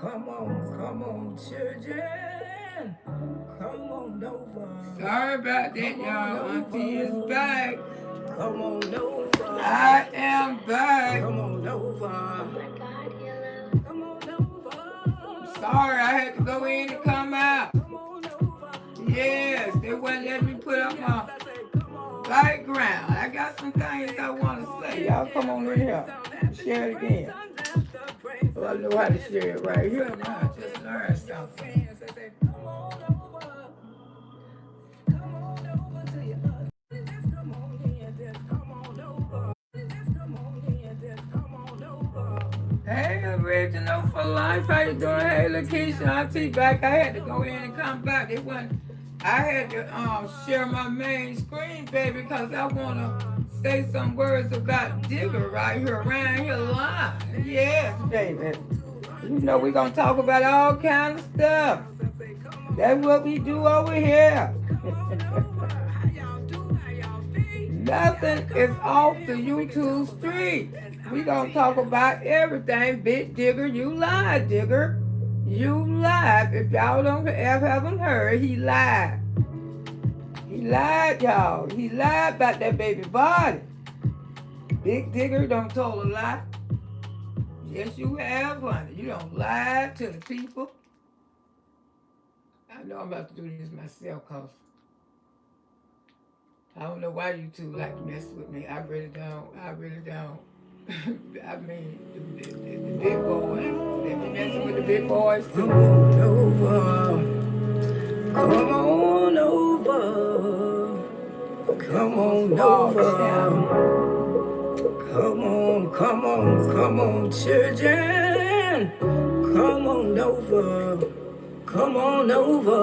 come on, children. Come on over. Sorry about that, y'all. Auntie is back. Come on over. I am back. Come on over. Oh my God, hello. Come on over. Sorry, I had to go in and come out. Come on over. Yes, they wouldn't let me put up my background. I got some things I want to say. Y'all come on in here. Share it again. Well, I know how to share it right here now. Just learn something. Hey, original for life. How you doing? Hey, Lakeisha, Auntie back. I had to go in and come back. It wasn't. I had to share my main screen, baby, because I want to say some words about Digger right here, around here live. Yes, baby. You know we're going to talk about all kinds of stuff. That's what we do over here. Nothing is off the YouTube street. We going to talk about everything. Big Digger, you lied, Digger. You lied. If y'all haven't heard, he lied. He lied, y'all. He lied about that baby body. Big Digger don't tell a lie. Yes, you have, honey. You don't lie to the people. I know I'm about to do this myself, because I don't know why you two like to mess with me. I really don't. I really don't. I mean, the big boys. They be messing with the big boys too. Come on over. Come on over. Come on over. Come on, children. Come on over. Come on over.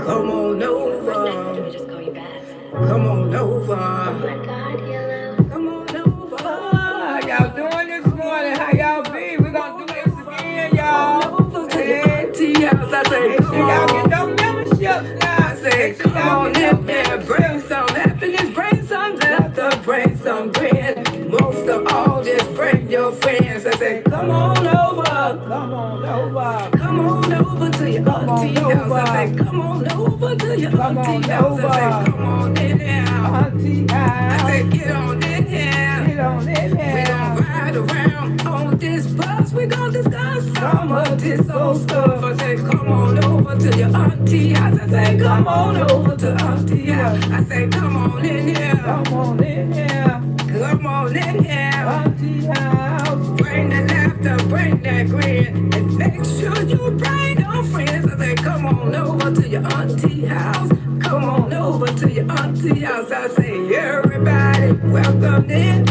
Come on over. Just call you back. Come on over. Oh my God, hello. Come on over. How y'all doing this morning? How y'all be? We're gonna do this again, y'all. Hey, T-House, I say, make sure y'all get those memberships now. I say, come on in there, bring some happiness, bring some laughter, bring some grin. Most of all, just bring your friends. I say, come on over. Come on over. Come on over to your auntie house. I say, come on over to your auntie house. I say, come on in here. Auntie house. I say, get on in here. Get on in here. We gon' ride around on this bus. We gon' discuss some of this old stuff. I say, come on over to your auntie house. I say, come on over to auntie house. I say, come on in here. Come on in here. Come on in here. Auntie house. Bring that laughter, bring that grin, and make sure you bring your friends. I say, come on over to your auntie house. Come on over to your auntie house. I say, everybody welcome in.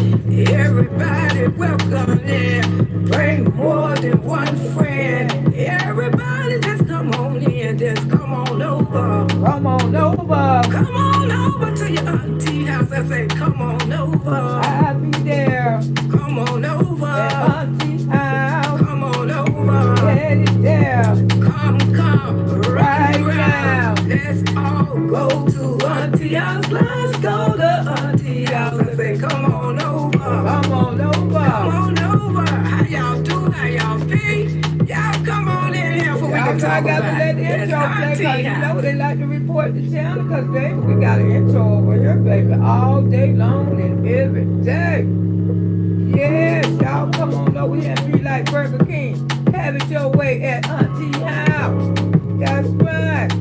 Everybody welcome in. Bring more than one friend. Everybody just come on in. Just come on over. Come on over. Come on over to your auntie house. I say, come on over. I'll be there. Come on over. At auntie house. Come on over. Headed there. Come, right now. Let's all go to auntie house. Let's go to auntie house. I say, come on over. Come on over. Come on over. How y'all do? How y'all be? Y'all come on in here for we can talk I got to let the intro play, because you know they like to report the channel, because baby, we got an intro over here, baby, all day long and every day. Yes, y'all come on over here and be like Burger King. Have it your way at auntie house. That's right.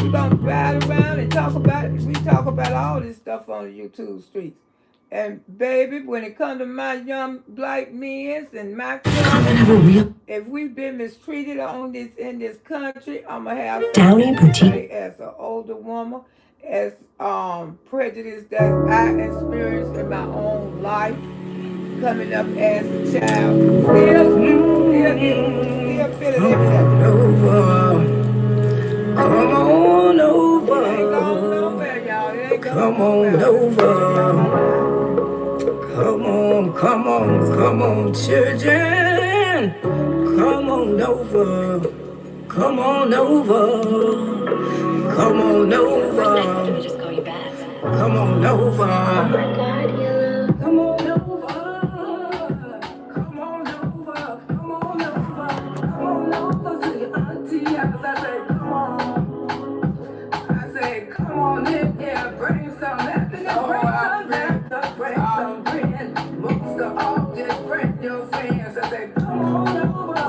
We're going to ride around and talk about it. We talk about all this stuff on the YouTube streets. And baby, when it comes to my young black men and my children, if we've been mistreated in this country, I'm gonna have to say as an older woman, as prejudice that I experienced in my own life, coming up as a child, still feeling over. Come on over. It ain't going nowhere, y'all. It ain't going Come on over. Come on, children. Come on over. Come on over. Come on over. Let me just call you back. Come on over. Oh my God, hello. Come on over. Come on over. Come on over.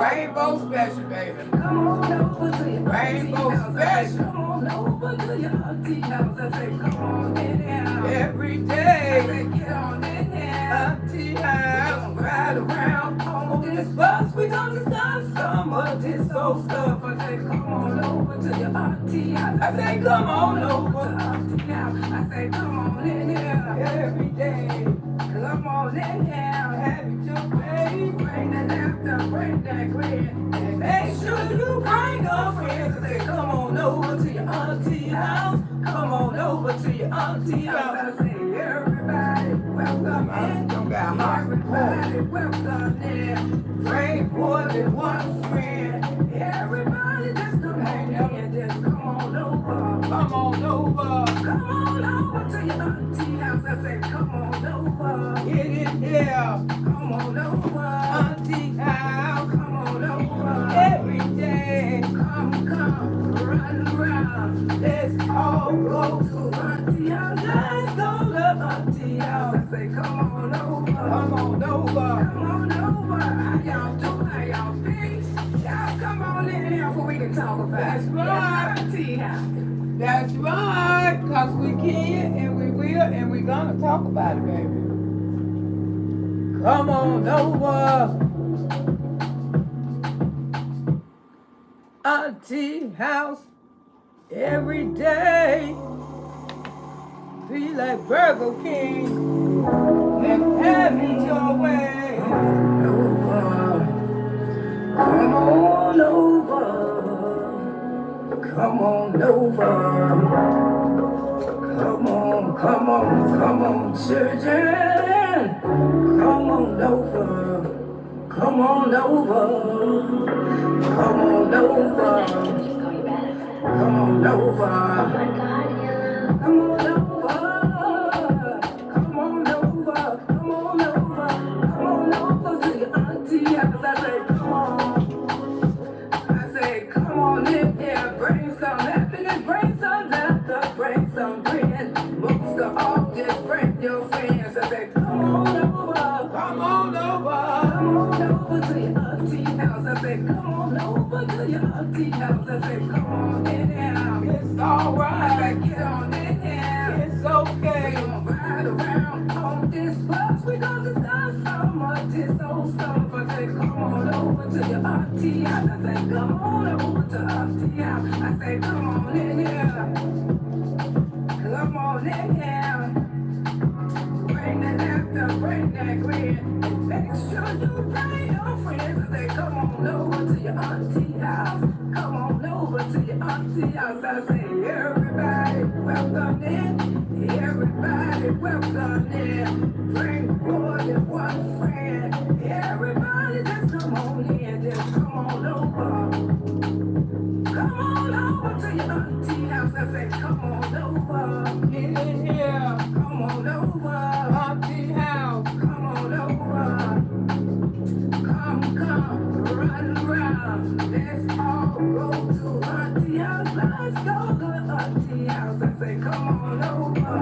Rainbow special, baby. Come on over to your Rainbow house. I say, special. come on over to your auntie house. I say, come on in here. Every I day. say, get on in here. Auntie house. Gonna ride around on this bus. We gonna start some of this old stuff. I say, come on over to your auntie house. I say, come on over to auntie house. I say, come on in here. Every day. Come on in here. Have it your way. Bring that laughter, bring that grin. And make sure you bring your friends. I say, come on over to your auntie house. Come on over to your auntie house. I say, everybody, welcome in. Don't got hot. Everybody, welcome in. Bring more than one friend. Everybody, just come on in. Just come on over. Come on over. Come on over to your auntie house. I say, come on over. Get in here. Come on over. Auntie house. Come on over. Every day. Come, run around. Let's all go to auntie house. Let's go to auntie house. I say, come on over. Come on over. Come on over. How y'all do? How y'all feel? Y'all come on in here before we can talk about That's it. right. Auntie house. That's right. Because we can and we will and we're going to talk about it, baby. Come on over. Auntie house every day. Be like Burger King and have it your way. Come on over. Come on over. Come on, children. Come on over. Come on over. Come on over. Come on over. Come on over. Come on over. Come on over. Come on over to your auntie house. I say, come on. I say, come on in here. Bring some happiness. Bring some laughter. Bring some grin. Most of all, just bring your friends. I say, come on over. Come on over. Come on over to your auntie house. I say, come on over to your auntie house. I say, come on in here. It's all I right. say, get on in here. It's okay. We gonna ride around on this bus. We gonna start some of this old stuff. I say, come on over to your auntie house. I say, come on over to auntie house. I say, come on in here. Come on in here. Bring that laughter, bring that grin. And make sure you bring your friends. I say, come on over to your auntie house. Come on over to your auntie house. I say, everybody, welcome in. Everybody, welcome in. Bring more than one friend. Everybody, just come on in. Just come on over. Come on over to your auntie house. I say, come on over. Get in here. Come on over. Auntie house. Come on over. Come, run around. Let's all go to auntie house. Let's go to auntie house. I say, come on over.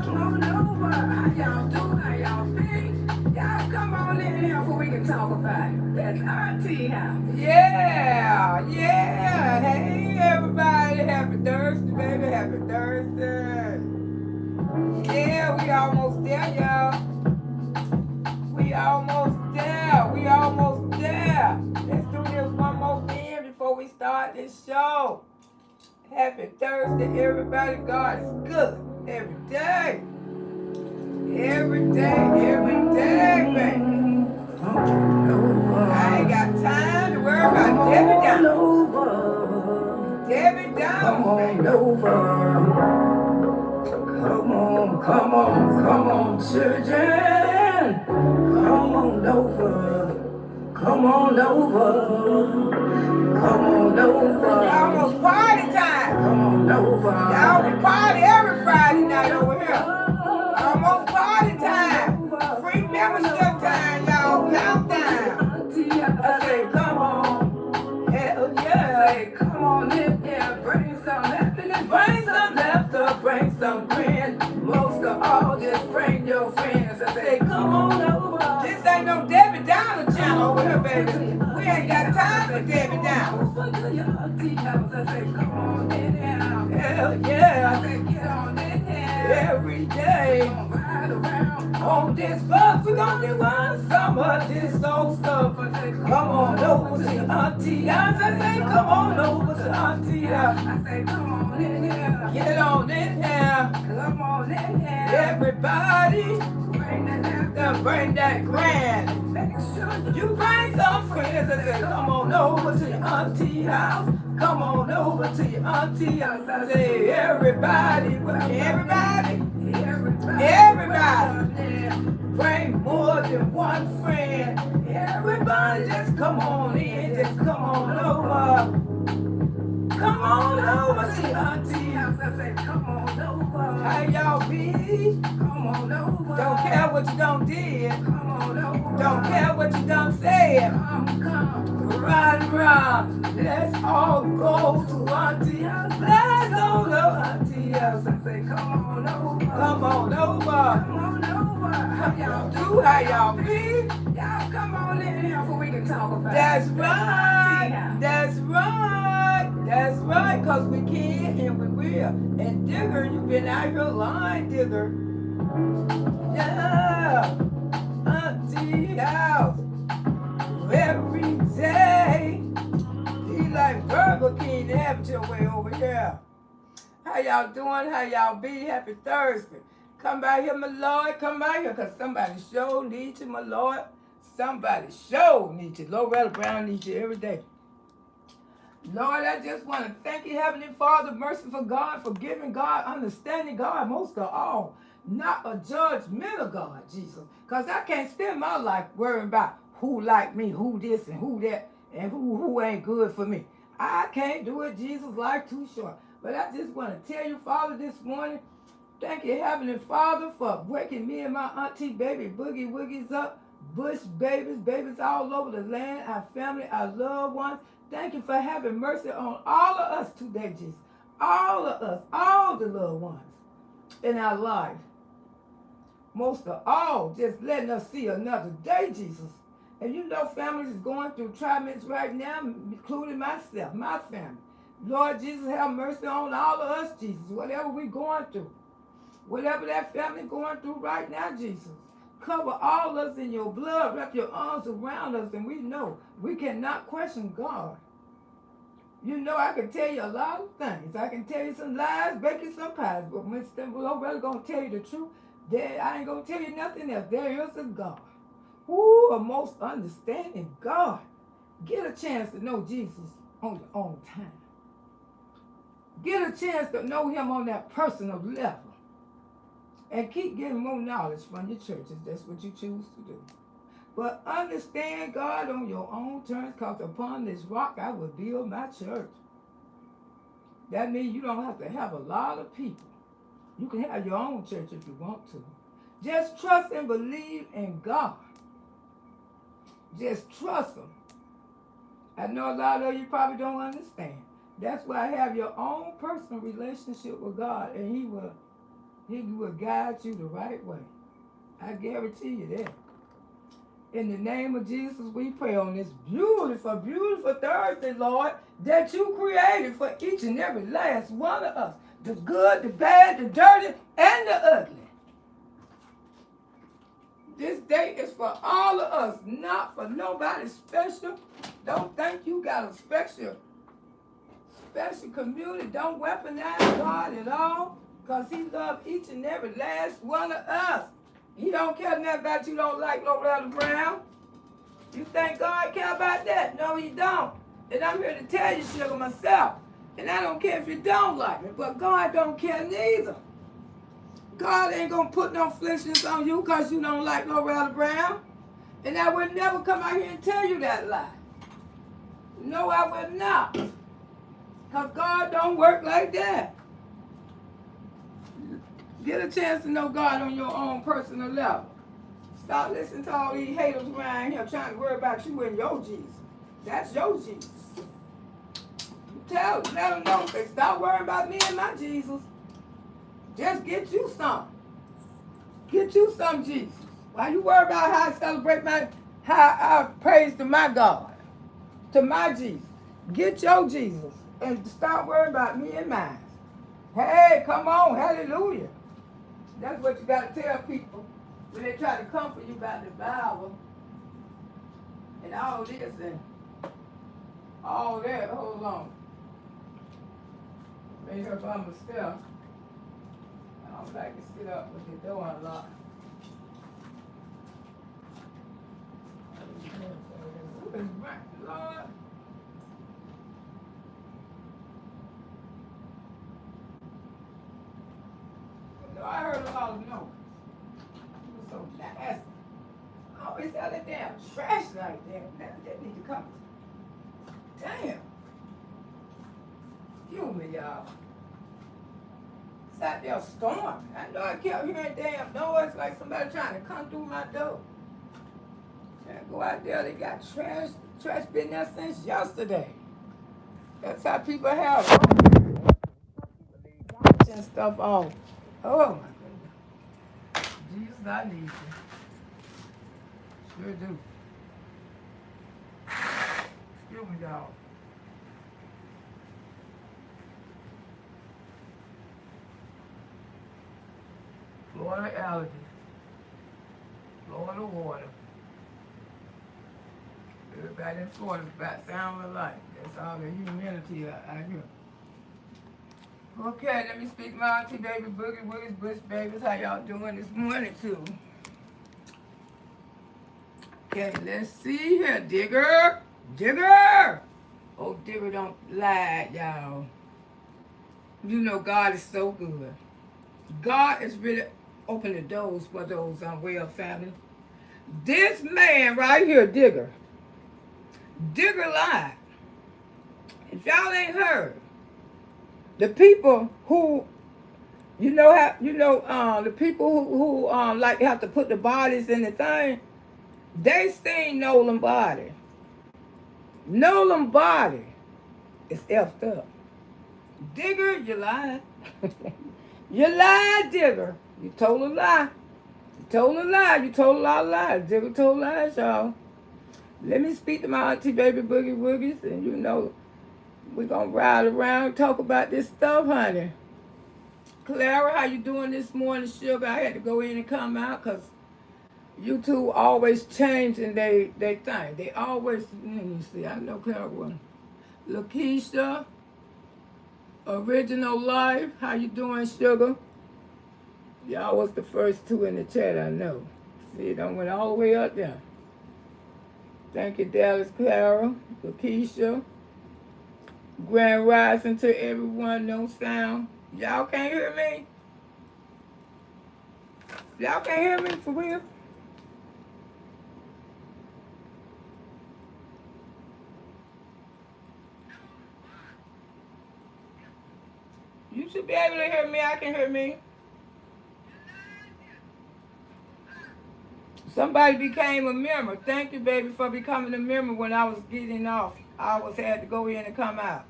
Come on over. How y'all do? How y'all feel? Y'all come on in here before we can talk about it. That's auntie house. Yeah. Hey, everybody. Happy Thursday, baby. Happy Thursday. Yeah, we almost there, y'all. We almost there. Let's do this one more thing before we start this show. Happy Thursday, everybody. God is good. Every day. Every day, baby. I ain't got time to worry about Debbie Downs. Debbie Downs, Come on baby. over. Come on, children. Come on over. Come on over. Come on over. It's almost party time. Come on over. Y'all we party every Friday night over here. Almost party time. Free membership time, y'all. Countdown. I say, come on. Hell yeah. I say, come on in here. Bring some happiness. Bring some laughter. Bring some grin. Most of all, just bring your friends. I say, come on over. This ain't no Debbie Downer channel over here, baby. ain't got time for Debbie Down. Over to your auntie house. I say, come on in here. Hell yeah. I say, get on in here. Every day. Ride around On this bus, we're gonna run some of this old stuff. I say, come on over to your auntie house. I say, come on over to auntie house. I say, come on in here. Get on in here. Come on in here. Everybody, bring that grand. Make sure You bring some friends and say, come on over to your auntie house. Come on over to your auntie house. I say, everybody, bring more than one friend. Everybody, just come on in. Just come on over. Come on over to your auntie house. I say, come on over. How y'all be? come on over. Don't care what you done did. Come on over. Don't care what you done said. Come. Run. Let's all go to auntie house. Let's go to auntie house. I say, come on over. Come on over. Come on over. How y'all do? How y'all be? Y'all come on in here so we can talk about That's it. right. That's right. That's right. Cause we can and we will. And Digger, you been out here lying, Digger. Yeah. Auntie house. Every day. Be like Burger King, have it your way over here. How y'all doing? How y'all be? Happy Thursday. Come by here, my Lord. Come by here, because somebody sure needs you, my Lord. Somebody sure needs you. Loretta Brown needs you every day. Lord, I just want to thank you, Heavenly Father, merciful God, forgiving God, understanding God, most of all, not a judgmental God, Jesus. Because I can't spend my life worrying about who like me, who this and who that, and who ain't good for me. I can't do it, Jesus, life too short. But I just want to tell you, Father, this morning, thank you, Heavenly Father, for waking me and my auntie, baby Boogie Woogies up, Bush babies all over the land, our family, our loved ones. Thank you for having mercy on all of us today, Jesus. All of us, all the loved ones in our life. Most of all, just letting us see another day, Jesus. And you know families is going through trials right now, including myself, my family. Lord Jesus, have mercy on all of us, Jesus, whatever we're going through. Whatever that family going through right now, Jesus. Cover all of us in your blood. Wrap your arms around us, and we know we cannot question God. You know, I can tell you a lot of things. I can tell you some lies, bake you some pies, but when I'm really going to tell you the truth, I ain't going to tell you nothing else. There is a God. Ooh, a most understanding God. Get a chance to know Jesus on your own time. Get a chance to know him on that personal level. And keep getting more knowledge from your churches. That's what you choose to do. But understand God on your own terms, because upon this rock I will build my church. That means you don't have to have a lot of people. You can have your own church if you want to. Just trust and believe in God. Just trust him. I know a lot of you probably don't understand. That's why have your own personal relationship with God, and he will guide you the right way. I guarantee you that. In the name of Jesus, we pray on this beautiful, beautiful Thursday, Lord, that you created for each and every last one of us. The good, the bad, the dirty, and the ugly. This day is for all of us, not for nobody special. Don't think you got a special community. Don't weaponize God at all, because he loves each and every last one of us. He don't care nothing about you don't like Loretta Brown. You think God care about that? No, he don't. And I'm here to tell you, sugar, myself. And I don't care if you don't like me, but God don't care neither. God ain't going to put no afflictions on you because you don't like Loretta Brown. And I would never come out here and tell you that lie. No, I would not. Because God don't work like that. Get a chance to know God on your own personal level. Stop listening to all these haters around here trying to worry about you and your Jesus. That's your Jesus. Let them know, they stop worrying about me and my Jesus. Just get you some. Get you some Jesus. Why you worry about how I celebrate how I praise to my God? to my Jesus. Get your Jesus and stop worrying about me and mine. Hey, come on, hallelujah. That's what you got to tell people when they try to comfort you about the Bible and all this and all that. Hold on. Made her by myself. I don't like to sit up with the door unlocked. Who is right, Lord? No, I heard a lot of noise. It was so nasty. I always got that damn trash like that. That need to come. Damn. Excuse me, y'all. It's out there storming. I know I kept hearing damn noise like somebody trying to come through my door. And I go out there, they got trash. Trash been there since yesterday. That's how people have it. People leave garbage and stuff off. Oh my goodness. Jesus, I need you. Sure do. Excuse me, y'all. Florida allergies. Florida water. Everybody in Florida about sound alike. That's all the humidity out here. Okay, let me speak my auntie, baby, boogie, woogies, bush babies. How y'all doing this morning, too? Okay, let's see here. Digger! Digger! Oh, Digger don't lie, y'all. You know God is so good. God is really opening the doors for those unwell family. This man right here, Digger. Digger lied. If y'all ain't heard, the people who, the people who like have to put the bodies in the thing, they seen Nolan body. Nolan body is effed up. Digger, you lied. You lied, Digger. You told a lie. You told a lie. You told a lot of lies. Digger told lies, y'all. Let me speak to my auntie, baby, boogie woogies, and we're going to ride around and talk about this stuff, honey. Clara, how you doing this morning, sugar? I had to go in and come out because YouTube always changing they thing. They always, let me see, I know Clara one. Lakeisha, Original Life, how you doing, sugar? Y'all was the first two in the chat, I know. See, it went all the way up there. Thank you, Dallas, Clara, Lakeisha. Grand rising to everyone, no sound. Y'all can't hear me? Y'all can't hear me for real? You should be able to hear me. I can hear me. Somebody became a member. Thank you, baby, for becoming a member when I was getting off. I had to go in and come out.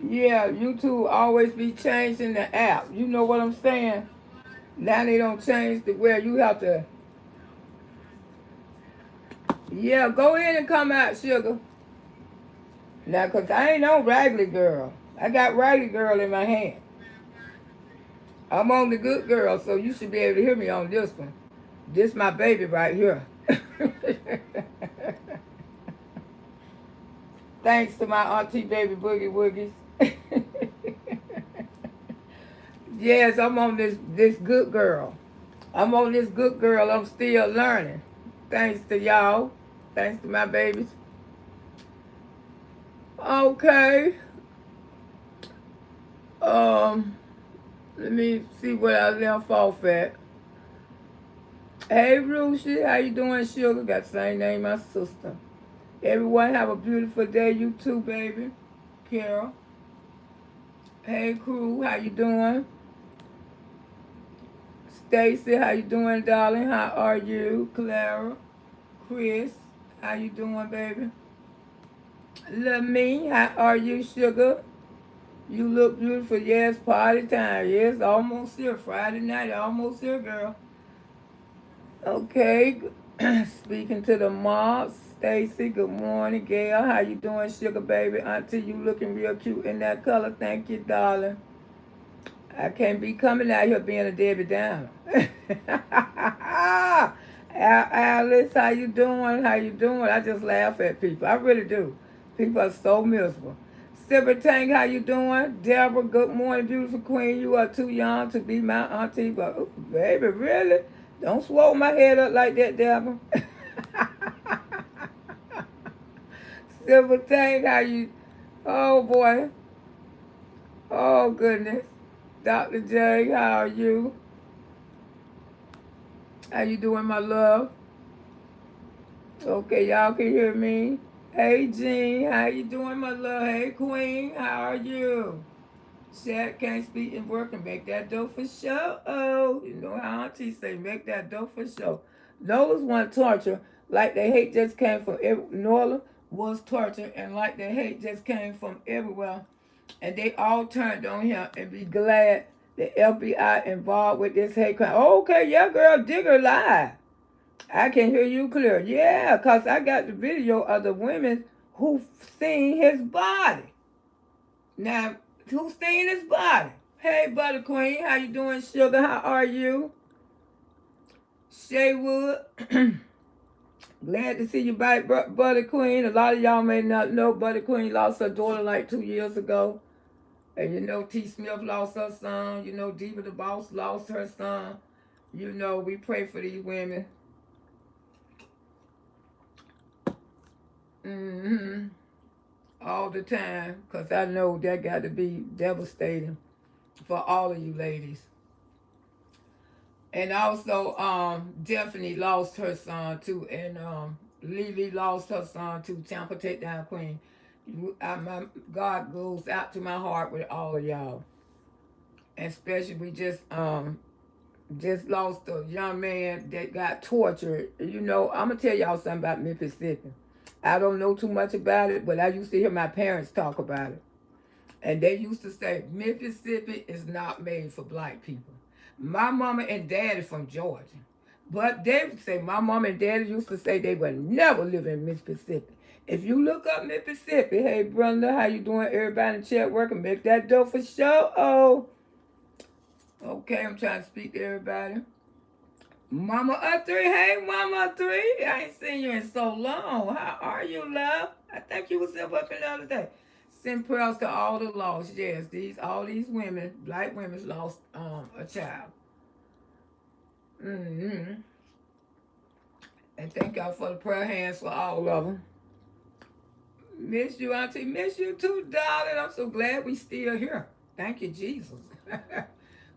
Yeah, YouTube always be changing the app. You know what I'm saying? Now they don't change the where you have to. Yeah, go in and come out, sugar. Now, because I ain't no raggedy girl. I got raggedy girl in my hand. I'm on the good girl, so you should be able to hear me on this one. This my baby right here. Thanks to my auntie, baby, boogie woogies. Yes, I'm on this good girl. I'm on this good girl. I'm still learning. Thanks to y'all. Thanks to my babies. Okay. Let me see what I left off at. Hey, Rushi, how you doing, sugar? Got the same name, my sister. Everyone have a beautiful day. You too, baby. Carol. Hey, crew, how you doing? Stacy, how you doing, darling? How are you? Clara. Chris, how you doing, baby? Me, how are you, sugar? You look beautiful. Yes, party time. Yes, almost here. Friday night, almost here, girl. Okay. Speaking to the moms, Stacy. Good morning, Gail. How you doing, sugar baby? Auntie, you looking real cute in that color. Thank you, darling. I can't be coming out here being a Debbie Downer. Alice, how you doing? How you doing? I just laugh at people. I really do. People are so miserable. Silver Tank, how you doing? Deborah, good morning, beautiful queen. You are too young to be my auntie, but ooh, baby, really? Don't swallow my head up like that, Deborah. Silver Tank, how you? Oh boy. Oh goodness. Dr. J, how are you? How you doing, my love? Okay, y'all can hear me. Hey, Jean, how you doing, my love? Hey, Queen, how are you? Chat can't speak and work and make that dough for sure. Oh, you know how auntie say, make that dough for sure. Those want torture, like the hate just came from Norla was torture, and like the hate just came from everywhere. And they all turned on him and be glad the FBI involved with this hate crime. Okay, yeah, girl, Digger lied. I can hear you clear. Yeah, because I got the video of the women who seen his body. Now, who seen his body? Hey, Butter Queen, how you doing, sugar? How are you? Shaywood, glad to see you back, Butter Queen. A lot of y'all may not know Butter Queen lost her daughter like 2 years ago. And you know T. Smith lost her son. You know Diva the Boss lost her son. You know, we pray for these women. Mm-hmm. All the time, because I know that got to be devastating for all of you ladies. And also, Daphne lost her son too, and Lily lost her son too. Tampa Takedown Queen. My God goes out to my heart with all of y'all, and especially we just lost a young man that got tortured. You know, I'm gonna tell y'all something about Mississippi. I don't know too much about it, but I used to hear my parents talk about it. And they used to say, Mississippi is not made for black people. My mama and daddy from Georgia. But they would say, my mama and daddy used to say they would never live in Mississippi. If you look up Mississippi, hey, Brenda, how you doing? Everybody in the chat working, make that dough for sure. Oh, okay, I'm trying to speak to everybody. Mama Three, hey Mama Three, I ain't seen you in so long. How are you, love? I think you was up the other day. Send prayers to all the lost. Yes, all these women, black women, lost a child. Mm-hmm. And thank y'all for the prayer hands for all of them. Miss you, Auntie. Miss you too, darling. I'm so glad we still here. Thank you, Jesus.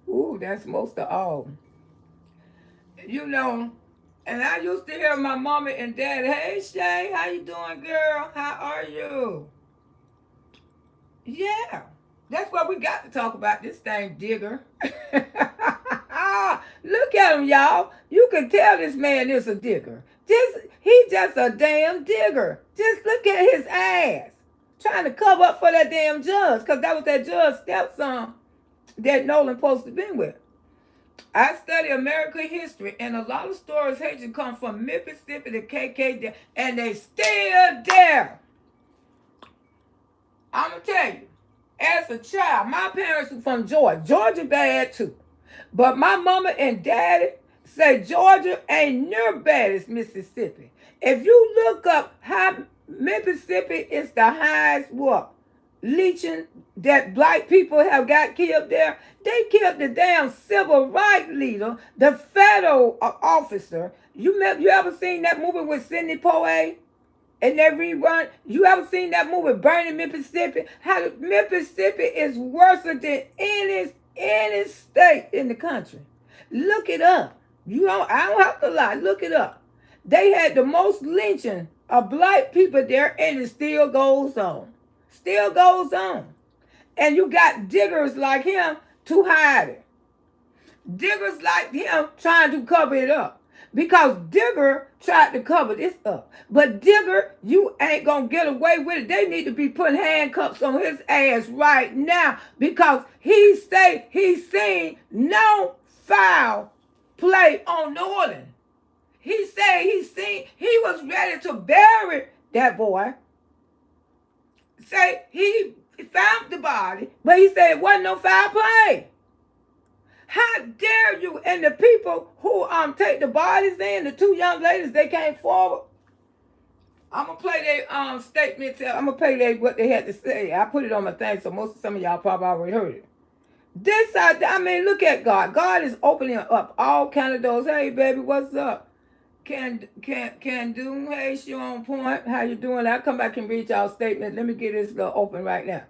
Ooh, that's most of all. You know, and I used to hear my mama and daddy, hey Shay, how you doing, girl? How are you? Yeah, that's what we got to talk about this thing, Digger. Look at him, y'all. You can tell this man is a digger. He just a damn digger. Just look at his ass. Trying to cover up for that damn judge, because that was that judge's stepson that Nolan supposed to be with. I study American history, and a lot of stories Haitian come from Mississippi to KK, and they still there. I'm going to tell you, as a child, my parents were from Georgia. Georgia bad too. But my mama and daddy say Georgia ain't near bad as Mississippi. If you look up how Mississippi is the highest leeching that black people have got killed there, they killed the damn civil rights leader, the federal officer. You ever seen that movie with Sidney Poitier? And they rerun. You ever seen that movie, Burning Mississippi? How Mississippi is worse than any state in the country. Look it up. I don't have to lie. Look it up. They had the most lynching of black people there, and it still goes on. Still goes on. And you got diggers like him to hide it. Diggers like him trying to cover it up. Because Digger tried to cover this up. But Digger, you ain't going to get away with it. They need to be putting handcuffs on his ass right now because he say he's seen no foul play on New Orleans. He said he was ready to bury that boy. Say he found the body, but he said it wasn't no foul play. How dare you? And the people who take the bodies in, the two young ladies, they came forward. I'm gonna play their statements. I'm gonna play what they had to say. I put it on my thing, so some of y'all probably already heard it. I mean, look at God. God is opening up all kind of doors. Hey, baby, what's up? Can do. Hey, she on point. How you doing? I'll come back and read y'all statement. Let me get this open right now.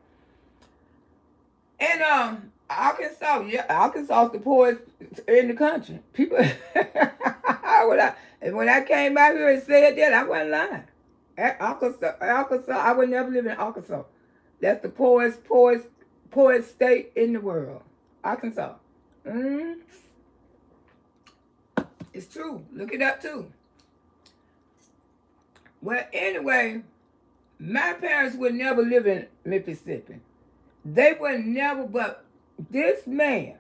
And Arkansas, Arkansas is the poorest in the country. People, when I came out here and said that, I wasn't lying. Arkansas, I would never live in Arkansas. That's the poorest state in the world. Arkansas. It's true. Look it up too. Well, anyway, my parents would never live in Mississippi. They would never, but this man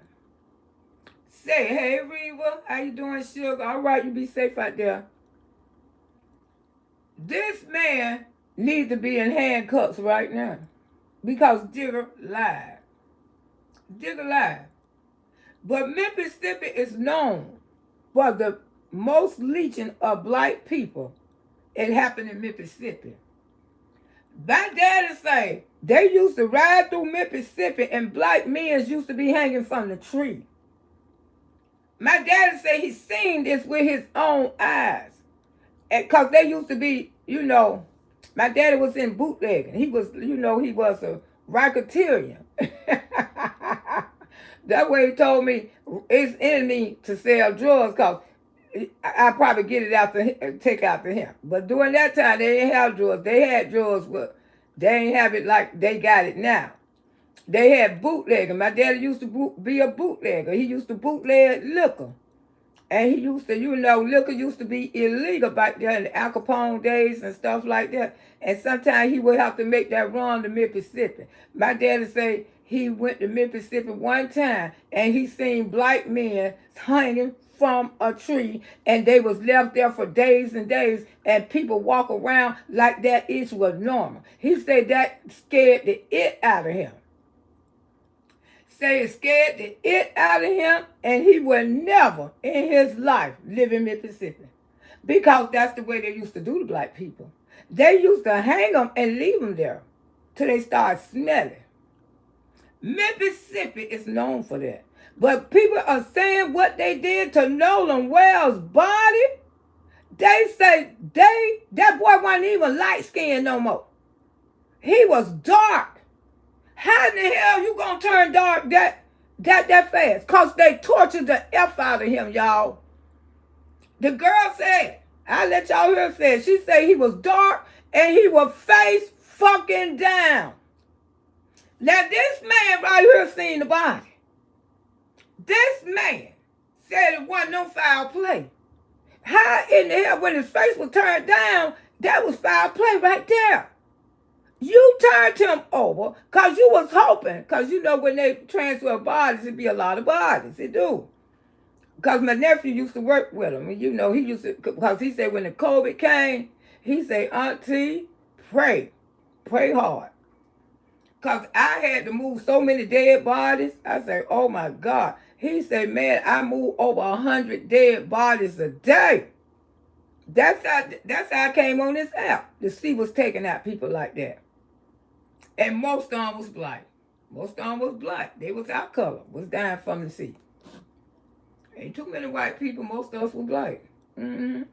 say, hey, Reva, how you doing, sugar? All right, you be safe out there. This man needs to be in handcuffs right now because Digger lied. Digger lied. But Mississippi is known for the most lynching of black people. It happened in Mississippi. My daddy say they used to ride through Mississippi and black men used to be hanging from the tree. My daddy say he seen this with his own eyes. Because they used to be, my daddy was in bootlegging. He was, he was a racketeerian. That way he told me it's in me to sell drugs because I probably get it out to take out to him. But during that time, they didn't have drugs. They had drugs, but they didn't have it like they got it now. They had bootlegging. My daddy used to be a bootlegger. He used to bootleg liquor. And he used to, liquor used to be illegal back there in the Al Capone days and stuff like that. And sometimes he would have to make that run to Mississippi. My daddy say he went to Mississippi one time and he seen black men hanging from a tree and they was left there for days and days and people walk around like that ish was normal. He said that scared the it out of him. Say it scared the it out of him and he would never in his life live in Mississippi because that's the way they used to do to black people. They used to hang them and leave them there till they start smelling. Mississippi is known for that. But people are saying what they did to Nolan Wells' body. They say that boy wasn't even light-skinned no more. He was dark. How in the hell you gonna turn dark that fast? Because they tortured the F out of him, y'all. The girl said, I let y'all hear her say, she said he was dark and he was face fucking down. Now this man right here seen the body. This man said it wasn't no foul play. How in the hell, when his face was turned down, that was foul play right there. You turned him over because you was hoping, because when they transfer bodies, it be a lot of bodies. It do. Because my nephew used to work with him. And he used to, because he said when the COVID came, he said, Auntie, pray hard. Because I had to move so many dead bodies. I said, oh my God. He said, man, I move over 100 dead bodies a day. That's how I came on this app. The sea was taking out people like that. And most of them was black. They was our color, was dying from the sea. Ain't too many white people, most of us were black. Mm-hmm.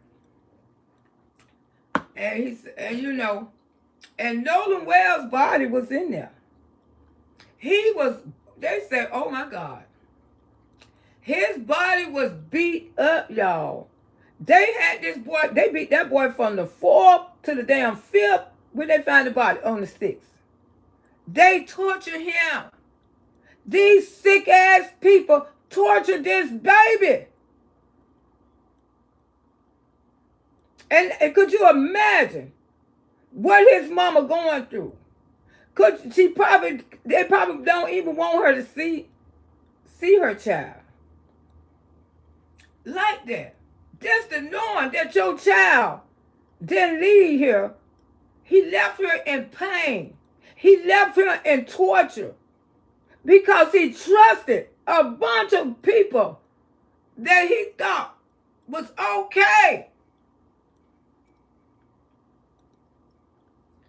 And Nolan Wells' body was in there. They said, oh my God. His body was beat up, y'all. They had this boy, they beat that boy from the 4th to the damn 5th when they found the body on the 6th. They tortured him. These sick ass people tortured this baby. And could you imagine what his mama going through? They probably don't even want her to see her child like that. Just the knowing that your child didn't leave here. He left here in pain. He left here in torture because he trusted a bunch of people that he thought was okay.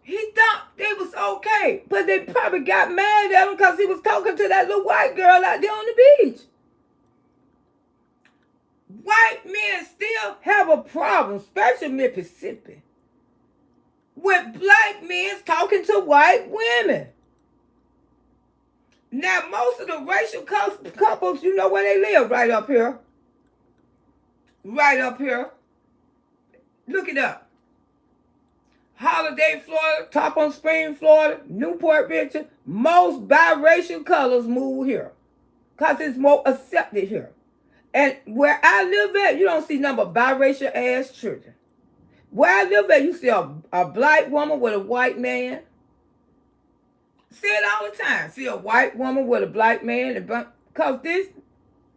He thought they was okay, but they probably got mad at him because he was talking to that little white girl out there on the beach. White men still have a problem, especially in Mississippi, with black men talking to white women. Now, most of the racial couples, you know where they live, right up here. Right up here. Look it up. Holiday, Florida, Top on Spring, Florida, Newport, Richard. Most biracial colors move here because it's more accepted here. And where I live at, you don't see number biracial ass children. Where I live at, you see a black woman with a white man. See it all the time. See a white woman with a black man. Because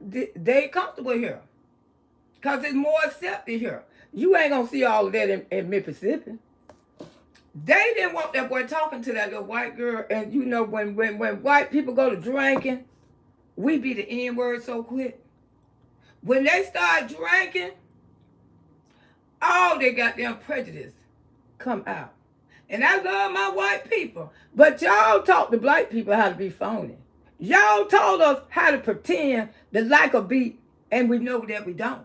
they comfortable here. Because it's more accepted here. You ain't going to see all of that in Mississippi. They didn't want that boy talking to that little white girl. And you know, when white people go to drinking, we be the N-word so quick. When they start drinking, all they goddamn prejudice come out. And I love my white people. But y'all taught the black people how to be phony. Y'all told us how to pretend to like a beat, and we know that we don't.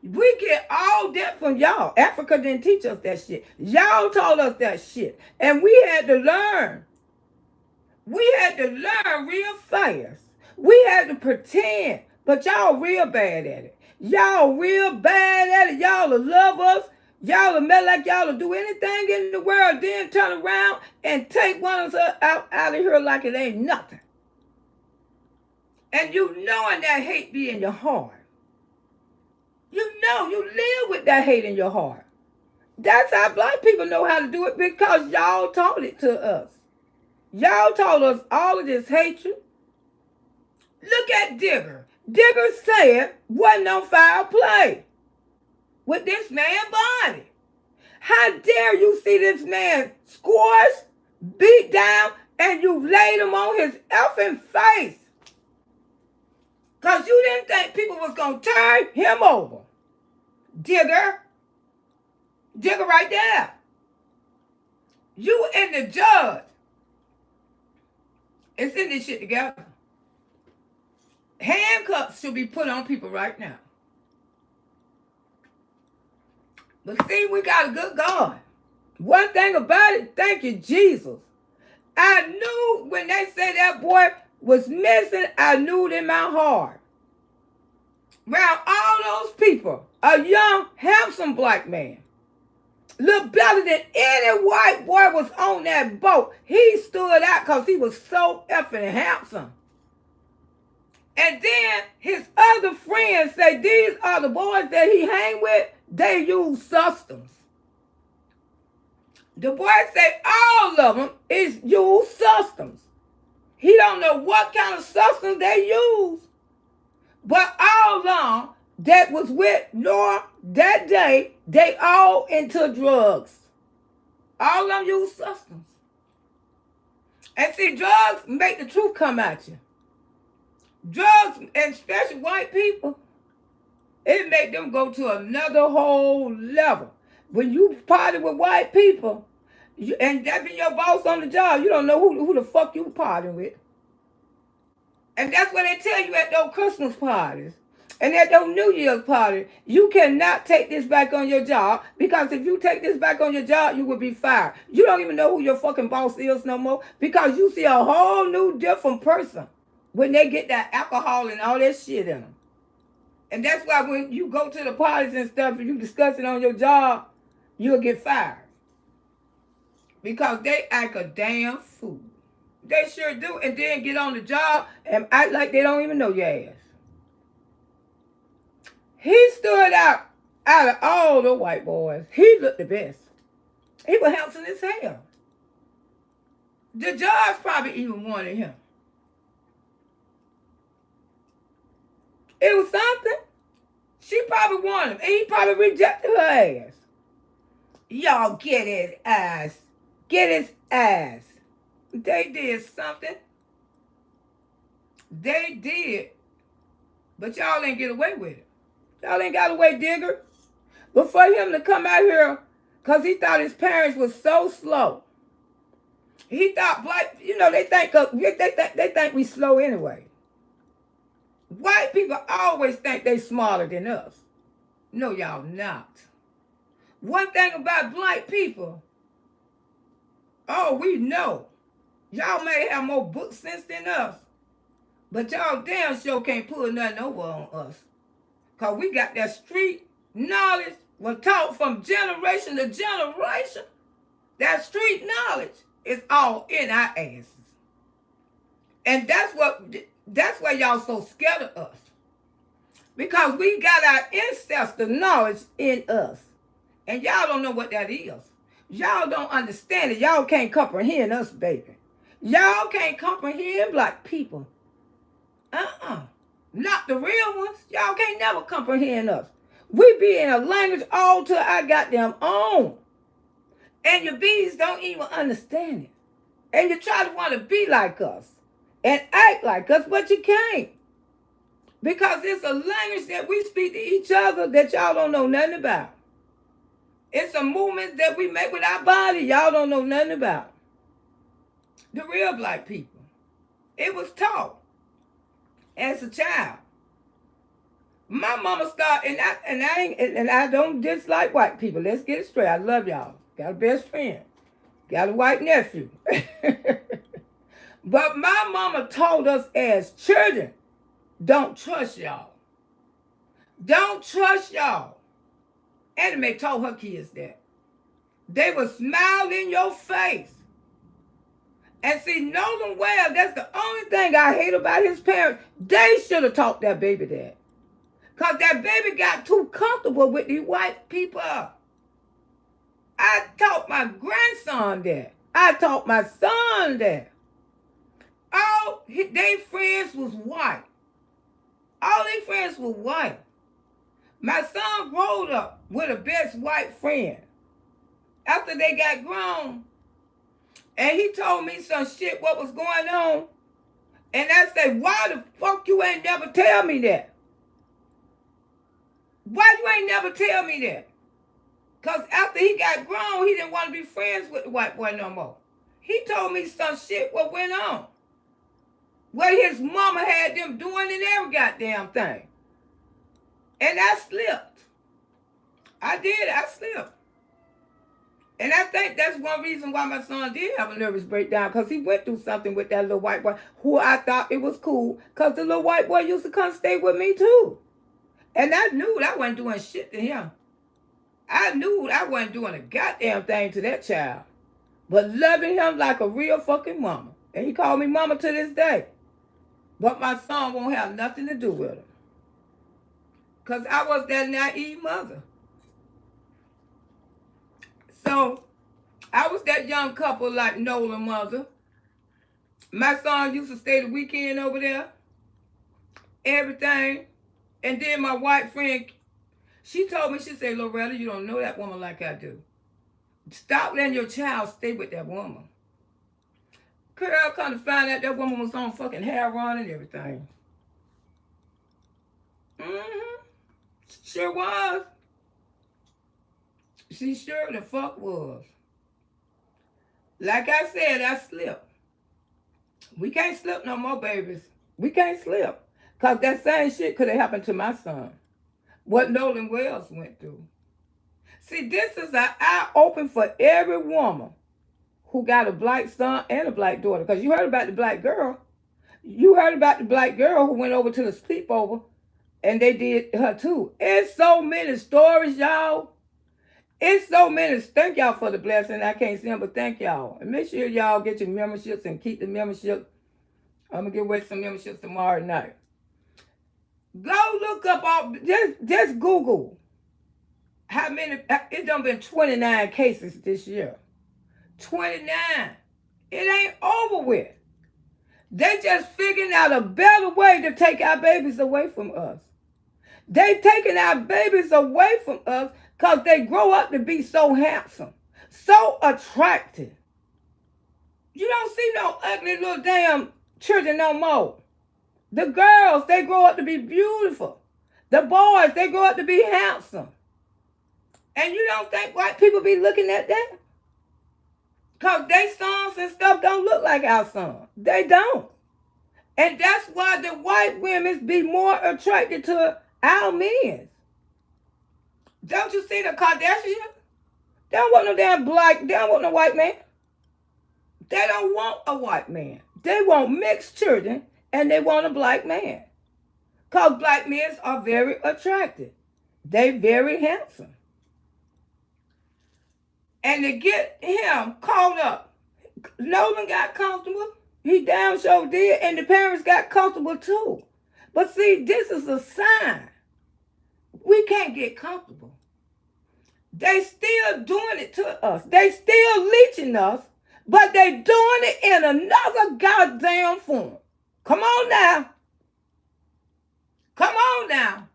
We get all that from y'all. Africa didn't teach us that shit. Y'all told us that shit. And we had to learn. We had to learn real fast. We had to pretend. But y'all real bad at it. Y'all real bad at it. Y'all will love us. Y'all will make like y'all will do anything in the world, then turn around and take one of us out of here like it ain't nothing. And you knowing that hate be in your heart. You know, you live with that hate in your heart. That's how black people know how to do it, because y'all taught it to us. Y'all taught us all of this hatred. Look at Digger. Digger said wasn't no foul play with this man's body. How dare you see this man squashed, beat down, and you laid him on his effing face? Because you didn't think people was going to turn him over. Digger. Digger right there. You and the judge. It's in this shit together. Handcuffs should be put on people right now. But see, we got a good God. One thing about it, thank you, Jesus. I knew when they said that boy was missing, I knew it in my heart. Around all those people, a young, handsome black man, looked better than any white boy was on that boat. He stood out because he was so effing handsome. And then his other friends say these are the boys that he hang with, they use substance. The boy say all of them is use substance. He don't know what kind of substance they use. But all along that was with Nora that day, they all into drugs. All of them use substance. And see, drugs make the truth come at you. Drugs, and especially white people, it make them go to another whole level. When you party with white people, and that be your boss on the job, you don't know who the fuck you partying with. And that's what they tell you at those Christmas parties. And at those New Year's parties, you cannot take this back on your job, because if you take this back on your job, you will be fired. You don't even know who your fucking boss is no more, because you see a whole new different person when they get that alcohol and all that shit in them. And that's why when you go to the parties and stuff and you discuss it on your job, you'll get fired. Because they act a damn fool. They sure do. And then get on the job and act like they don't even know your ass. He stood out Out of all the white boys, he looked the best. He was handsome as hell. The judge probably even wanted him. It was something. She probably wanted him. And he probably rejected her ass. Y'all get his ass. Get his ass. They did something. They did. But y'all ain't get away with it. Y'all ain't got away, digger. But for him to come out here, because he thought his parents was so slow. He thought black, they think we slow anyway. White people always think they smarter than us. No, y'all not. One thing about black people, we know. Y'all may have more book sense than us. But y'all damn sure can't pull nothing over on us. Because we got that street knowledge was taught from generation to generation. That street knowledge is all in our asses. And that's why y'all so scared of us. Because we got our ancestor knowledge in us. And y'all don't know what that is. Y'all don't understand it. Y'all can't comprehend us, baby. Y'all can't comprehend black people. Not the real ones. Y'all can't never comprehend us. We be in a language all to our goddamn own. And your bees don't even understand it. And you try to want to be like us and act like us, but you can't. Because it's a language that we speak to each other that y'all don't know nothing about. It's a movement that we make with our body y'all don't know nothing about. The real black people. It was taught as a child. My mama started, and I don't dislike white people. Let's get it straight. I love y'all. Got a best friend. Got a white nephew. But my mama told us as children, don't trust y'all. Don't trust y'all. Anime told her kids that. They would smile in your face. And see, know them well. That's the only thing I hate about his parents. They should have taught that baby that. Because that baby got too comfortable with these white people. I taught my grandson that. I taught my son that. All their friends was white. All their friends were white. My son growed up with a best white friend. After they got grown, and he told me some shit what was going on. And I said, why the fuck you ain't never tell me that? Why you ain't never tell me that? Because after he got grown, he didn't want to be friends with the white boy no more. He told me some shit what went on. Where his mama had them doing in every goddamn thing. And I slipped. I did. I slipped. And I think that's one reason why my son did have a nervous breakdown, because he went through something with that little white boy who I thought it was cool, because the little white boy used to come stay with me too. And I knew I wasn't doing shit to him. I knew I wasn't doing a goddamn thing to that child. But loving him like a real fucking mama. And he called me mama to this day. But my son won't have nothing to do with him. Because I was that naive mother. So, I was that young couple like Nola mother. My son used to stay the weekend over there. Everything. And then my white friend, she told me, she said, Loretta, you don't know that woman like I do. Stop letting your child stay with that woman. Girl, come to find out that woman was on fucking heroin and everything. Sure was. She sure the fuck was. Like I said, I slipped. We can't slip no more, babies. We can't slip. Because that same shit could have happened to my son. What Nolan Wells went through. See, this is an eye open for every woman who got a black son and a black daughter. Because you heard about the black girl. You heard about the black girl who went over to the sleepover and they did her too. It's so many stories, y'all. It's so many. Thank y'all for the blessing. I can't see them, but thank y'all. And make sure y'all get your memberships and keep the membership. I'm going to give away some memberships tomorrow night. Go look up all, just Google How many? It done been 29 cases this year. 29. It ain't over with. They just figuring out a better way to take our babies away from us. They taking our babies away from us because they grow up to be so handsome, so attractive. You don't see no ugly little damn children no more. The girls, they grow up to be beautiful. The boys, they grow up to be handsome. And you don't think white people be looking at that? Because their sons and stuff don't look like our sons. They don't. And that's why the white women be more attracted to our men. Don't you see the Kardashians? They don't want no damn black, they don't want no white man. They don't want a white man. They want mixed children and they want a black man. Because black men are very attractive. They very handsome. And to get him caught up, Nolan got comfortable. He damn sure did. And the parents got comfortable too. But see, this is a sign. We can't get comfortable. They still doing it to us. They still leeching us, but they doing it in another goddamn form. Come on now. Come on now.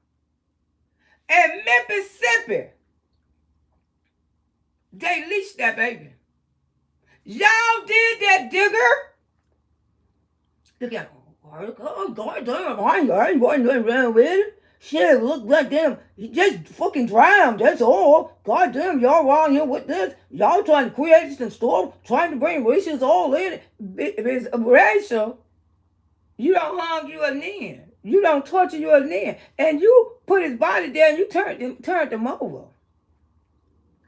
In Mississippi, they leashed that baby. Y'all did that, digger. Look at, oh, God damn, I ain't going around with it. Shit, look like them. He just fucking drowned, that's all. God damn, y'all around here with this. Y'all trying to create some storm, trying to bring racials all in. If it's racial, you don't hung you a nin. You don't torture you a nin. And you put his body there and you turned him over.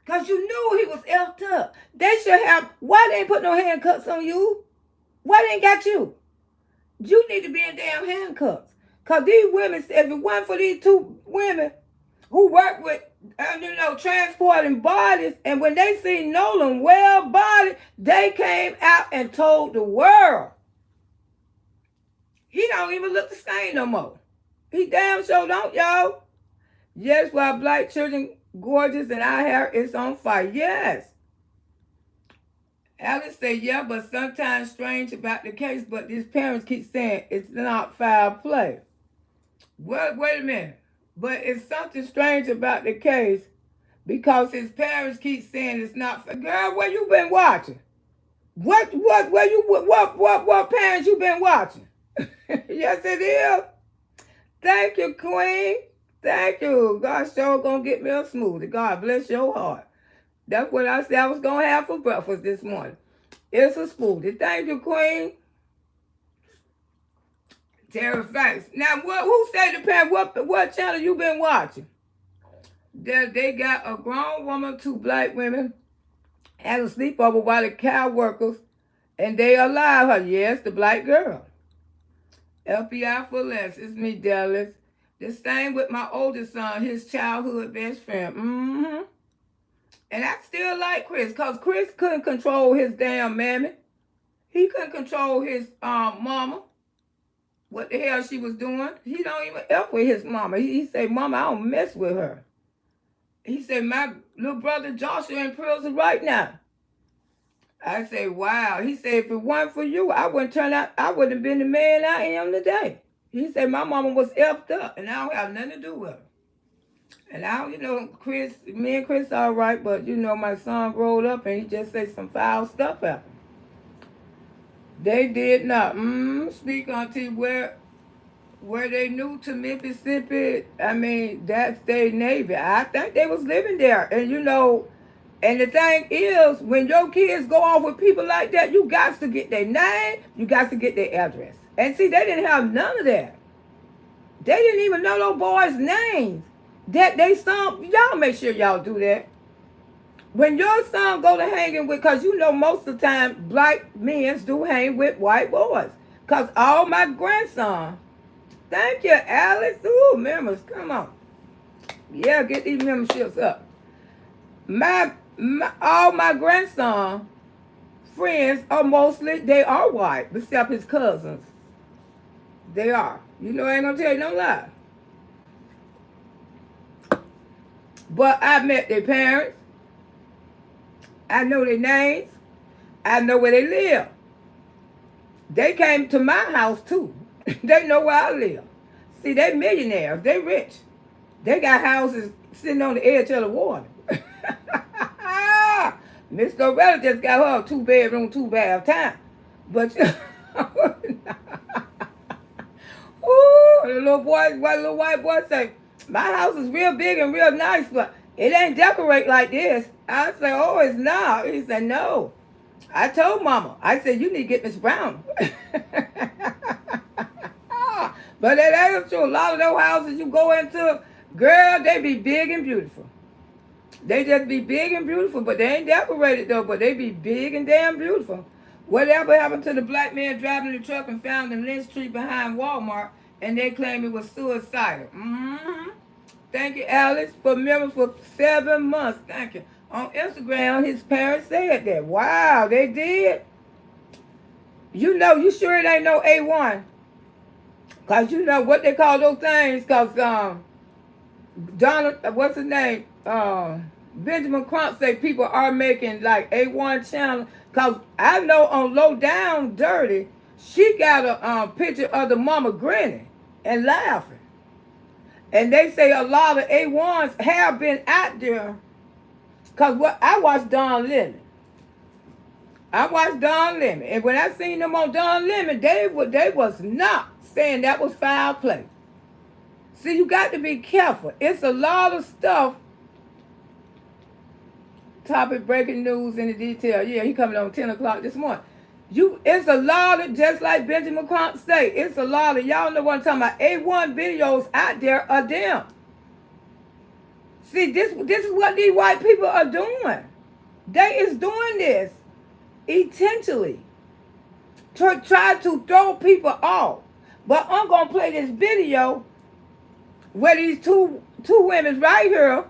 Because you knew he was effed up. They should have, why they ain't put no handcuffs on you? Why they ain't got you? You need to be in damn handcuffs. Because these women, if it wasn't for these two women who work with, transporting bodies, and when they see Nolan well bodied, they came out and told the world. He don't even look the same no more. He damn sure don't, y'all. Yes, while black children gorgeous and our hair is on fire. Yes. Alice said, yeah, but sometimes strange about the case, but these parents keep saying it's not foul play. Well, wait a minute. But it's something strange about the case because his parents keep saying it's not fair. Girl, where you been watching? What parents you been watching? Yes, it is. Thank you, Queen. Thank you. God sure gonna get me a smoothie. God bless your heart. That's what I said I was gonna have for breakfast this morning. It's a smoothie. Thank you, Queen. Terry Facts. Now, who said the parent? What channel you been watching? They got a grown woman, two black women, had a sleepover while the cow workers, and they allowed her. Yes, the black girl. FBI for less. It's me, Dallas. The same with my oldest son, his childhood best friend. Mm-hmm. And I still like Chris, because Chris couldn't control his damn mammy. He couldn't control his mama. What the hell she was doing. He don't even F with his mama. He say, Mama, I don't mess with her. He said, my little brother Joshua in prison right now. I say, wow. He said, if it weren't for you, I wouldn't have been the man I am today. He said, my mama was effed up, and I don't have nothing to do with her. And now, Chris, me and Chris all right, but, my son growed up, and he just said some foul stuff out. They did not. Speak unto where they new to Mississippi. I mean, that's their Navy. I think they was living there. And, and the thing is, when your kids go off with people like that, you got to get their name, you got to get their address. And see, they didn't have none of that. They didn't even know those boys' names. That they son, y'all make sure y'all do that. When your son go to hanging with, because most of the time, black men do hang with white boys. Because all my grandson, thank you, Alice. Ooh, members, come on. Yeah, get these memberships up. All my grandson friends are they are white, except his cousins. They are. I ain't gonna tell you no lie. But I met their parents. I know their names. I know where they live. They came to my house too. They know where I live. See, they millionaires. They rich. They got houses sitting on the edge of the water. Miss Loretta just got her a 2-bedroom, 2-bath town. But ooh, the little boy, what little white boy say, my house is real big and real nice, but it ain't decorate like this. I say, oh, it's not. He said, no. I told Mama. I said, you need to get Miss Brown. But that ain't true. A lot of those houses you go into, girl, they be big and beautiful. They just be big and beautiful, but they ain't decorated though, but they be big and damn beautiful. Whatever happened to the black man driving the truck and found in Lynch Street behind Walmart, and they claim it was suicidal? Mm-hmm. Thank you, Alice, for members for 7 months. Thank you. On Instagram, his parents said that. Wow, they did. You know, you sure it ain't no A1. Because you know what they call those things, because Donald, what's his name? Benjamin Crump say people are making like A1 channel. Because I know on Low Down Dirty, she got a picture of the mama grinning and laughing. And they say a lot of A1s have been out there. Because what I watched Don Lemon. I watched Don Lemon. And when I seen them on Don Lemon, they was not saying that was foul play. See, you got to be careful. It's a lot of stuff. Topic breaking news in the detail. Yeah, he coming on 10 o'clock this morning. It's a lot of, just like Benjamin Crump say, it's a lot of, y'all know what I'm talking about, A1 videos out there of them. See, this is what these white people are doing. They is doing this intentionally to try to throw people off. But I'm going to play this video where these two women right here,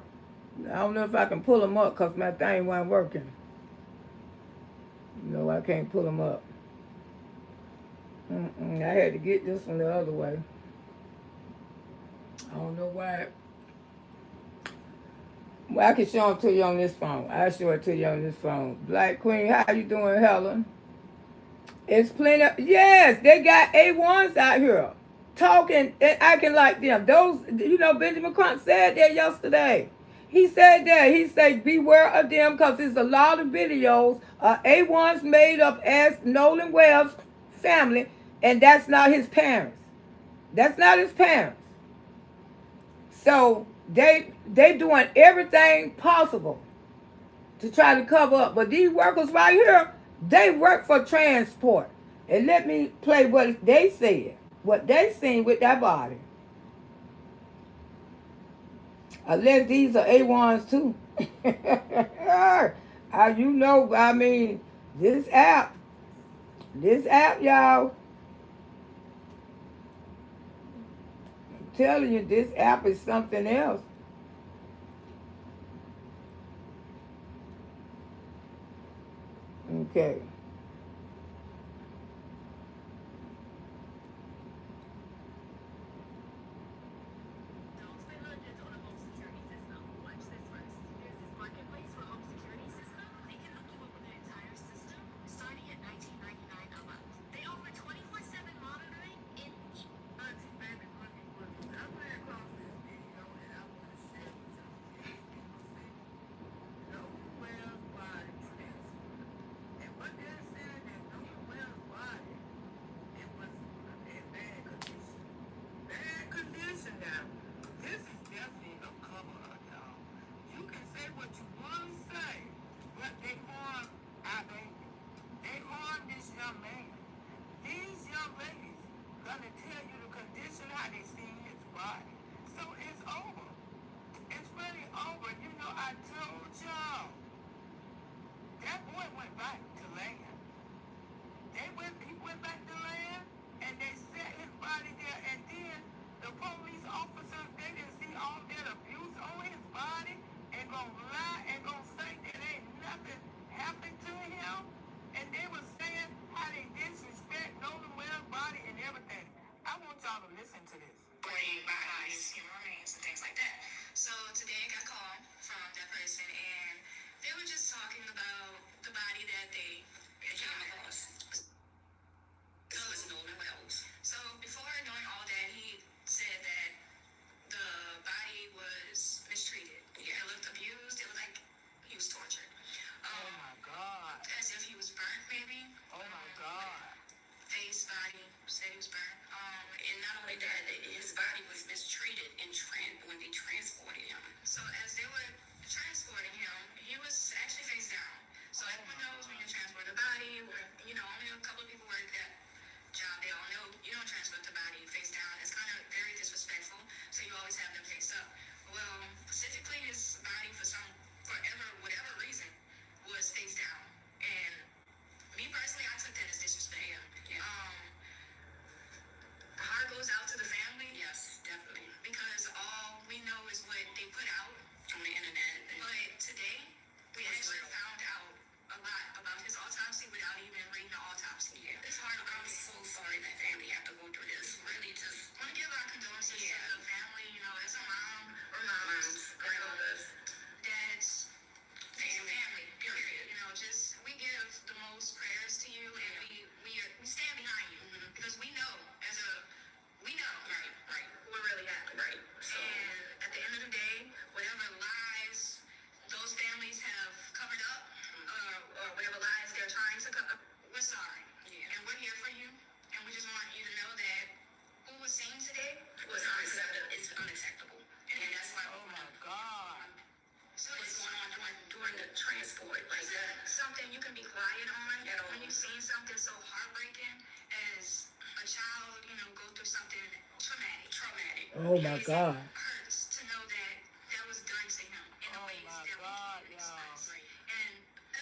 I don't know if I can pull them up because my thing wasn't working. No, I can't pull them up. I had to get this one the other way. I don't know why. Well, I can show them to you on this phone. I'll show it to you on this phone. Black Queen, how you doing, Helen? It's plenty of, yes, they got A1s out here talking and acting like them. Those, you know, Benjamin Crump said that yesterday. He said that. He said, beware of them because there's a lot of videos A1s made up as Nolan Webb's family, and that's not his parents. That's not his parents. So they doing everything possible to try to cover up. But these workers right here, they work for transport. And let me play what they said, what they seen with that body. Unless these are A1s too. You know, I mean, this app, y'all. I'm telling you, this app is something else. Okay. Bodies and remains and things like that. So today I got called from that person, and they were just talking about the body that they came across. So it's Nolan Wells. So before knowing all that, he said that the body was mistreated. Yeah. It looked abused. It was like he was tortured. Oh my God. As if he was burnt, maybe. Oh my God. Face, body, said he was burnt. And not only that, his body was mistreated when they transported him. So as they were transporting him, he was actually face down. So everyone knows when you transport the body, only a couple of people work that job. They all know you don't transport the body face down. It's kind of very disrespectful. So you always have them face up. Well, specifically his body whatever reason, was face down. And me personally, I took that as disrespect. Yeah. My heart goes out to the family. Yes, definitely. Because all we know is what they put out on the internet. But today, we actually found out a lot about his autopsy without even reading the autopsy. Yeah. It's hard. I'm so sorry that family have to go through this. Really, just want to give our condolences to the family. As a mom or moms, grandmothers, dads, family, period. We give the most prayers to you, and we stand behind you because we know right, what really happened, right. So, and at the end of the day, whatever lies those families have covered up, or whatever lies they're trying to cover, we're sorry, and we're here for you, and we just want you to know that what was seen today was unacceptable. It's unacceptable, and that's why. Oh my God. So what's going on during the transport? Like something you can be quiet on when you've seen something so heartbreaking as a child, go through something traumatic. Oh my God. It hurts to know that was done to him in the ways that we can expect. And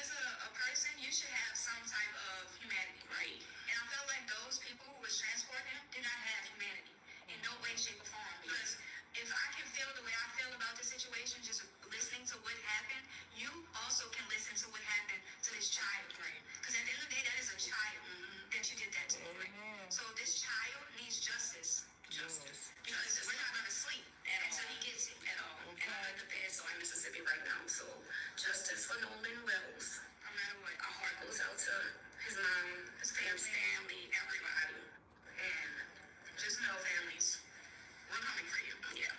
as a person, you should have some type of humanity, right? And I felt like those people who was transporting him did not have humanity in no way, shape, or form. Because if I can feel the way I feel about the situation, just listening to what happened, you also can listen to what happened to this child, right? Because at the end of the day, that is a child that you did that to, right? So this child needs justice. Because we're not going to sleep until he gets it at all. Okay. And I'm in the bed, so I'm in Mississippi right now. So justice for Nolan Wells. No matter what, our heart goes out to his mom, his family, everybody. And just know, families, we're coming for you. Yeah.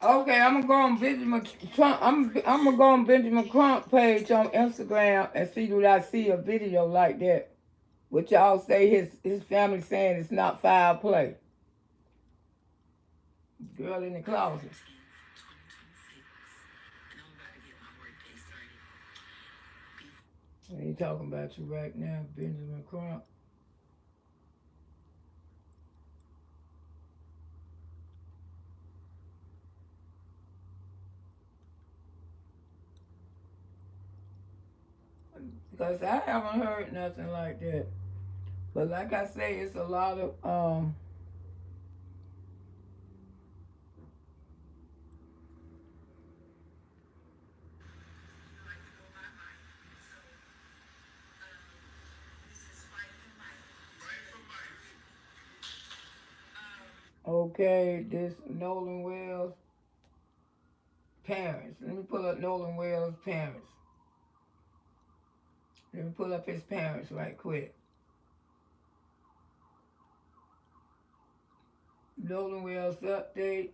Okay, I'm gonna go on Benjamin Trump. I'm gonna go on Benjamin Crump page on Instagram and see do I see a video like that. What y'all say his family saying it's not foul play. Girl in the closet. I ain't talking about you right now, Benjamin Crump. Because I haven't heard nothing like that. But like I say, it's a lot of okay, this Nolan Wells parents. Let me pull up Nolan Wells parents. Let me pull up his parents right quick. Nolan Wells update.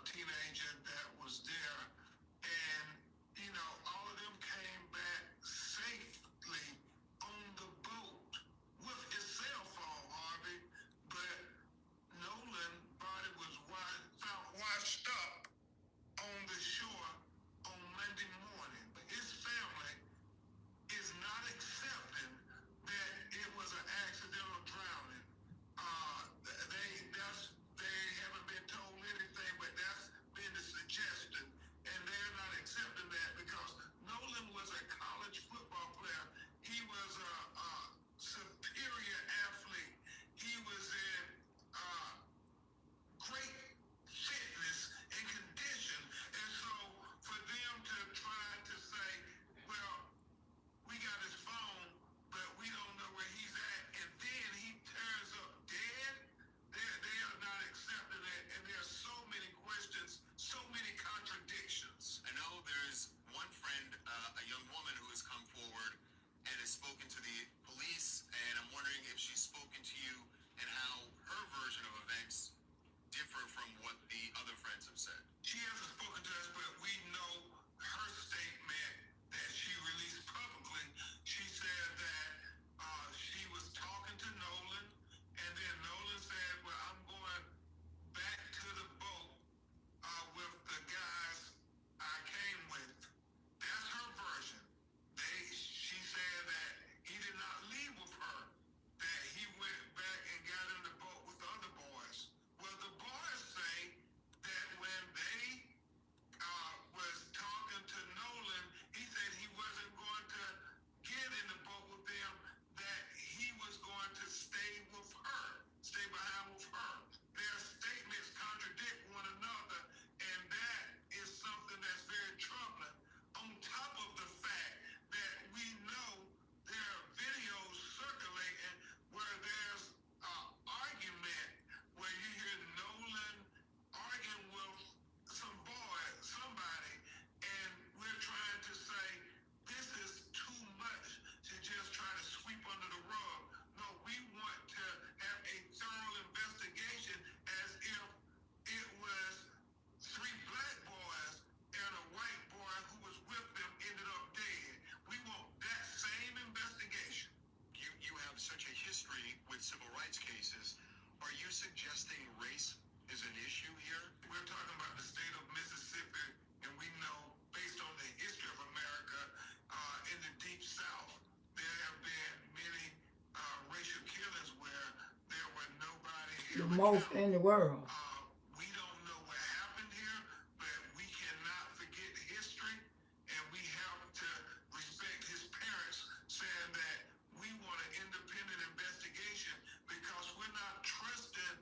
Teenager that was there, and all of them came back most in the world. We don't know what happened here, but we cannot forget history, and we have to respect his parents saying that we want an independent investigation because we're not trusting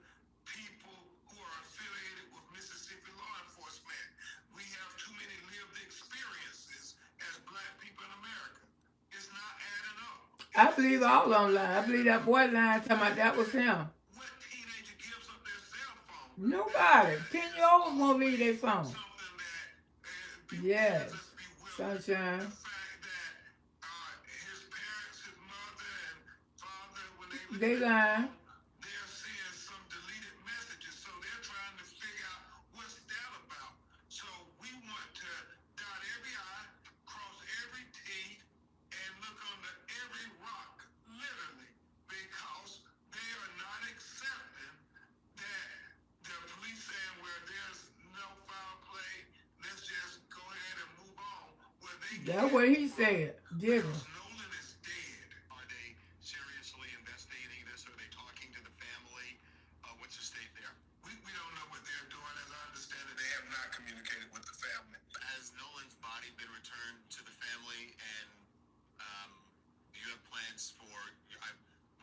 people who are affiliated with Mississippi law enforcement. We have too many lived experiences as black people in America. It's not adding up. I believe all on line. I believe that boy lying talking about that was him. What teenager gives up their cell phone? Nobody. 10-year-olds won't leave their phone. Something that people Yes. just be willing. Sunshine. The fact that his parents, his mother and father, when they look They at the lying. phone, they're seeing some deleted messages. So they're trying to figure out what's that about. So we want to dot every I, cross every T, and look under every rock, literally, because they are not accepting that the police saying where there's no foul play, let's just go ahead and move on. Where they That's what he said. Jiggle. because Nolan is dead. Are they seriously investigating this? Are they talking to the family? What's the state there? We don't know what they're doing. As I understand it, they have not communicated with the family. Has Nolan's body been returned to the family, and do you have plans for?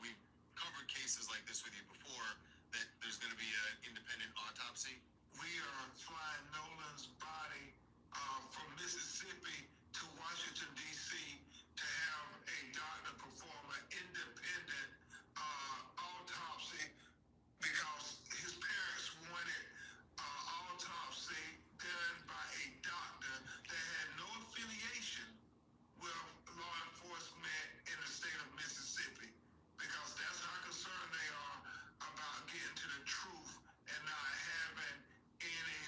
We've covered cases like this with you before. That there's going to be an independent autopsy. We are flying Nolan's body from Mississippi to Washington, D.C. to have a doctor perform an independent autopsy because his parents wanted autopsy done by a doctor that had no affiliation with law enforcement in the state of Mississippi, because that's how concerned they are about getting to the truth and not having any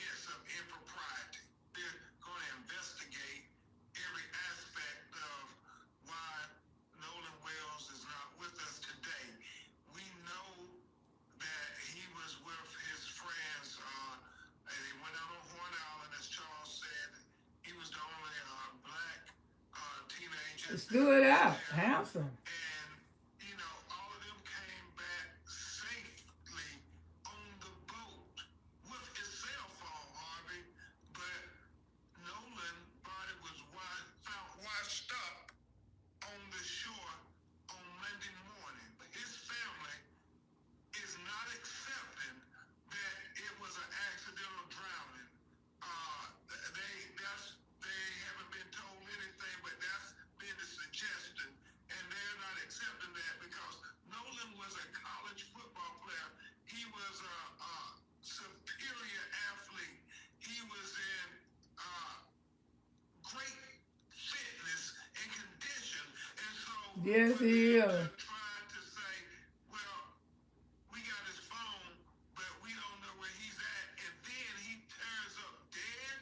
hints of impropriety. They're going to investigate every aspect of why Nolan Wells is not with us today. We know that he was with his friends, and they went out on Horn Island, as Charles said. He was the only black teenager. Stood out. Handsome. And, all of them came back safely on the boat with his cell phone, Harvey. But Nolan's body was found washed up on the shore on Monday morning. His family is not accepting that it was an accidental drowning. They haven't been told anything, but that's been the suggestion, and they're not accepting that because Nolan was a college football player. He was a superior athlete. He was in great fitness and condition, and so Yes, for he them is. to try to say, well, we got his phone, but we don't know where he's at, and then he turns up dead.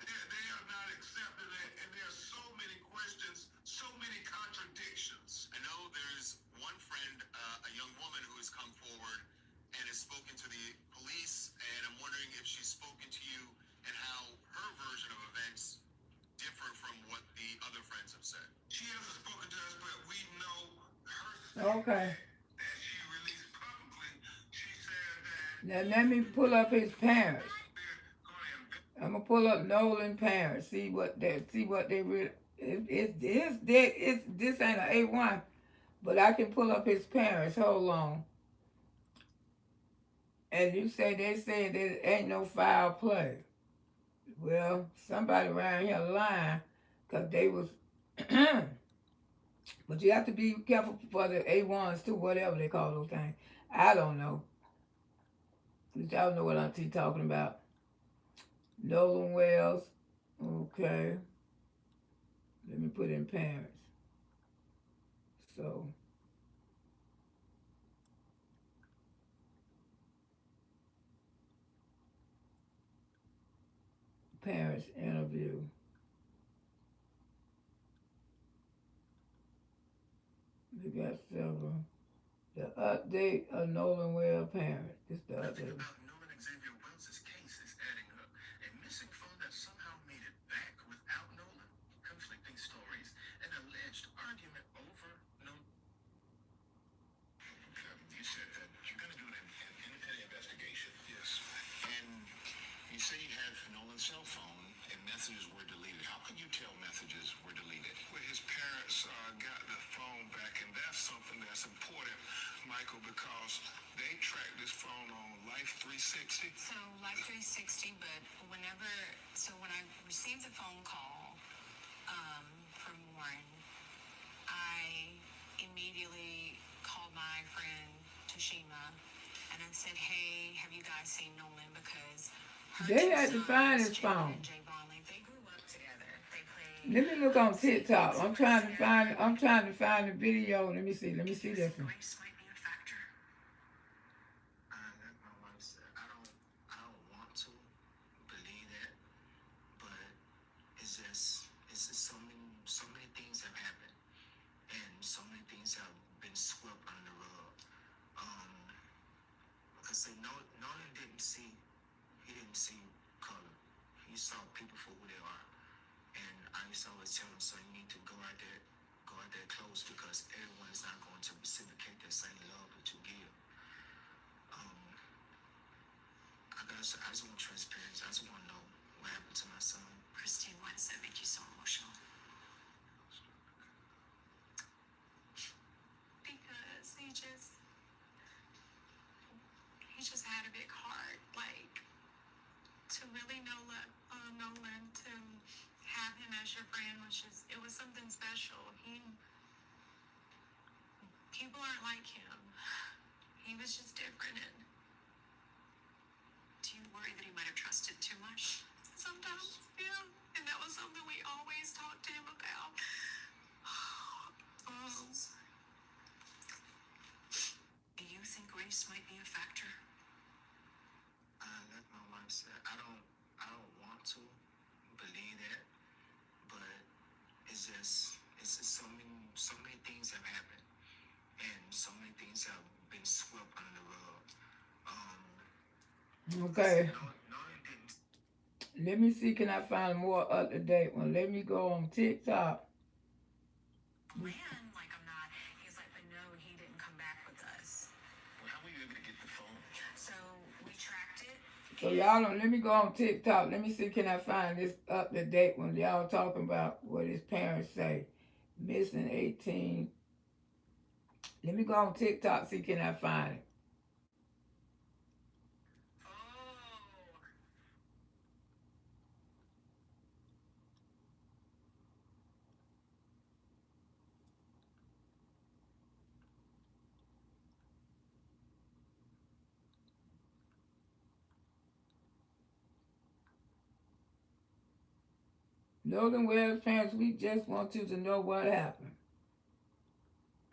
They are not accepting it, and there's so many questions, so many contradictions. I know there's one friend, a young woman who has come forward and has spoken to the police, and I'm wondering if she's spoken to you and how her version of events differ from what the other friends have said. She hasn't spoken to us, but we know her Okay. that she released publicly. She said that Now let me pull up his parents. they're going to I'm gonna pull up Nolan parents. See what they really. This ain't an A1, but I can pull up his parents. Hold on. And you say they said there ain't no foul play. Well, somebody around here lying, cause they was. But you have to be careful for the A1s too, whatever they call those things. I don't know. But y'all know what I'm talking about. Nolan Wells. Okay. Let me put in parents. So. Parents interview. We got several. The update of Nolan Wells parents. This the update. about Nolan Xavier Wells' case is adding up. A missing phone that somehow made it back without Nolan. Conflicting stories. An alleged argument over no. You said that you're going to do an had Nolan's cell phone and messages were deleted. How could you tell messages were deleted? Well, his parents got the phone back, and that's something that's important, Michael, because they tracked this phone on Life 360. So Life 360, but when I received the phone call from Warren, I immediately called my friend Toshima and then said, "Hey, have you guys seen Nolan?" Because they had to find his phone. They grew up together. They played. Let me look on TikTok. I'm trying to find the video. Let me see this one. Race might be a factor. Like my wife said, I don't want to believe that, but it's just so many things have happened, and so many things have been swept under the rug. Like I say, Nolan didn't see color. He saw people for who they are, and I used to always tell him, "So you need to go out there close, because everyone is not going to reciprocate that same love that you give." I just want transparency. I just want to know what happened to my son. Christine, why does that make you so emotional? Because he just had a big heart, like, to really know Nolan, to have him as your friend, it was something special. People aren't like him. He was just different. And do you worry that he might have trusted too much? Sometimes, yeah. And that was something we always talked to him about. Do you think race might be a factor? Like my wife said, I don't want to believe that, but it's just so many things have happened, and so many things have been swept under the rug. Okay. Let me see, can I find more up to date one? Let me go on TikTok. Ran like I'm not. He's like, but no, he didn't come back with us. Well, how were you able to get the phone? So we tracked it. So y'all don't, let me go on TikTok. Let me see, can I find this up to date one? Y'all talking about what his parents say. Missing 18. Let me go on TikTok, see can I find it. Logan Webb's parents, we just want you to know what happened.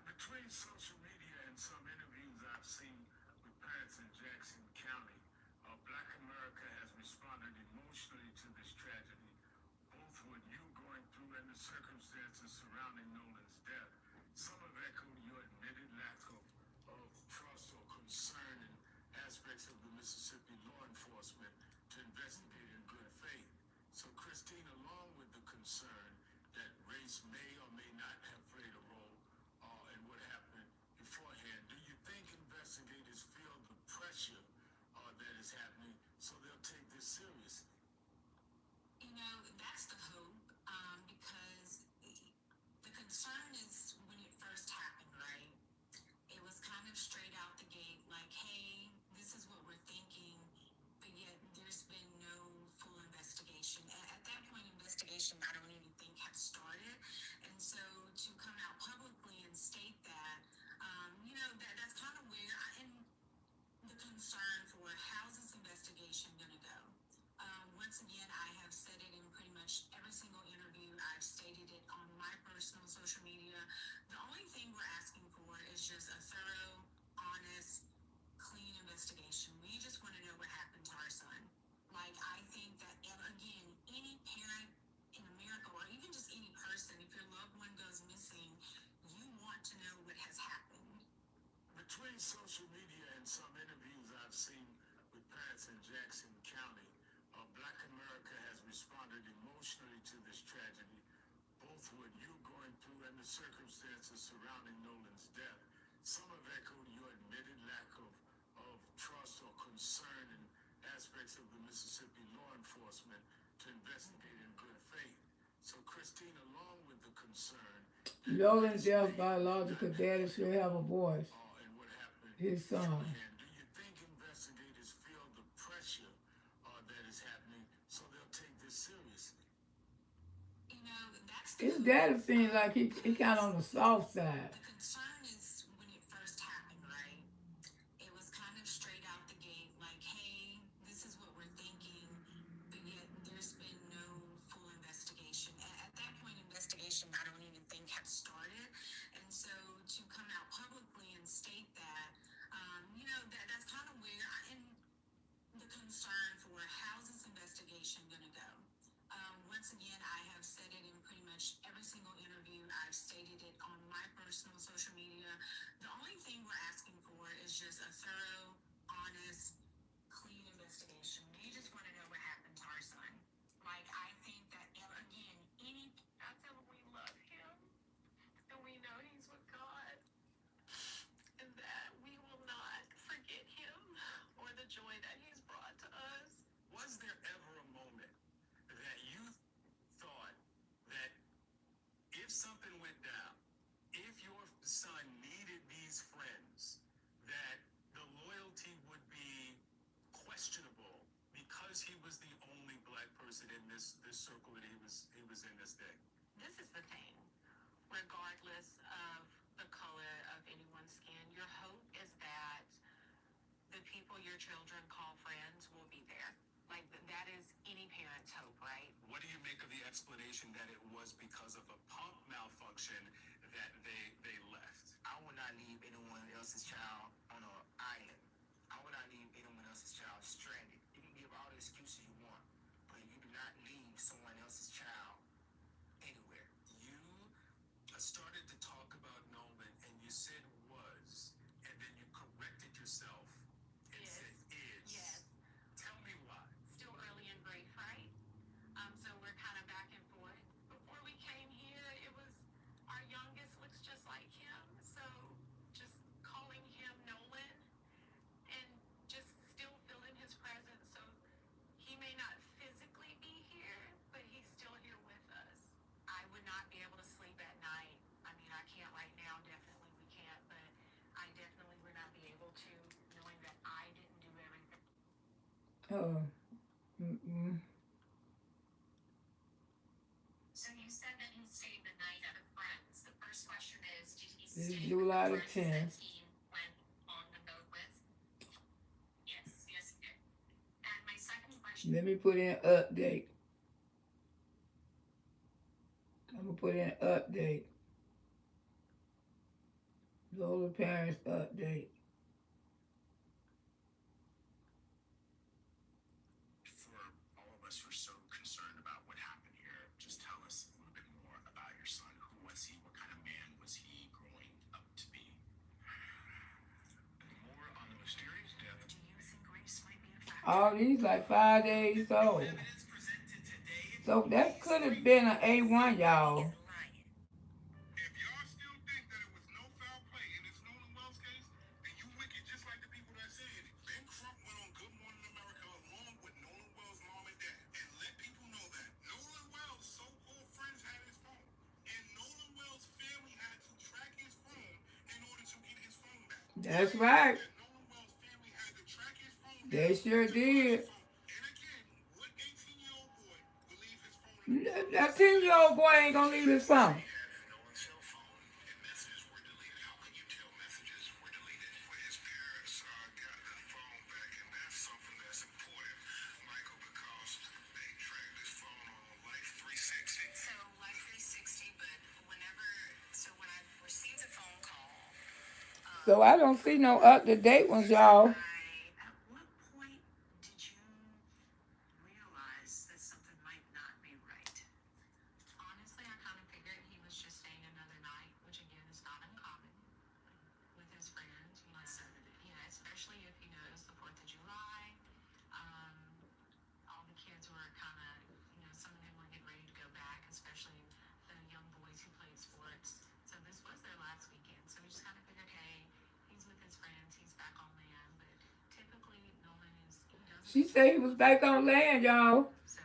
Between social media and some interviews I've seen with parents in Jackson County, Black America has responded emotionally to this tragedy, both what you going through and the circumstances surrounding Nolan's death. Some have echoed your admitted lack of trust or concern in aspects of the Mississippi law enforcement to investigate in good faith. So, Christine, along with the concern that race may or may not have played a role in what happened beforehand, do you think investigators feel the pressure that is happening so they'll take this seriously? You know, that's the hope, because the concern is when it first happened, right? It was kind of straight out the gate, like, hey, this is what we're thinking, but yet there's been no full investigation. At that point, investigation, I don't even think had started. And so to come out publicly and state that, that's kind of where and the concern for how's this investigation going to go. Once again, I have said it in pretty much every single interview. I've stated it on my personal social media. The only thing we're asking for is just a thorough, honest, clean investigation. We just want to know what happened to our son. Like, I think that, again, any parent in America, or even just any person, if your loved one goes missing, you want to know what has happened. Between social media and some interviews I've seen with parents in Jackson County, Black America has responded emotionally to this tragedy, both what you're going through and the circumstances surrounding Nolan's death. Some have echoed your admitted lack of trust or concern in aspects of the Mississippi law enforcement enforcement to investigate in good faith. So Christine, along with the concern Nolan's deaf biological daddy should have a voice. and what happened His son. beforehand, do you think investigators feel the pressure that is happening so they'll take this seriously? You know, that's His daddy seems like he kind of on the soft side. the concern is when it first happened, right? It was kind of straight out the gate, like, hey, this is what we're thinking, but yet there's been no full investigation. At that point, investigation, I don't even think had started. And so to come out publicly and state that, you know, that's kind of where and the concern for how's this investigation going to go. Once again, I have said it in pretty much every single interview. I've stated it on my personal social media. The only thing we're asking for is just a thorough, honest, clean investigation. We just want to know what happened to our son. Like, I think that, again, I tell him we love him, and we know he's with God, and that we will not forget him or the joy that he's brought to us. Was there ever a moment that you thought that if something went down, if your son needed these friends, that the loyalty would be questionable because he was the only black person in this circle that he was in this day? This is the thing. Regardless of the color of anyone's skin, your hope is that the people your children call friends will be there. Like, that is any parent's hope, right? What do you make of the explanation that it was because of a pump malfunction that they left? I would not leave anyone else's child on an island. I would not leave anyone else's child stranded. You can give all the excuses you want, but you do not leave someone else's child anywhere. You started to talk about Nolan and you said was, and then you corrected yourself and Yes. said is. Yes. Tell me why. Still early in brief, right? So we're kind of back and forth. Before we came here, it was our youngest looks just like him. So just calling him Nolan and just still feeling his presence. So he may not physically be here, but he's still here with us. I would not be able to sleep at night. I mean, I can't right now. Definitely we can't, but I definitely would not be able to, knowing that I didn't do everything. So you said that he stayed the night at a friend's. The first question is, did he This is stay July with the the friends 10th. that he went on the boat with? Yes, he did. And my second question. Let me put in update. I'm gonna put in update. Lola parents update. For all of us who are so concerned about what happened here, just tell us a little bit more about your son. Who was he? What kind of man was he growing up to be? More on the mysterious death. Do you think race might be a factor? All these like 5 days old. Evidence presented today. So that could have been an A1, y'all. If y'all still think that it was no foul play in this Nolan Wells case, then you wicked just like the people that said it. Ben Crump went on Good Morning America along with Nolan Wells' mom and dad and let people know that Nolan Wells' so-called friends had his phone. And Nolan Wells' family had to track his phone in order to get his phone back. That's right. Nolan Wells' family had to track his phone They down sure to find his did. phone. And again, what 18-year-old boy would leave his phone in the That 10-year-old boy ain't gonna leave his phone. He had Nolan's cell phone, and messages were deleted. How can you tell messages were deleted? When his parents got the phone back, and that's something that's important, Michael, because they tracked his phone on Life 360. So Life 360, but when I received a phone call, So I don't see no up-to-date ones, y'all. at what point did you realize that something might not be right? Honestly, I kind of figured he was just staying another night, which again is not uncommon with his friends. You know, especially if he knows the 4th of July. All the kids were kind of, some of them were getting ready to go back, especially the young boys who played sports. So this was their last weekend. So we just kind of figured, hey, he's with his friends, he's back on land. But typically, Nolan he does. She said he was back on land, y'all. So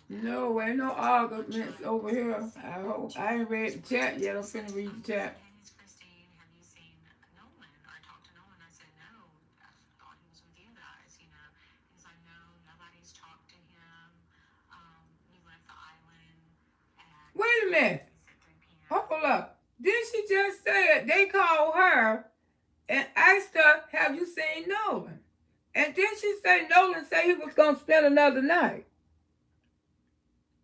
No, ain't no arguments over here. I hope. I ain't read the chat yet. I'm finna read the Said, chat. hey, Miss Christine, have you seen Nolan? I talked to Nolan. I said, no, I thought he was with you guys. He's like, no, nobody's talked to him. He left the island at, Wait a minute. he said 3 p.m. Hold up. Didn't she just say it? They called her and asked her, have you seen Nolan? And then she say Nolan said he was gonna spend another night.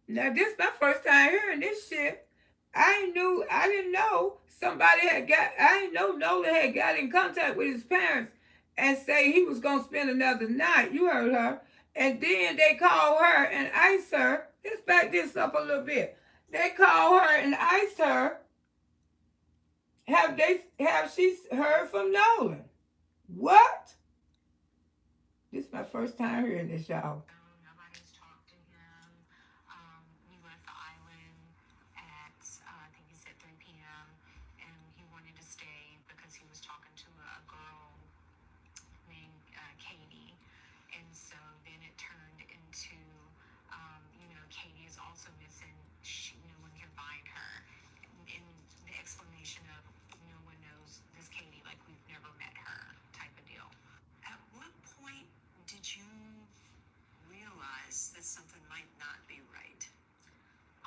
Now this is my first time hearing this shit. I didn't know I didn't know Nolan had got in contact with his parents and say he was gonna spend another night. You heard her. And then they called her and asked her, let's back this up a little bit. They called her and asked her, have she heard from Nolan? What? This is my first time hearing this, y'all. Nobody's talked to him. He left the island at, I think he said 3 p.m. And he wanted to stay because he was talking to a girl named Katie. And so then it turned into, Katie is also missing. No one can find her. And the explanation of no one knows this Katie, like we've never met her type of deal. At what point did you realize that something might not be right?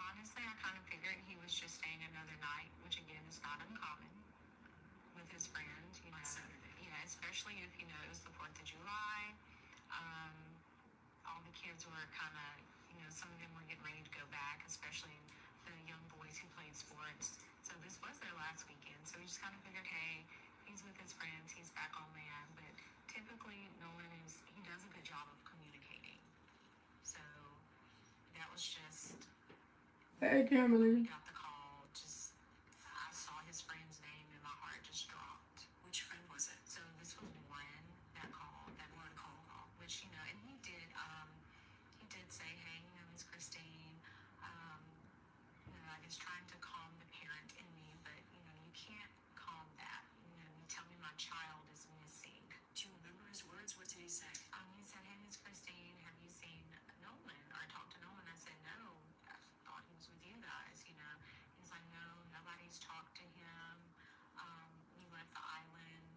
Honestly, I kind of figured he was just staying another night, which again is not uncommon with his friends. Saturday. Yeah, especially if it was the 4th of July. All the kids were kind of, some of them were getting ready to go back, especially the young boys who played sports. So this was their last weekend. So we just kind of figured, hey, he's with his friends, he's back on land. But typically, Nolan he does a good job of communicating. So that was just. Hey, Kimberly. Got the call, I saw his friend's name and my heart just dropped. Which friend was it? So this was one that called, that one call, which, and he did say, hey, Miss Christine, I was trying to calm the parent in me, but, you can't calm that. You tell me my child is missing. Do you remember his words? What did he say? He said, hey, Miss Christine, have you seen Nolan? I talked to Nolan. I said, no, I thought he was with you guys. He's like, no, nobody's talked to him. He left the island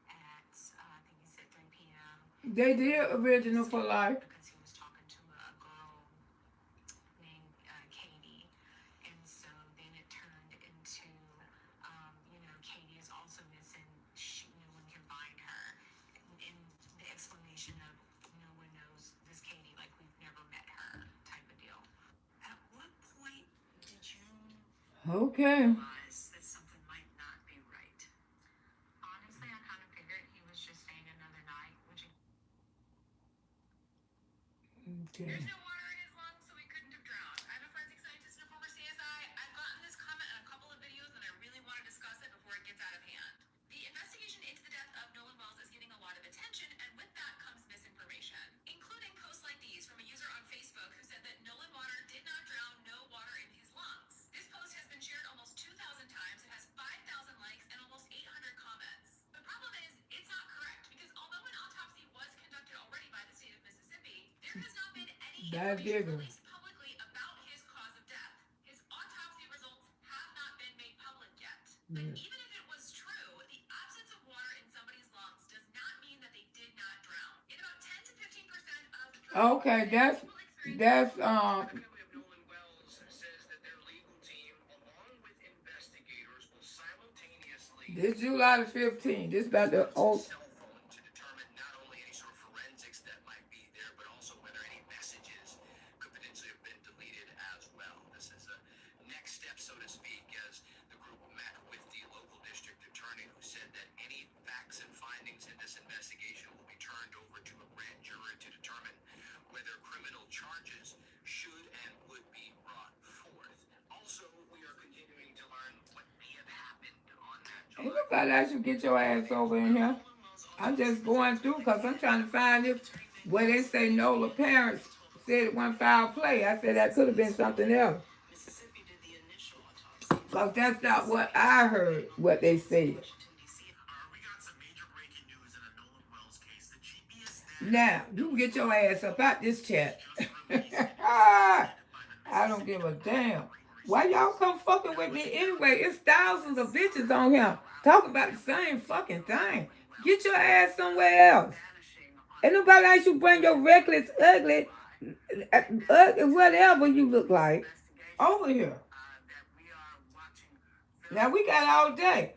at, I think he said 3 p.m. They did original for life. Because he was talking to a girl named Katie. And so then it turned into, Katie is also missing. No one can find her. And the explanation of no one knows this Katie, like we've never met her type of deal. At what point did you Okay. realize that something might not be right? Honestly, I kind of figured he was just staying another night, which. Okay. There's no water in his lungs, so he couldn't have drowned. I'm a forensic scientist and a former CSI. I've gotten this comment in a couple of videos, and I really want to discuss it before it gets out of hand. The investigation into the death of Nolan Wells is getting a lot of attention, and with that comes misinformation, including posts like these from a user on Facebook who said that Nolan Water did not drown, no water in his lungs. This post has been shared almost 2,000 times. It has 5,000 likes and almost 800 comments. The problem is, it's not correct, because although an autopsy was conducted already by the state of Mississippi, there has not been any information released publicly about his cause of death. His autopsy results have not been made public yet. But even if it was true, the absence of water in somebody's lungs does not mean that they did not drown. In about 10 to 15% of Okay, that's Nolan Wells says that their legal team, along with investigators, will simultaneously this July the 15th. This about the old. cell phone to determine not only any sort of forensics that might be there, but also whether any messages could potentially have been deleted as well. This is a next step, so to speak, as the group met with the local district attorney, who said that any facts and findings in this investigation will be turned over to a grand jury to determine whether criminal charges should and would be brought forth. Also, we are continuing to learn what may have happened on that Ain't nobody I should get your ass over in here. I'm just going through because I'm trying to find it where they say Nola parents said it wasn't foul play. I said that could have been something else. Mississippi did the initial autopsy. Because that's not what I heard, what they said. We got some major breaking news in a Nolan Wells case. The GPS Now, you can get your ass up out this chat. just released by I don't give a damn. Why y'all come fucking with me anyway? It's thousands of bitches on here talking about the same fucking thing. Get your ass somewhere else. Ain't nobody ask you bring your reckless, ugly, whatever you look like over here. Now we got all day.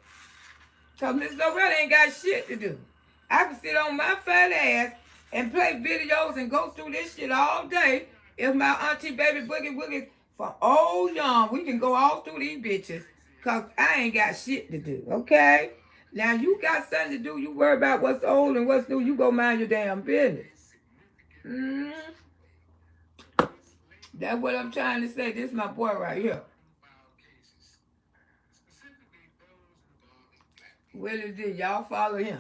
Cause Miss Loretta ain't got shit to do. I can sit on my fat ass and play videos and go through this shit all day. If my auntie baby boogie woogie from old young, we can go all through these bitches. Cause I ain't got shit to do. Okay? Now you got something to do. You worry about what's old and what's new. You go mind your damn business. Mm-hmm. That's what I'm trying to say. This is my boy right here. Willie D, y'all follow him.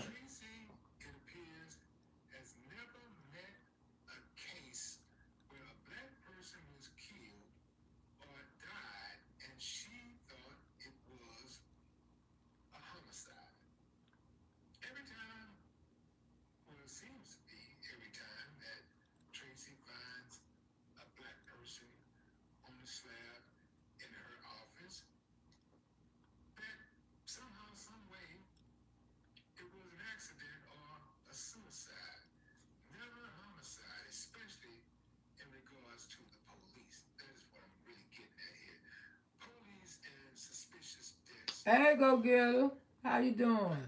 Hey, go getter. How you doing? When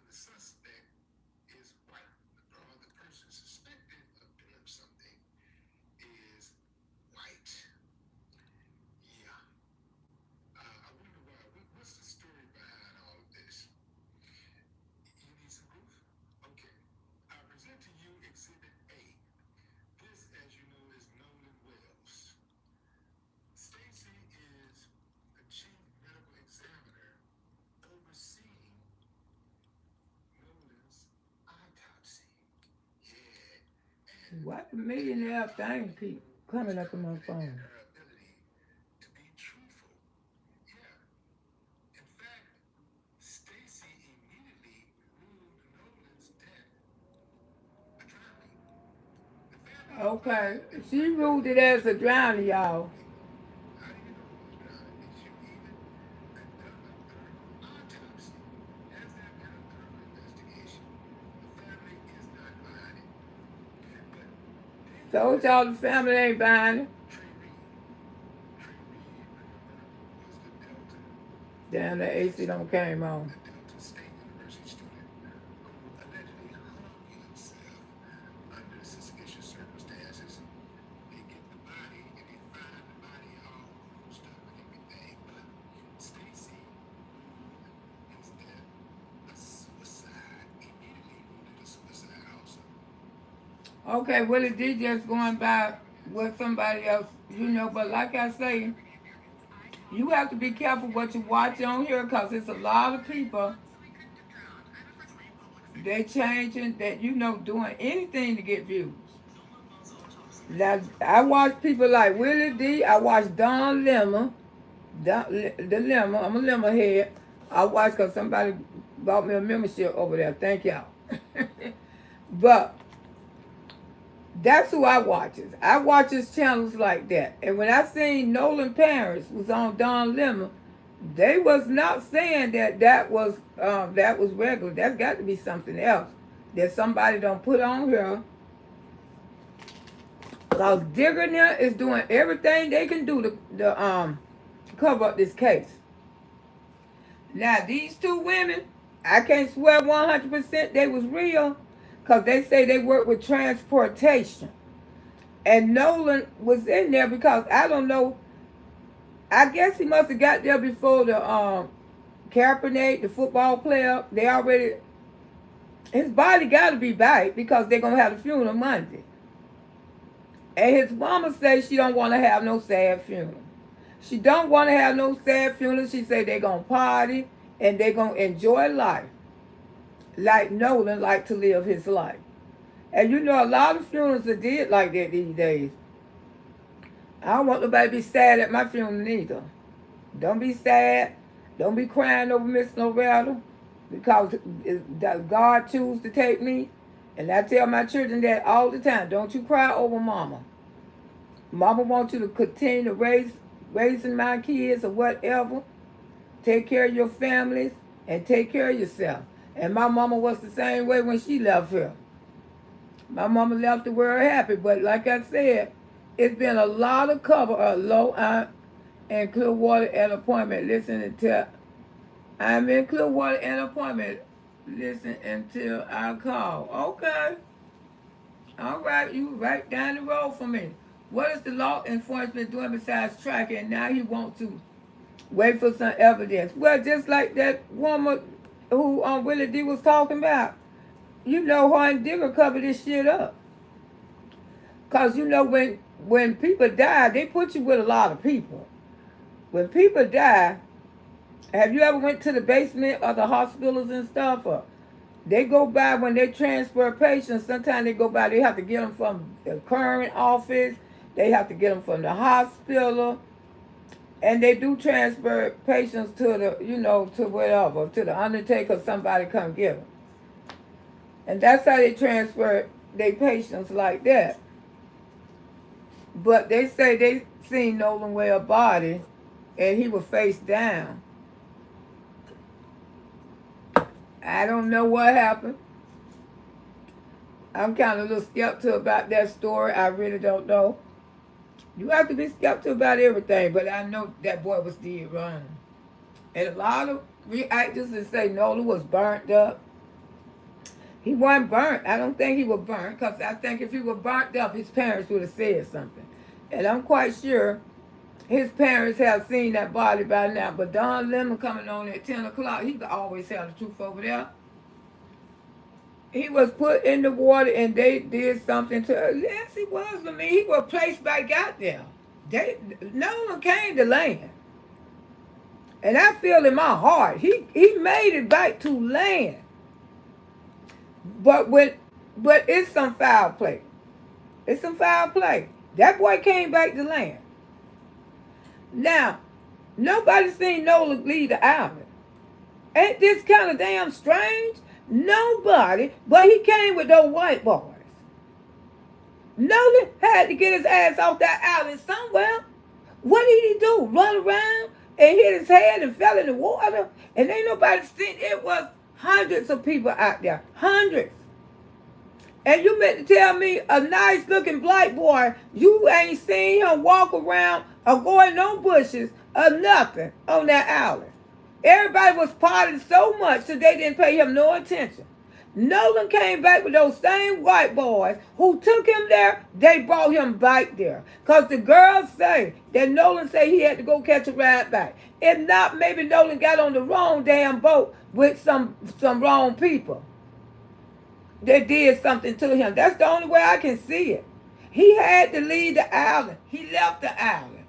the suspect is white, or the person suspected of doing something is white. Yeah. I wonder what's the story behind all of this? You need some proof? Okay. I present to you Exhibit A. This, as you know, is Nolan Wells. Stacy is the chief medical examiner overseeing Nolan's autopsy. Yeah. And What the millionaire thing keep coming up on my phone? her ability to be truthful. Yeah. In fact, Stacy immediately ruled Nolan's death a drowning. The family Okay. She ruled it as a drowning, y'all. How do you know it was drowning? Did you even conduct a thorough autopsy? Has there been a thorough investigation? The family is not buying it. But then Told y'all the family ain't buying it. Trey Reed. Trey Reed, remember, was the Delta, Damn, the AC don't came on. the Delta State University student who allegedly hung himself under suspicious circumstances. They get the body and they find the body all bruised up and everything. But Stacy ruled his death a suicide. Immediately ruled it a suicide also. Okay, Willie D just going by with somebody else, you know, but like I say, you have to be careful what you watch on here because it's a lot of people, they changing that, you know, doing anything to get views. Now, I watch people like Willie D, I watch Don Lemmer, the Lemmer, I'm a Lemmer head. I watch because somebody bought me a membership over there, thank y'all. But that's who I watches. I watches channels like that. And when I seen Nolan parents was on Don Lemon, they was not saying that was regular. That's got to be something else that somebody don't put on here. Cause Digger now is doing everything they can do to cover up this case. Now these two women, I can't swear 100% they was real. Because they say they work with transportation. And Nolan was in there because, I don't know, I guess he must have got there before the Kaepernick, the football player. They already, his body got to be back because they're going to have the funeral Monday. And his mama says she don't want to have no sad funeral. She don't want to have no sad funeral. She say they're going to party and they're going to enjoy life. Like Nolan like to live his life. And you know, a lot of funerals are did like that these days. I don't want nobody to be sad at my funeral neither. Don't be sad. Don't be crying over Miss Loretta because God choose to take me. And I tell my children that all the time. Don't you cry over mama. Mama wants you to continue to raising my kids or whatever. Take care of your families and take care of yourself. And my mama was the same way when she left here. My mama left the world happy, but like I said, it's been a lot of cover of low and Clearwater at appointment. Listen until I'm in Clearwater at appointment. Listen until I call. Okay. All right, you right down the road from me. What is the law enforcement doing besides tracking? Now he wants to wait for some evidence. Well, just like that woman who Willie D was talking about. You know, her and Digger cover this shit up. Cause you know when people die, they put you with a lot of people. When people die, have you ever went to the basement of the hospitals and stuff? Or they go by when they transfer patients. Sometimes they go by. They have to get them from the current office. They have to get them from the hospital, and they do transfer patients to the, to whatever, to the undertaker. Somebody come get them, and that's how they transfer their patients like that. But they say they seen Nolan wear a body, and he was face down. I don't know what happened. I'm kind of a little skeptical about that story. I really don't know. You have to be skeptical about everything, but I know that boy was dead wrong. And a lot of reactors that say Nolan was burnt up. He wasn't burnt. I don't think he was burnt, because I think if he was burnt up, his parents would have said something. And I'm quite sure his parents have seen that body by now. But Don Lemon coming on at 10 o'clock, he could always tell the truth over there. He was put in the water and they did something to her. Yes, he was. I mean, he was placed back out there. No one came to land. And I feel in my heart, he made it back to land. But it's some foul play. It's some foul play. That boy came back to land. Now, nobody's seen Nolan leave the island. Ain't this kind of damn strange? Nobody, but he came with those white boys. Nolan had to get his ass off that island somewhere. What did he do? Run around and hit his head and fell in the water? And ain't nobody seen. It was hundreds of people out there. Hundreds. And you meant to tell me a nice looking black boy, you ain't seen him walk around or go in no bushes or nothing on that island. Everybody was partying so much that they didn't pay him no attention. Nolan came back with those same white boys who took him there. They brought him back there. Because the girls say that Nolan said he had to go catch a ride back. If not, maybe Nolan got on the wrong damn boat with some wrong people. They did something to him. That's the only way I can see it. He had to leave the island. He left the island.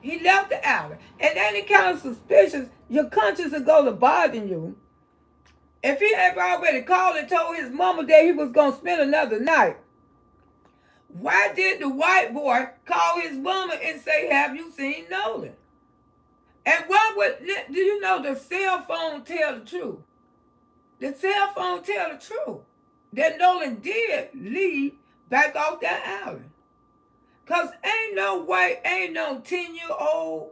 He left the island. And any kind of suspicious, your conscience will go to bothering you. If he had already called and told his mama that he was going to spend another night, why did the white boy call his mama and say, have you seen Nolan? And why would, do you know the cell phone tell the truth? The cell phone tell the truth. That Nolan did leave back off that island. Because ain't no way, ain't no 10-year-old,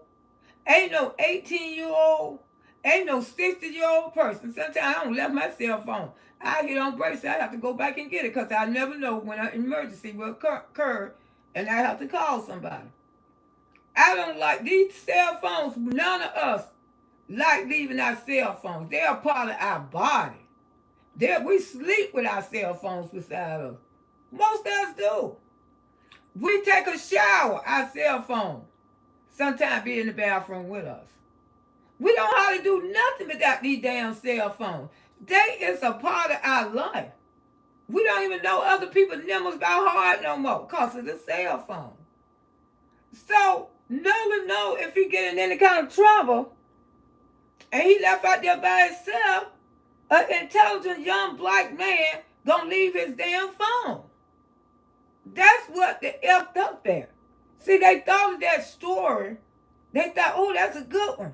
ain't no 18-year-old, ain't no 60-year-old person. Sometimes I don't left my cell phone. I get on break, so I have to go back and get it because I never know when an emergency will occur and I have to call somebody. I don't like these cell phones. None of us like leaving our cell phones. They are part of our body. We sleep with our cell phones beside us. Most of us do. We take a shower, our cell phone sometimes be in the bathroom with us. We don't hardly do nothing without these damn cell phones. They is a part of our life. We don't even know other people's numbers by heart no more because of the cell phone. So, Nolan know if he get in any kind of trouble and he left out there by himself, an intelligent young black man gonna leave his damn phone. That's what they effed up there. See, they thought of that story. They thought, oh, that's a good one.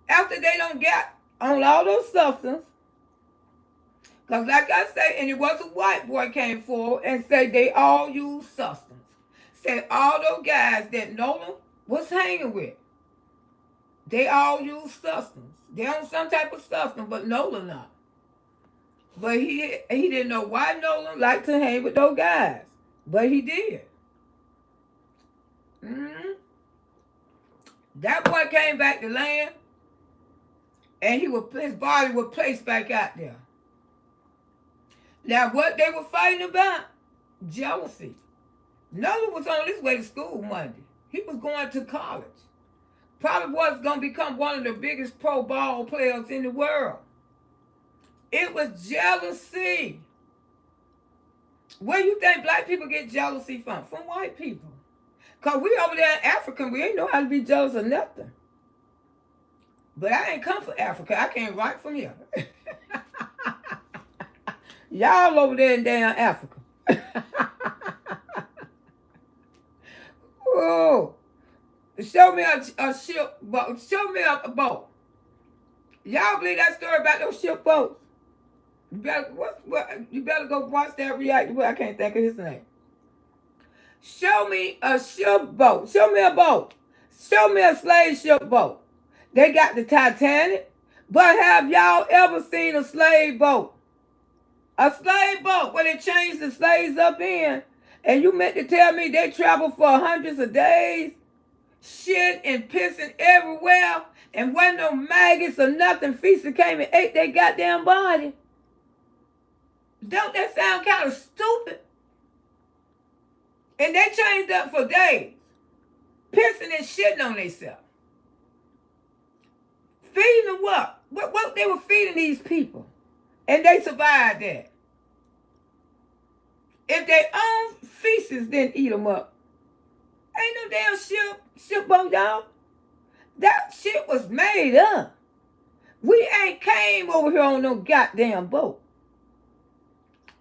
After they don't get on all those substances, because like I say, and it was a white boy came forward and said they all use substance. Said all those guys that Nolan was hanging with, they all use substance. They on some type of substance, but Nolan not. But he didn't know why Nolan liked to hang with those guys, but he did. Mm-hmm. That boy came back to land, and his body was placed back out there. Now, what they were fighting about? Jealousy. Nolan was on his way to school Monday. He was going to college. Probably was going to become one of the biggest pro ball players in the world. It was jealousy. Where you think black people get jealousy from? From white people. Because we over there in Africa, we ain't know how to be jealous of nothing. But I ain't come from Africa. I came right from here. Y'all over there in damn Africa. Oh, show me a ship boat. Show me a boat. Y'all believe that story about those ship boats? You better go watch that react. I can't think of his name. Show me a ship boat. Show me a boat. Show me a slave ship boat. They got the Titanic, but have y'all ever seen a slave boat? A slave boat where they changed the slaves up in, and you meant to tell me they traveled for hundreds of days, shit and pissing everywhere, and wasn't no maggots or nothing feasting came and ate their goddamn body? Don't that sound kind of stupid? And they changed up for days, pissing and shitting on themselves. Feeding them what? What they were feeding these people? And they survived that. If their own feces didn't eat them up, ain't no damn ship boat, y'all. That shit was made up. We ain't came over here on no goddamn boat.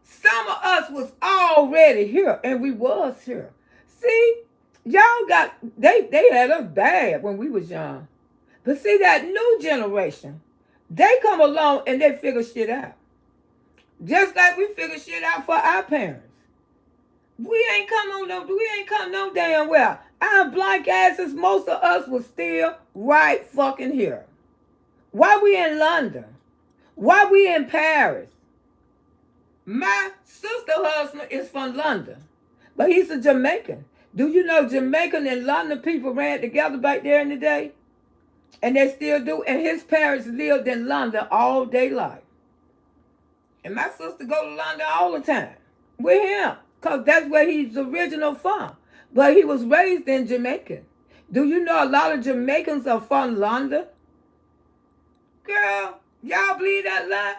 Some of us was already here, and we was here. See, y'all they had us bad when we was young. But see, that new generation, they come along and they figure shit out. Just like we figure shit out for our parents. We ain't come no damn well. Our black asses, most of us was still right fucking here. Why we in London? Why we in Paris? My sister husband is from London, but he's a Jamaican. Do you know Jamaican and London people ran together back there in the day? And they still do. And his parents lived in London all day life. And my sister go to London all the time with him, because that's where he's original from. But he was raised in Jamaica. Do you know a lot of Jamaicans are from London? Girl, y'all believe that lie?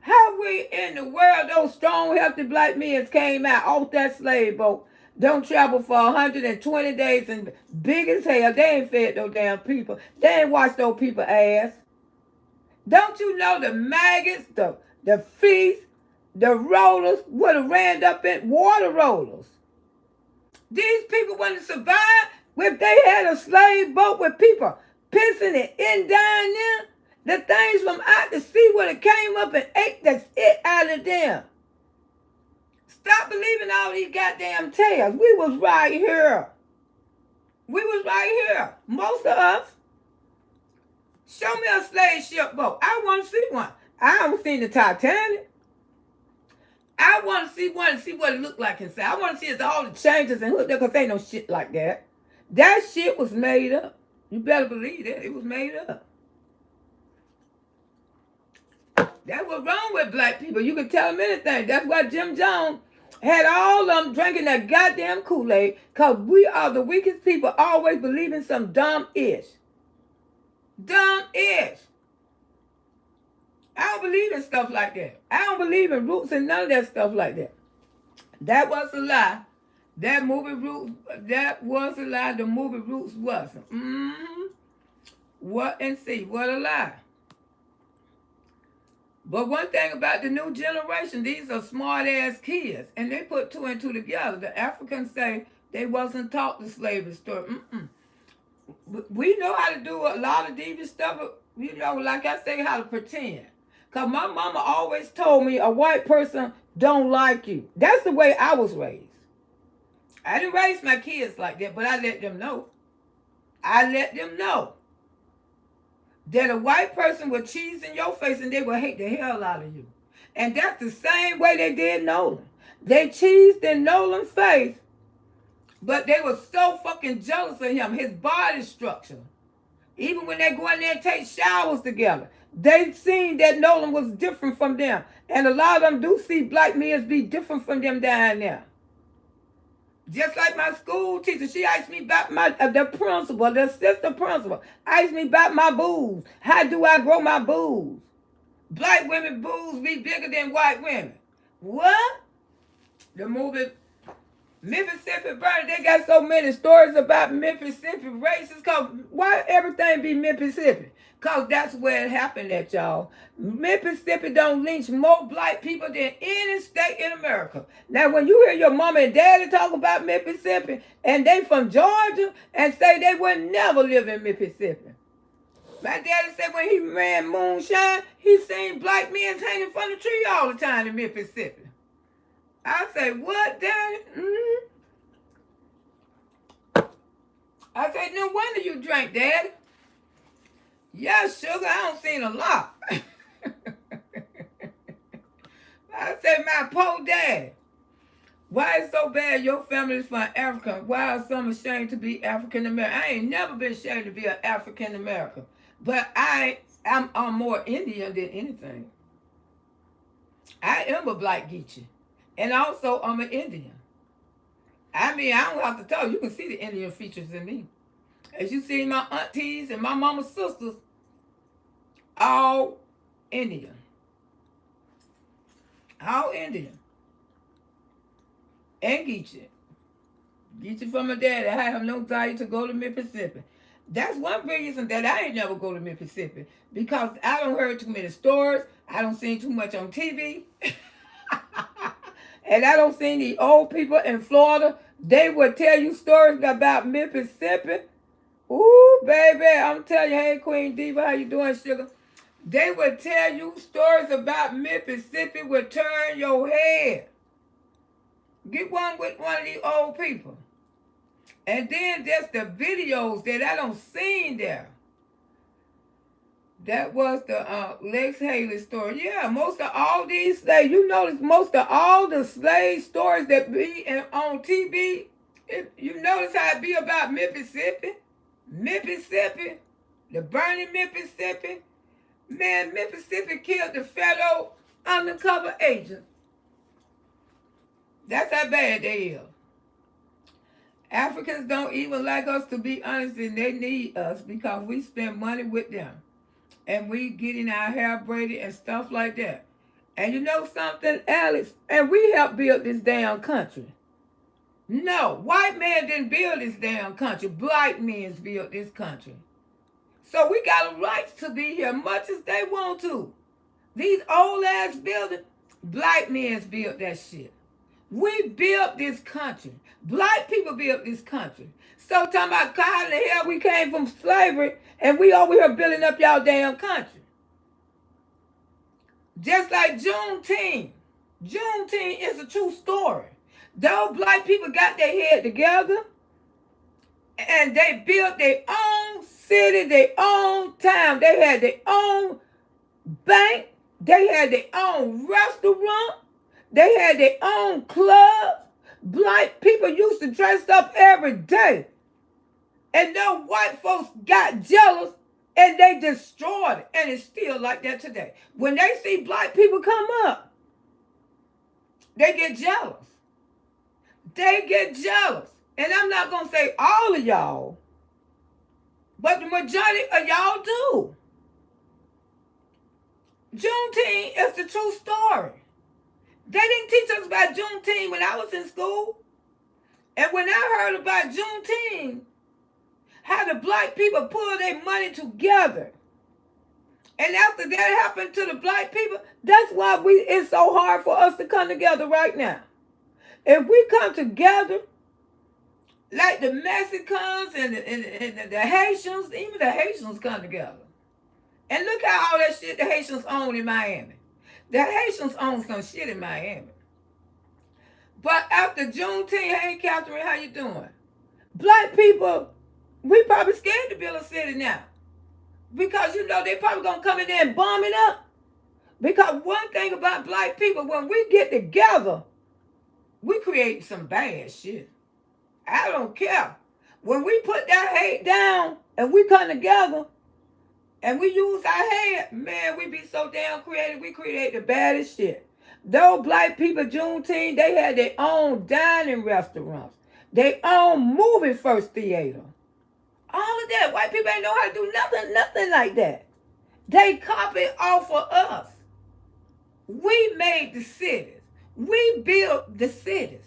How we in the world, those strong, healthy black men came out off that slave boat, don't travel for 120 days and big as hell. They ain't fed no damn people. They ain't washed those people ass. Don't you know the maggots, the feast, the rollers would have ran up in water rollers? These people wouldn't survive if they had a slave boat with people pissing it in down there. The things from out the sea would have came up and ate the shit out of them. Stop believing all these goddamn tales. We was right here. We was right here. Most of us. Show me a slave ship boat. I want to see one. I haven't seen the Titanic. I want to see one and see what it looked like inside. I want to see all the changes and hooked up, because ain't no shit like that. That shit was made up. You better believe that. It was made up. That's what's wrong with black people. You can tell them anything. That's why Jim Jones had all of them drinking that goddamn Kool-Aid, because we are the weakest people, always believing some dumb-ish. Dumb-ish. I don't believe in stuff like that. I don't believe in roots and none of that stuff like that. That was a lie. That was a lie. The movie Roots wasn't. What and see, what a lie. But one thing about the new generation, these are smart-ass kids, and they put two and two together. The Africans say they wasn't taught the slavery story. We know how to do a lot of devious stuff, but, you know, like I say, how to pretend. Because my mama always told me a white person don't like you. That's the way I was raised. I didn't raise my kids like that, but I let them know. I let them know that a white person will cheese in your face and they will hate the hell out of you. And that's the same way they did Nolan. They cheesed in Nolan's face, but they were so fucking jealous of him, his body structure. Even when they go in there and take showers together, they seen that Nolan was different from them. And a lot of them do see black men be different from them down there. Just like my school teacher, she asked me about the principal, the assistant principal, asked me about my boobs. How do I grow my boobs? Black women boobs be bigger than white women. What? The movie Mississippi Burning, they got so many stories about Mississippi races, cause why everything be Mississippi? Cause that's where it happened at, y'all. Mississippi don't lynch more black people than any state in America. Now, when you hear your mama and daddy talk about Mississippi, and they from Georgia, and say they would never live in Mississippi. My daddy said when he ran moonshine, he seen black men hanging from the tree all the time in Mississippi. I say, what, Daddy? Mm-hmm. I say, no wonder you drank, Daddy. Yeah, sugar, I don't seen a lot. I say, my poor daddy. Why is so bad your family is from Africa? Why are some ashamed to be African American? I ain't never been ashamed to be an African American. But I'm more Indian than anything. I am a black Geechee. And also, I'm an Indian. I mean, I don't have to tell you. You can see the Indian features in me. As you see my aunties and my mama's sisters, all Indian. All Indian. And Geechee. Geechee from my daddy. I have no desire to go to Mississippi. That's one reason that I ain't never go to Mississippi. Because I don't heard too many stories. I don't see too much on TV. And I don't see the old people in Florida. They would tell you stories about Mississippi. Ooh, baby, I'm telling you, hey, Queen Diva, how you doing, sugar? They would tell you stories about Mississippi would turn your head. Get one with one of these old people. And then there's the videos that I don't seen there. That was the Lex Haley story. Yeah, most of all these slaves, you notice most of all the slave stories that be on TV, you notice how it be about Mississippi? Mississippi, the burning Mississippi. Man, Mississippi killed the federal undercover agent. That's how bad they is. Africans don't even like us, to be honest, and they need us because we spend money with them. And we getting our hair braided and stuff like that. And you know something, Alex? And we helped build this damn country. No, white man didn't build this damn country. Black men built this country. So we got a right to be here much as they want to. These old ass buildings, black men built that shit. We built this country. Black people built this country. So talking about how the hell we came from slavery and we over here building up y'all damn country. Just like Juneteenth. Juneteenth is a true story. Those black people got their head together and they built their own city, their own town. They had their own bank. They had their own restaurant. They had their own club. Black people used to dress up every day. And those white folks got jealous and they destroyed it. And it's still like that today. When they see black people come up, they get jealous. They get jealous. And I'm not going to say all of y'all, but the majority of y'all do. Juneteenth is the true story. They didn't teach us about Juneteenth when I was in school. And when I heard about Juneteenth, how the black people pull their money together. And after that happened to the black people, that's why it's so hard for us to come together right now. If we come together, like the Mexicans and the Haitians, even the Haitians come together. And look how all that shit the Haitians own in Miami. The Haitians own some shit in Miami. But after Juneteenth, hey, Catherine, how you doing? Black people, we probably scared to build a city now. Because, you know, they probably going to come in there and bomb it up. Because one thing about black people, when we get together, we create some bad shit. I don't care. When we put that hate down and we come together and we use our head, man, we be so damn creative. We create the baddest shit. Those black people, Juneteenth, they had their own dining restaurants, their own movie first theater. All of that. White people ain't know how to do nothing like that. They copied off of us. We made the cities. We built the cities.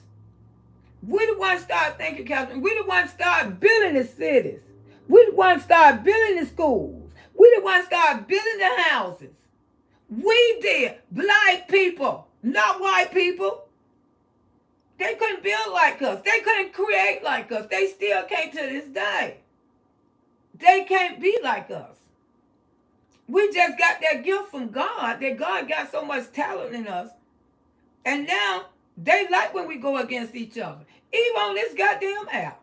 We the ones started thinking, Catherine. We the ones started building the cities. We the ones started building the schools. We the ones started building the houses. We did. Black people, not white people. They couldn't build like us. They couldn't create like us. They still can't to this day. They can't be like us. We just got that gift from God, that God got so much talent in us. And now they like when we go against each other. Even on this goddamn app.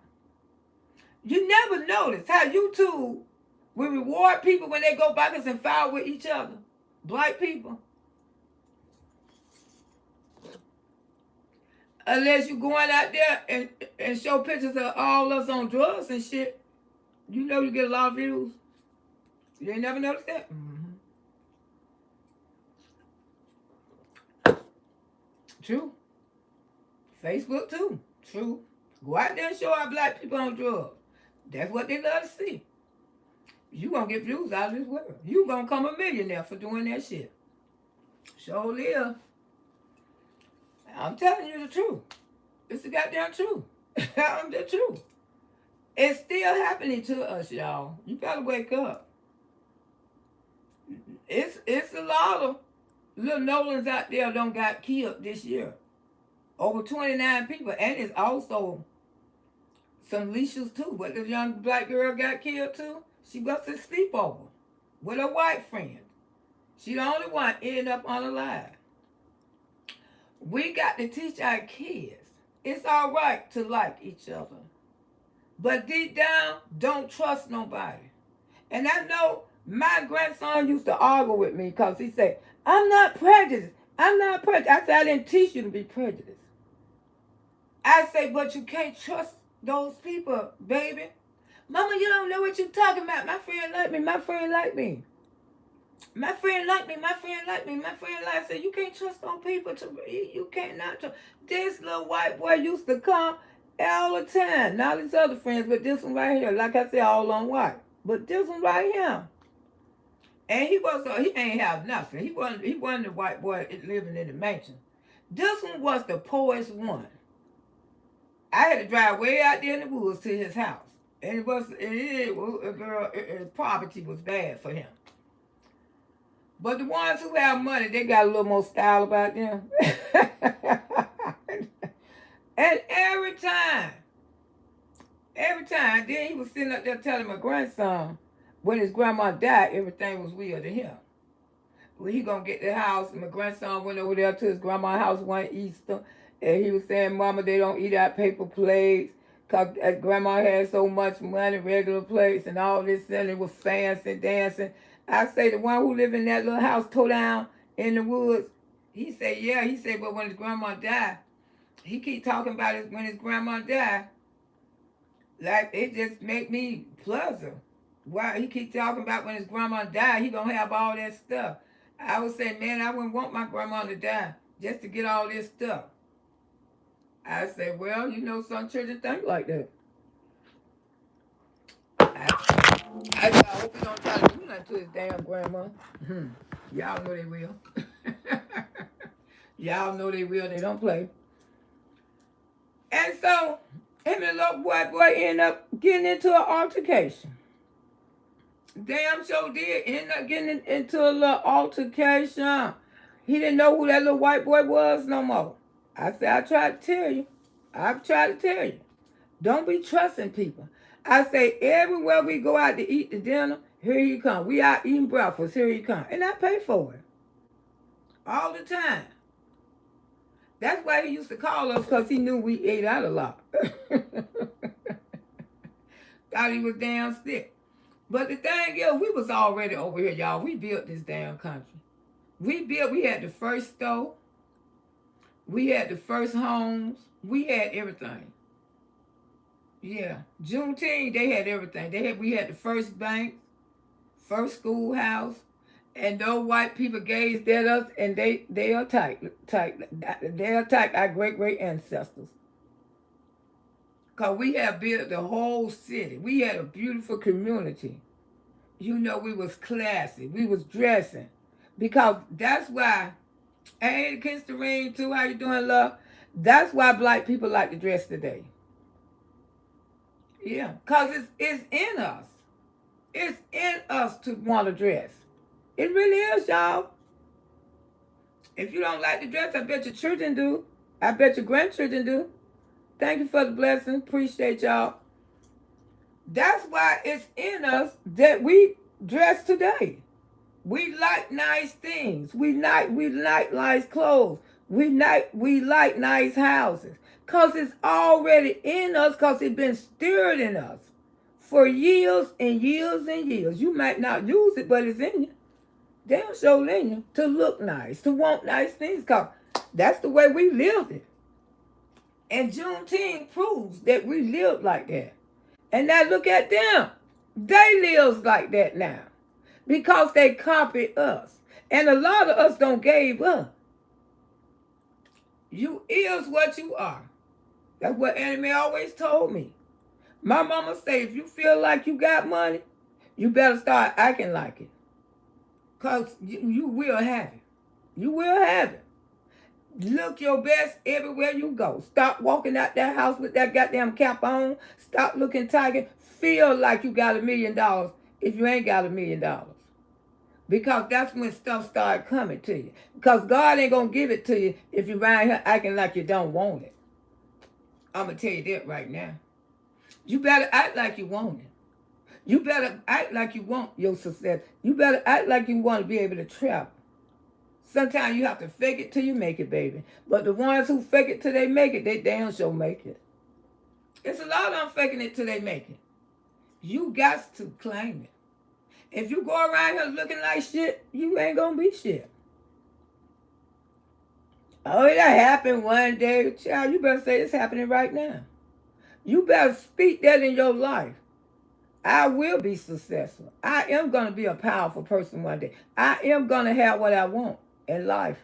You never notice how YouTube will reward people when they go backwards and foul with each other. Black people. Unless you going out there and show pictures of all us on drugs and shit. You know you get a lot of views. You ain't never noticed that? True. Facebook too. True. Go out there and show our black people on drugs. That's what they love to see. You gonna get views out of this world. You gonna become a millionaire for doing that shit. Sure live. I'm telling you the truth. It's the goddamn truth. I'm the truth. It's still happening to us, y'all. You gotta wake up. It's a lot of little Nolans out there don't got killed this year. Over 29 people. And it's also some leashes too. But the young black girl got killed too. She was a sleepover with a white friend. She the only one ended up unalive. We got to teach our kids. It's all right to like each other. But deep down, don't trust nobody. And I know my grandson used to argue with me because he said, I'm not prejudiced. I'm not prejudiced. I said, I didn't teach you to be prejudiced. I say, but you can't trust those people, baby. Mama, you don't know what you're talking about. My friend like me. My friend like me. My friend like me. My friend like me. My friend like me. I said, you can't trust those people. You can't not trust. This little white boy used to come all the time. Not his other friends, but this one right here. Like I said, all on white. But this one right here. And he ain't have nothing. He wasn't the white boy living in the mansion. This one was the poorest one. I had to drive way out there in the woods to his house. And poverty was bad for him. But the ones who have money, they got a little more style about them. And every time, then he was sitting up there telling my grandson, when his grandma died, everything was weird to him. Well, he gonna get the house, and my grandson went over there to his grandma's house one Easter, and he was saying, Mama, they don't eat out paper plates, because grandma had so much money, regular plates, and all this, and it was fancy dancing. I say, the one who lived in that little house tore down in the woods, he said, yeah, he said, but when his grandma died, he keep talking about it when his grandma died, like, it just make me pleasant. Why he keep talking about when his grandma died, he gonna have all that stuff. I would say, man, I wouldn't want my grandma to die just to get all this stuff. I say, well, you know, some children think like that. I hope he don't try to do nothing to his damn grandma. Y'all know they will. Y'all know they will. They don't play. And so, him and the little white boy end up getting into an altercation. Damn sure did end up getting into a little altercation. He didn't know who that little white boy was no more. I said, I tried to tell you. I've tried to tell you. Don't be trusting people. I say, everywhere we go out to eat the dinner, here he come. We out eating breakfast, here he come. And I pay for it. All the time. That's why he used to call us, because he knew we ate out a lot. Thought he was damn sick. But the thing is, we was already over here, y'all. We built this damn country. We had the first store. We had the first homes. We had everything. Yeah. Juneteenth, they had everything. We had the first bank, first schoolhouse, and those white people gazed at us, and they attacked our great ancestors. Because we have built the whole city. We had a beautiful community. You know, we was classy. We was dressing. Because that's why, hey, kiss the ring too, how you doing, love? That's why black people like to dress today. Yeah, because it's in us. It's in us to want to dress. It really is, y'all. If you don't like to dress, I bet your children do. I bet your grandchildren do. Thank you for the blessing. Appreciate y'all. That's why it's in us that we dress today. We like nice things. We like nice clothes. We like nice houses. Because it's already in us, because it's been stirred in us for years and years and years. You might not use it, but it's in you. Damn sure in you to look nice, to want nice things, because that's the way we lived it. And Juneteenth proves that we lived like that. And now look at them. They live like that now. Because they copied us. And a lot of us don't gave up. You is what you are. That's what Anime always told me. My mama say, if you feel like you got money, you better start acting like it. Because you will have it. You will have it. Look your best everywhere you go. Stop walking out that house with that goddamn cap on. Stop looking tiger. Feel like you got $1 million if you ain't got $1 million. Because that's when stuff start coming to you. Because God ain't going to give it to you if you're around here acting like you don't want it. I'm going to tell you that right now. You better act like you want it. You better act like you want your success. You better act like you want to be able to travel. Sometimes you have to fake it till you make it, baby. But the ones who fake it till they make it, they damn sure make it. It's a lot of them faking it till they make it. You got to claim it. If you go around here looking like shit, you ain't gonna be shit. Oh, that happened one day. Child, you better say it's happening right now. You better speak that in your life. I will be successful. I am going to be a powerful person one day. I am going to have what I want in life.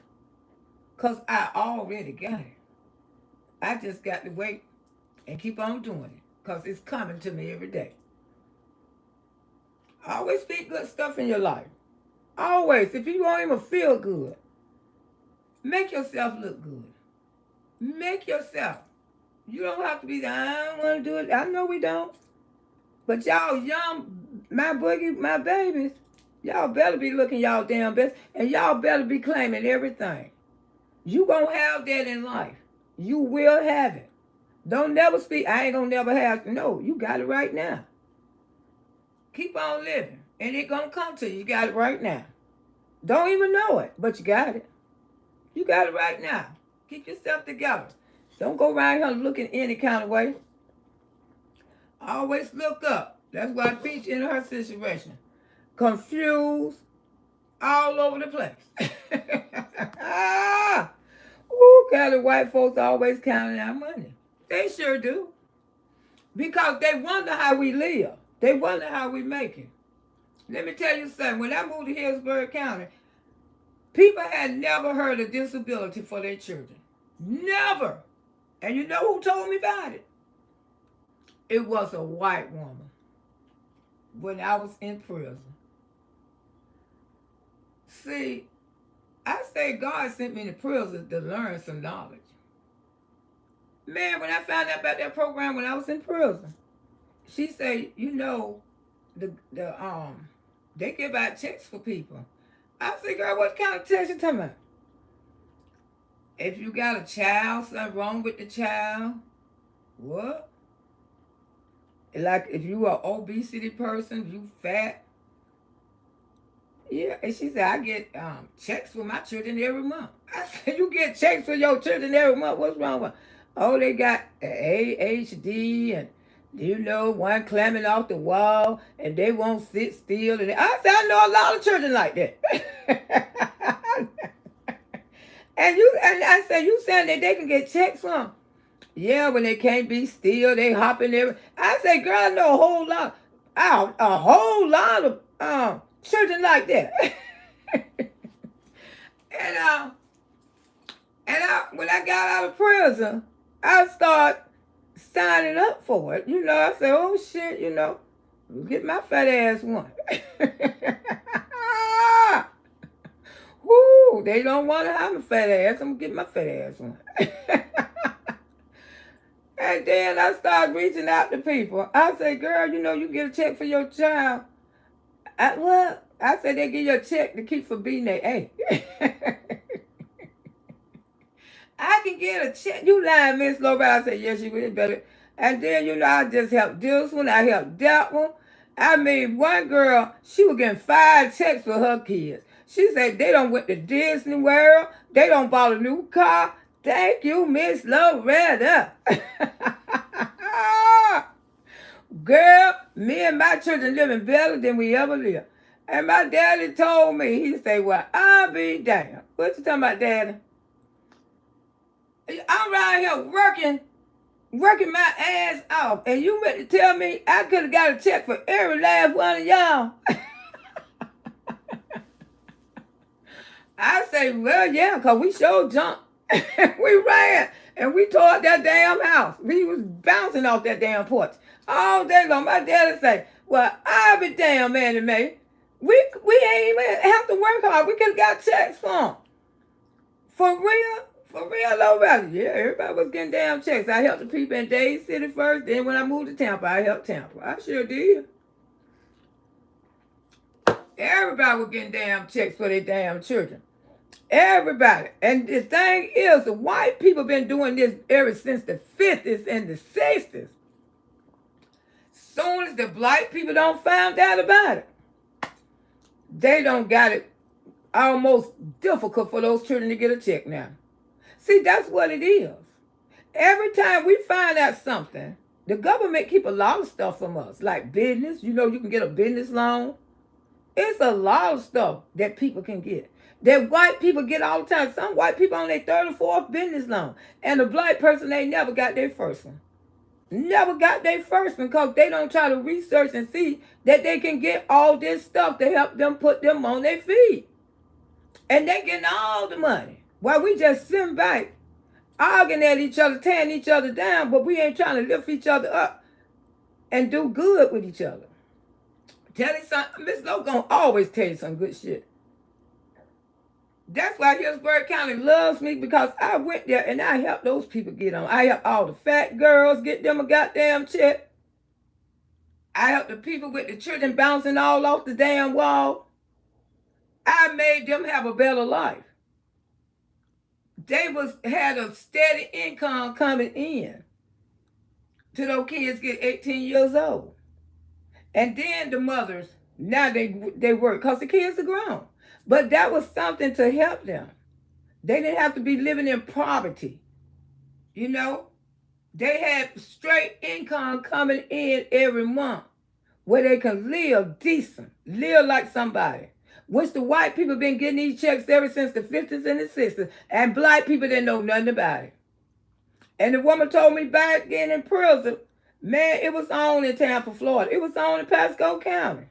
Because I already got it. I just got to wait and keep on doing it. Because it's coming to me every day. Always speak good stuff in your life. Always. If you don't even feel good, make yourself look good. Make yourself. You don't have to be, I don't want to do it. I know we don't. But y'all young, my boogie, my babies, y'all better be looking y'all damn best. And y'all better be claiming everything. You gonna have that in life. You will have it. Don't never speak, I ain't gonna never have. No, you got it right now. Keep on living. And it gonna come to you. You got it right now. Don't even know it, but you got it. You got it right now. Keep yourself together. Don't go around here looking any kind of way. Always look up. That's why Peach in her situation. Confused all over the place. Ooh, kind of white folks always counting our money. They sure do. Because they wonder how we live. They wonder how we make it. Let me tell you something. When I moved to Hillsborough County, people had never heard of disability for their children. Never. And you know who told me about it? It was a white woman when I was in prison. See, I say God sent me to prison to learn some knowledge. Man, when I found out about that program when I was in prison, she said, you know, they give out checks for people. I said, girl, what kind of checks you talking about? If you got a child, something wrong with the child, what? Like if you are obesity person, you fat, Yeah, and she said, I get checks for my children every month. I said, you get checks for your children every month? What's wrong with? Oh, they got ADHD and one climbing off the wall and they won't sit still. And I said, I know a lot of children like that. And I said, you saying that they can get checks from? Yeah, when they can't be still, they hopping there. I said, girl, I know a whole lot of children like that. And when I got out of prison, I started signing up for it. I said, oh shit, get my fat ass one. Woo, they don't want to have a fat ass. I'm gonna get my fat ass one. And then I started reaching out to people. I said, girl, you get a check for your child. What? I said, they give you a check to keep for being there. Hey. I can get a check. You lying, Miss Loretta. I said, yes, you will better. And then, I just helped this one. I helped that one. I mean, one girl, she was getting 5 checks for her kids. She said they done went to Disney World. They done bought a new car. Thank you, Miss Loretta. Girl, me and my children living better than we ever lived. And my daddy told me, he said, well, I'll be damned. What you talking about, Daddy? I'm right here working my ass off. And you meant to tell me I could have got a check for every last one of y'all. I say, well, yeah, because we sure jumped. We ran and we tore up that damn house. We was bouncing off that damn porch all day long. My daddy say, well, I'll be damn, man and May. We ain't even have to work hard. We could have got checks for them. For real, nobody. Yeah, everybody was getting damn checks. I helped the people in Dade City first. Then when I moved to Tampa, I helped Tampa. I sure did. Everybody was getting damn checks for their damn children. Everybody. And the thing is, the white people been doing this ever since the 50s and the 60s. Soon as the black people don't find out about it, they don't got it almost difficult for those children to get a check now. See, that's what it is. Every time we find out something, the government keep a lot of stuff from us, like business. You can get a business loan. It's a lot of stuff that people can get, that white people get all the time. Some white people on their 3rd or 4th business loan. And the black person, they never got their first one. Never got their first one because they don't try to research and see that they can get all this stuff to help them put them on their feet. And they getting all the money. While we just sitting back, arguing at each other, tearing each other down, but we ain't trying to lift each other up and do good with each other. Tell you something, Miss Lowe gonna always tell you some good shit. That's why Hillsborough County loves me, because I went there and I helped those people get on. I helped all the fat girls get them a goddamn check. I helped the people with the children bouncing all off the damn wall. I made them have a better life. They had a steady income coming in till those kids get 18 years old. And then the mothers, now they work because the kids are grown. But that was something to help them. They didn't have to be living in poverty. They had straight income coming in every month where they can live decent, live like somebody. Which the white people been getting these checks ever since the 50s and the 60s. And black people didn't know nothing about it. And the woman told me back then in prison, man, it was on in Tampa, Florida. It was on in Pasco County.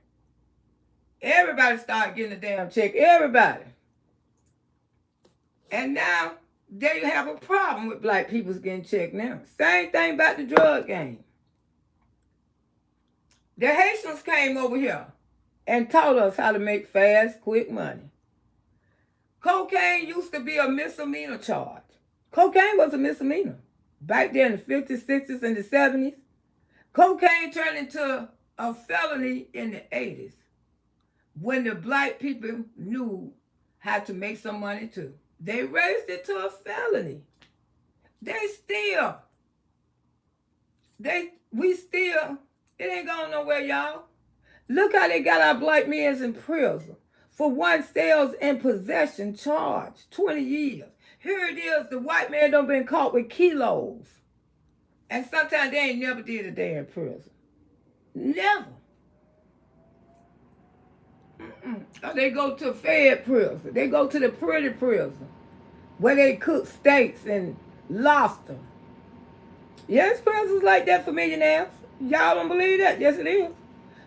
Everybody started getting a damn check. Everybody. And now they have a problem with black people getting checked now. Same thing about the drug game. The Haitians came over here and taught us how to make fast, quick money. Cocaine used to be a misdemeanor charge. Cocaine was a misdemeanor. Back there in the 50s, 60s, and the 70s. Cocaine turned into a felony in the 80s. When the black people knew how to make some money too. They raised it to a felony. It ain't going nowhere, y'all. Look how they got our black men in prison for one sales in possession charge, 20 years. Here it is, the white man done been caught with kilos. And sometimes they ain't never did a day in prison. Never. Or they go to Fed prison. They go to the pretty prison where they cook steaks and lobster. Yes, prisons like that for millionaires. Y'all don't believe that? Yes, it is.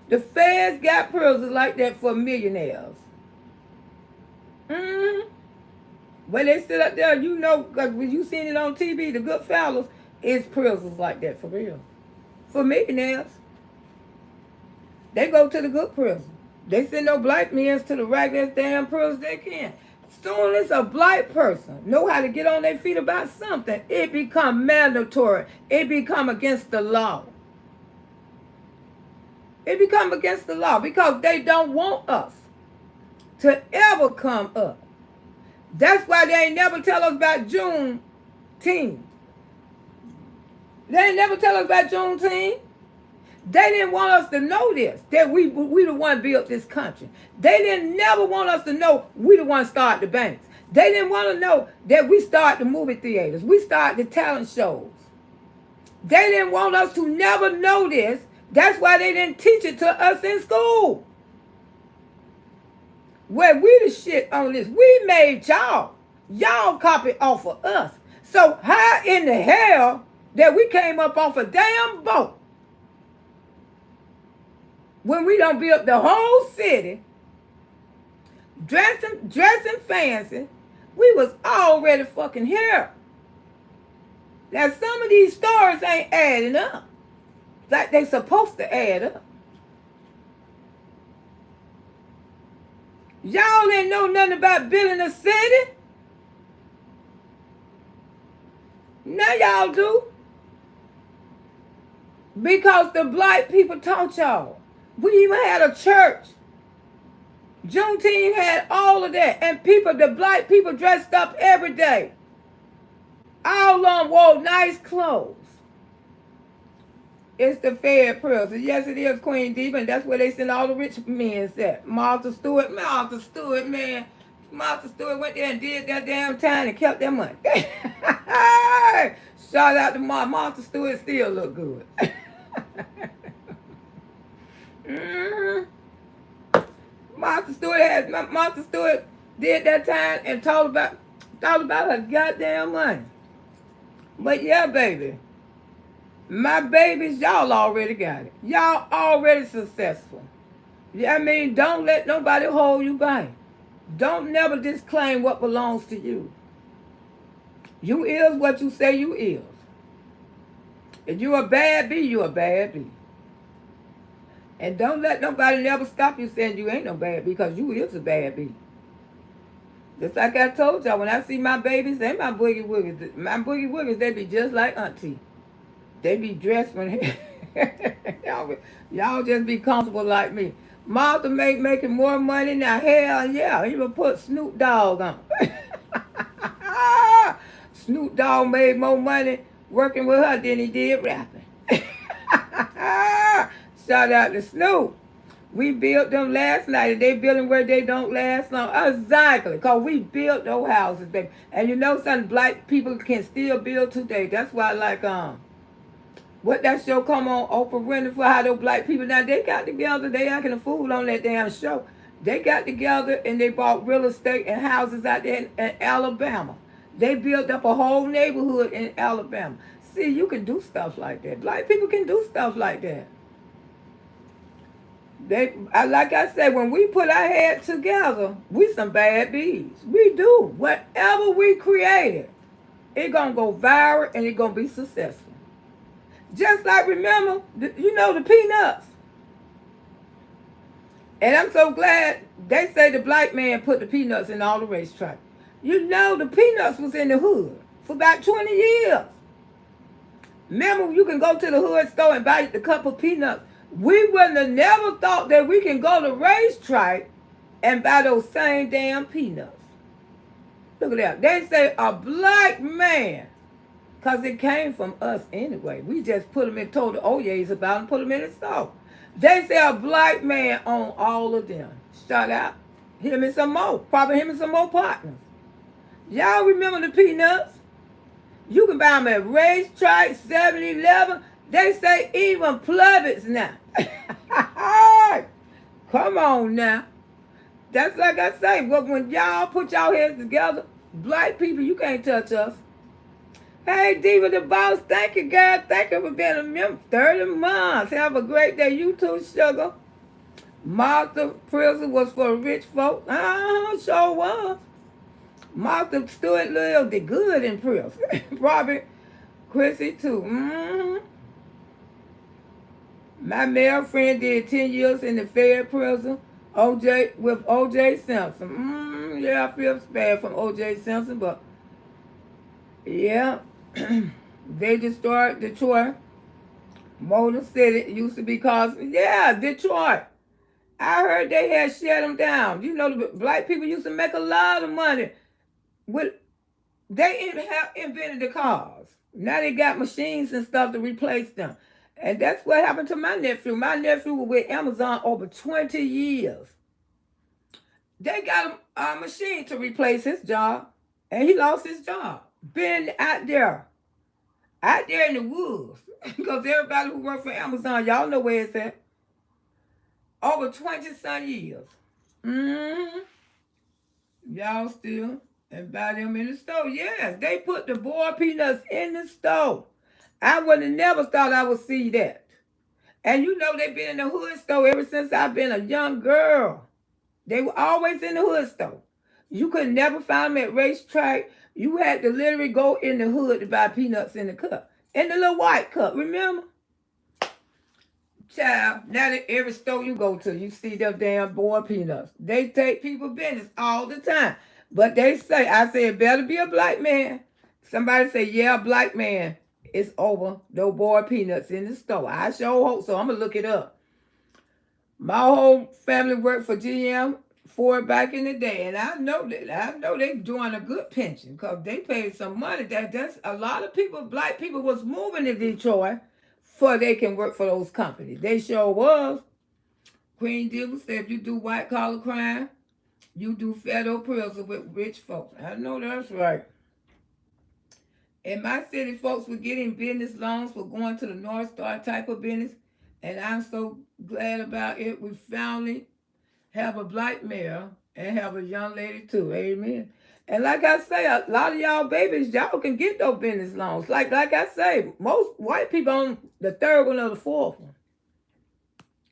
The feds got prisons like that for millionaires. When they sit up there, you know, because when you seen it on TV, the good fellas, it's prisons like that for real. For millionaires. They go to the good prison. They send no black men to the regular damn prison they can. Soon as a black person know how to get on their feet about something, it become mandatory. It become against the law. It become against the law because they don't want us to ever come up. That's why they ain't never tell us about Juneteenth. They ain't never tell us about Juneteenth. They didn't want us to know this, that we the one built this country. They didn't never want us to know we the one start the banks. They didn't want to know that we start the movie theaters. We start the talent shows. They didn't want us to never know this. That's why they didn't teach it to us in school. Where we the shit on this. We made y'all. Y'all copied off of us. So how in the hell that we came up off a damn boat when we done built the whole city, dressing fancy, we was already fucking here. Now some of these stories ain't adding up like they supposed to add up. Y'all didn't know nothing about building a city. Now y'all do. Because the black people taught y'all. We even had a church. Juneteenth had all of that. And people, the black people dressed up every day. All of them wore nice clothes. It's the Fed prison. Yes, it is Queen Diva, and that's where they send all the rich men at. Martha Stewart, man. Martha Stewart went there and did that damn time and kept their money. Shout out to Martha Stewart, still look good. Martha Stewart did that time and thought about her goddamn money. But yeah, baby. My babies, y'all already got it. Y'all already successful. Yeah, I mean, don't let nobody hold you back. Don't never disclaim what belongs to you. You is what you say you is. If you a bad bee, you a bad bee. And don't let nobody never stop you saying you ain't no bad bee, because you is a bad bee. Just like I told y'all, when I see my babies and my boogie woogies, they be just like auntie. They be dressed when y'all just be comfortable like me. Martha making more money now. Hell yeah, even put Snoop Dogg on. Snoop Dogg made more money working with her than he did rapping. Shout out to Snoop. We built them last night, and they building where they don't last long. Exactly, because we built those houses, baby. And you know something, black people can still build today. That's why, like, what that show come on, Oprah Winfrey, for how those black people, now they got together, they acting a fool on that damn show. They got together and they bought real estate and houses out there in Alabama. They built up a whole neighborhood in Alabama. See, you can do stuff like that. Black people can do stuff like that. Like I said, when we put our head together, we some bad bees. We do. Whatever we created, it gonna go viral and it gonna be successful. Just like, remember, you know the Peanuts. And I'm so glad they say the black man put the Peanuts in all the racetracks. You know the Peanuts was in the hood for about 20 years. Remember, you can go to the hood store and buy a cup of peanuts. We wouldn't have never thought that we can go to racetrack and buy those same damn peanuts. Look at that. They say a black man. Because it came from us anyway. We just put them in, told the Oye's about them, put them in the store. They say a black man on all of them. Shout out. Him and some more. Probably him and some more partners. Y'all remember the peanuts? You can buy them at racetrack, 7-Eleven. They say even Publix now. Come on now. That's like I say, but when y'all put y'all heads together, black people, you can't touch us. Hey, Diva the Boss, thank you, girl. Thank you for being a member. 30 months. Have a great day. You too, sugar. Martha prison was for rich folk. Sure was. Martha Stewart lived the good in prison. Probably Chrissy too. My male friend did 10 years in the Fed prison. With OJ Simpson. Yeah, I feel bad from OJ Simpson, but yeah. They destroyed Detroit. Motor City used to be called, yeah, Detroit. I heard they had shut them down. You know, the black people used to make a lot of money. They invented the cars. Now they got machines and stuff to replace them. And that's what happened to my nephew. My nephew was with Amazon over 20 years. They got a machine to replace his job, and he lost his job. Been out there in the woods. Because everybody who works for Amazon, y'all know where it's at. Over 20-some years. Y'all still and buy them in the store. Yes, they put the boiled peanuts in the store. I would have never thought I would see that. And you know they've been in the hood store ever since I've been a young girl. They were always in the hood store. You could never find them at racetrack. You had to literally go in the hood to buy peanuts in the cup. In the little white cup, remember? Child, now that every store you go to, you see them damn boiled peanuts. They take people business all the time. But they say, I say, it better be a black man. Somebody say, yeah, black man. It's over. No boiled peanuts in the store. I sure hope so. I'm going to look it up. My whole family worked for GM Ford back in the day. And I know they're doing a good pension because they paid some money. That's a lot of people, black people was moving to Detroit so they can work for those companies. They sure was. Queen Diva said, if you do white collar crime, you do federal prison with rich folks. I know that's right. In my city, folks were getting business loans for going to the North Star type of business. And I'm so glad about it. We finally have a black mayor and have a young lady too. Amen. And like I say, a lot of y'all babies, y'all can get those business loans. Like I say, most white people on the third one or the fourth one.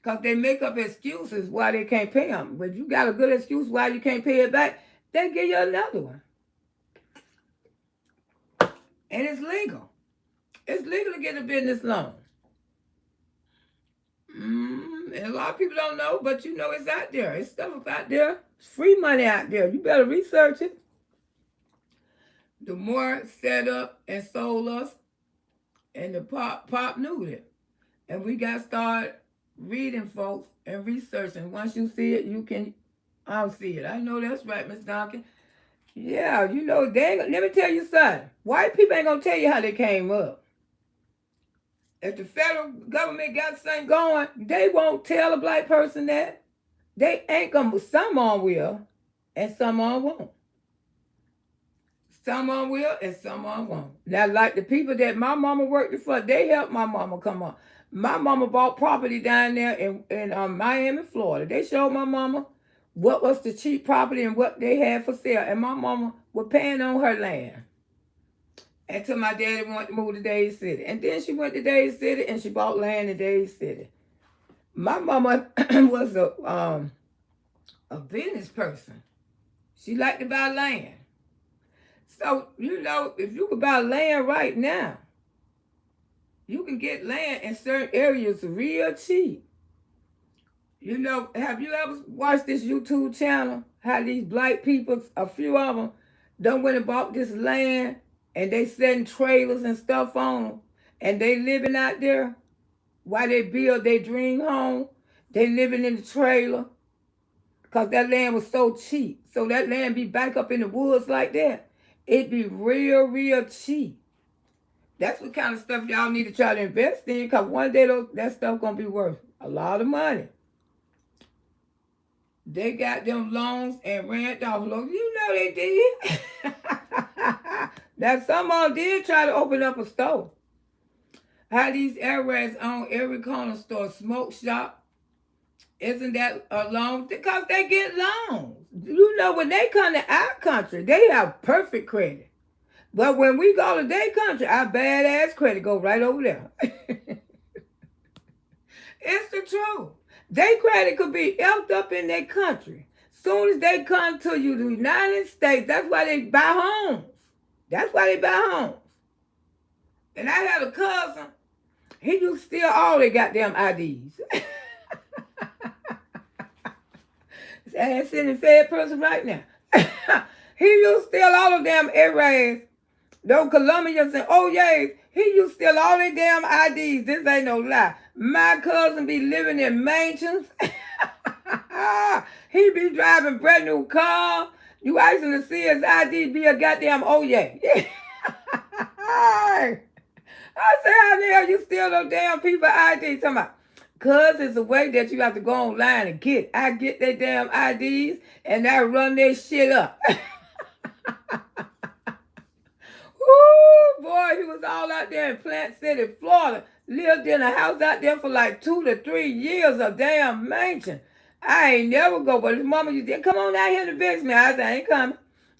Because they make up excuses why they can't pay them. But if you got a good excuse why you can't pay it back, they give you another one. And it's legal. It's legal to get a business loan. And a lot of people don't know, but you know it's out there. It's stuff out there. It's free money out there. You better research it. The more set up and sold us, and the pop knew it. And we got started reading, folks, and researching. Once you see it, you can unsee it. I know that's right, Miss Duncan. Yeah, you know, let me tell you something. White people ain't going to tell you how they came up. If the federal government got something going, they won't tell a black person that. They ain't going to, some on will, and some on won't. Some on will, and some on won't. Now, like the people that my mama worked for, they helped my mama come on. My mama bought property down there in Miami, Florida. They showed my mama what was the cheap property and what they had for sale. And my mama was paying on her land. Until my daddy wanted to move to Days City. And then she went to Days City and she bought land in Days City. My mama was a business person. She liked to buy land. So, you know, if you could buy land right now, you can get land in certain areas real cheap. You know, have you ever watched this YouTube channel? How these black people, a few of them, done went and bought this land and they setting trailers and stuff on them. And they living out there while they build their dream home. They living in the trailer because that land was so cheap. So that land be back up in the woods like that. It be real, real cheap. That's what kind of stuff y'all need to try to invest in because one day that stuff going to be worth a lot of money. They got them loans and ran off loans. You know they did. Now some of them did try to open up a store. How these airways own every corner store, smoke shop. Isn't that a loan? Because they get loans. You know, when they come to our country, they have perfect credit. But when we go to their country, our badass credit go right over there. It's the truth. Their credit could be effed up in their country. Soon as they come to you, the United States, that's why they buy homes. That's why they buy homes. And I had a cousin, he used to steal all their goddamn IDs. His ass in the Fed person right now. He used to steal all of them airways, those Colombians and Oyays. He used to steal all their damn IDs. This ain't no lie. My cousin be living in mansions. He be driving brand new car. You asking to see his ID be a goddamn Oyay. I say, how the hell you steal those damn people ID? Talking about, cause it's a way that you have to go online and get. I get their damn IDs and I run their shit up. Ooh, boy, he was all out there in Plant City, Florida. Lived in a house out there for like 2 to 3 years, a damn mansion. I ain't never go, but his mama used to come on out here to visit me. I said, I ain't coming.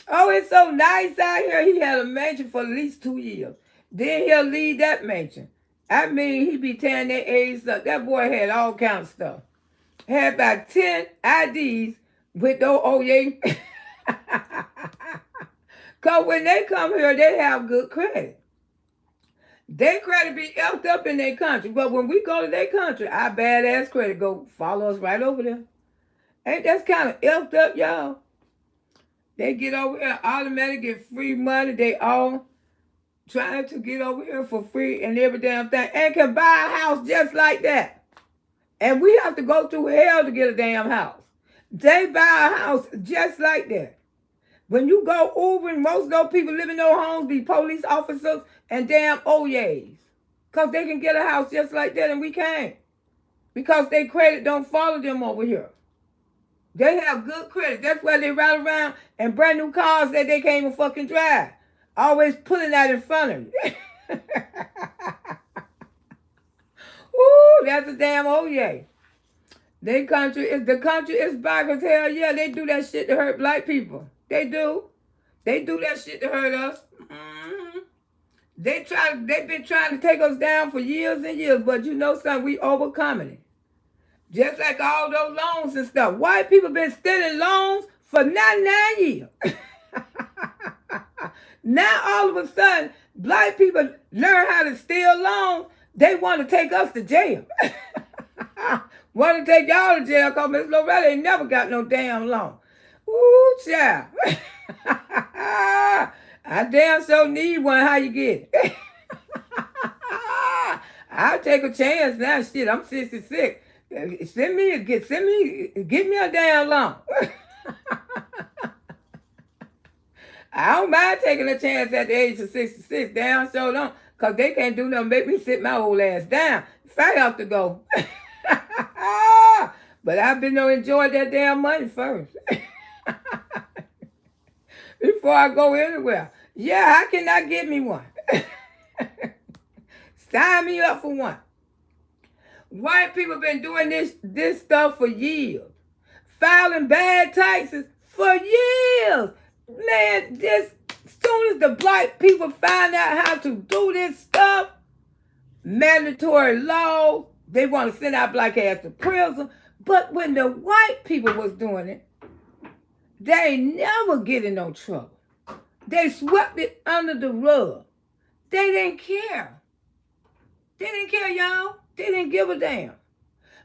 Oh, it's so nice out here. He had a mansion for at least 2 years. Then he'll leave that mansion. I mean, he be tearing that A's up. That boy had all kinds of stuff. Had about 10 IDs with those Oye. Because when they come here, they have good credit. Their credit be effed up in their country. But when we go to their country, our badass credit go follow us right over there. Ain't that kind of effed up, y'all? They get over here, automatically get free money. They all trying to get over here for free and every damn thing. And can buy a house just like that. And we have to go through hell to get a damn house. They buy a house just like that. When you go Ubering, most of those people living in those homes be police officers and damn Oyas. Because they can get a house just like that and we can't. Because their credit don't follow them over here. They have good credit. That's why they ride around in brand new cars that they can't even fucking drive. Always pulling that in front of you. Ooh, that's a damn Oye. The country is back as hell. Yeah, they do that shit to hurt black people. They do. They do that shit to hurt us. Mm-hmm. They've been trying to take us down for years and years, but you know something, we overcoming it. Just like all those loans and stuff. White people been stealing loans for 99 years. Now all of a sudden, black people learn how to steal loans. They want to take us to jail. Want to take y'all to jail because Miss Loretta ain't never got no damn loan. Ooh, child. I damn so need one. How you get it? I'll take a chance now. Shit, I'm 66. Get me a damn loan. I don't mind taking a chance at the age of 66. Damn so don't. Because they can't do nothing make me sit my old ass down if I have to go. But I've been to enjoy that damn money first. Before I go anywhere. Yeah, how can I get me one? Sign me up for one. White people been doing this stuff for years. Filing bad taxes for years. Man, as soon as the black people find out how to do this stuff, mandatory law, they want to send our black ass to prison. But when the white people was doing it, they never get in no trouble. They swept it under the rug. They didn't care. They didn't care, y'all. They didn't give a damn.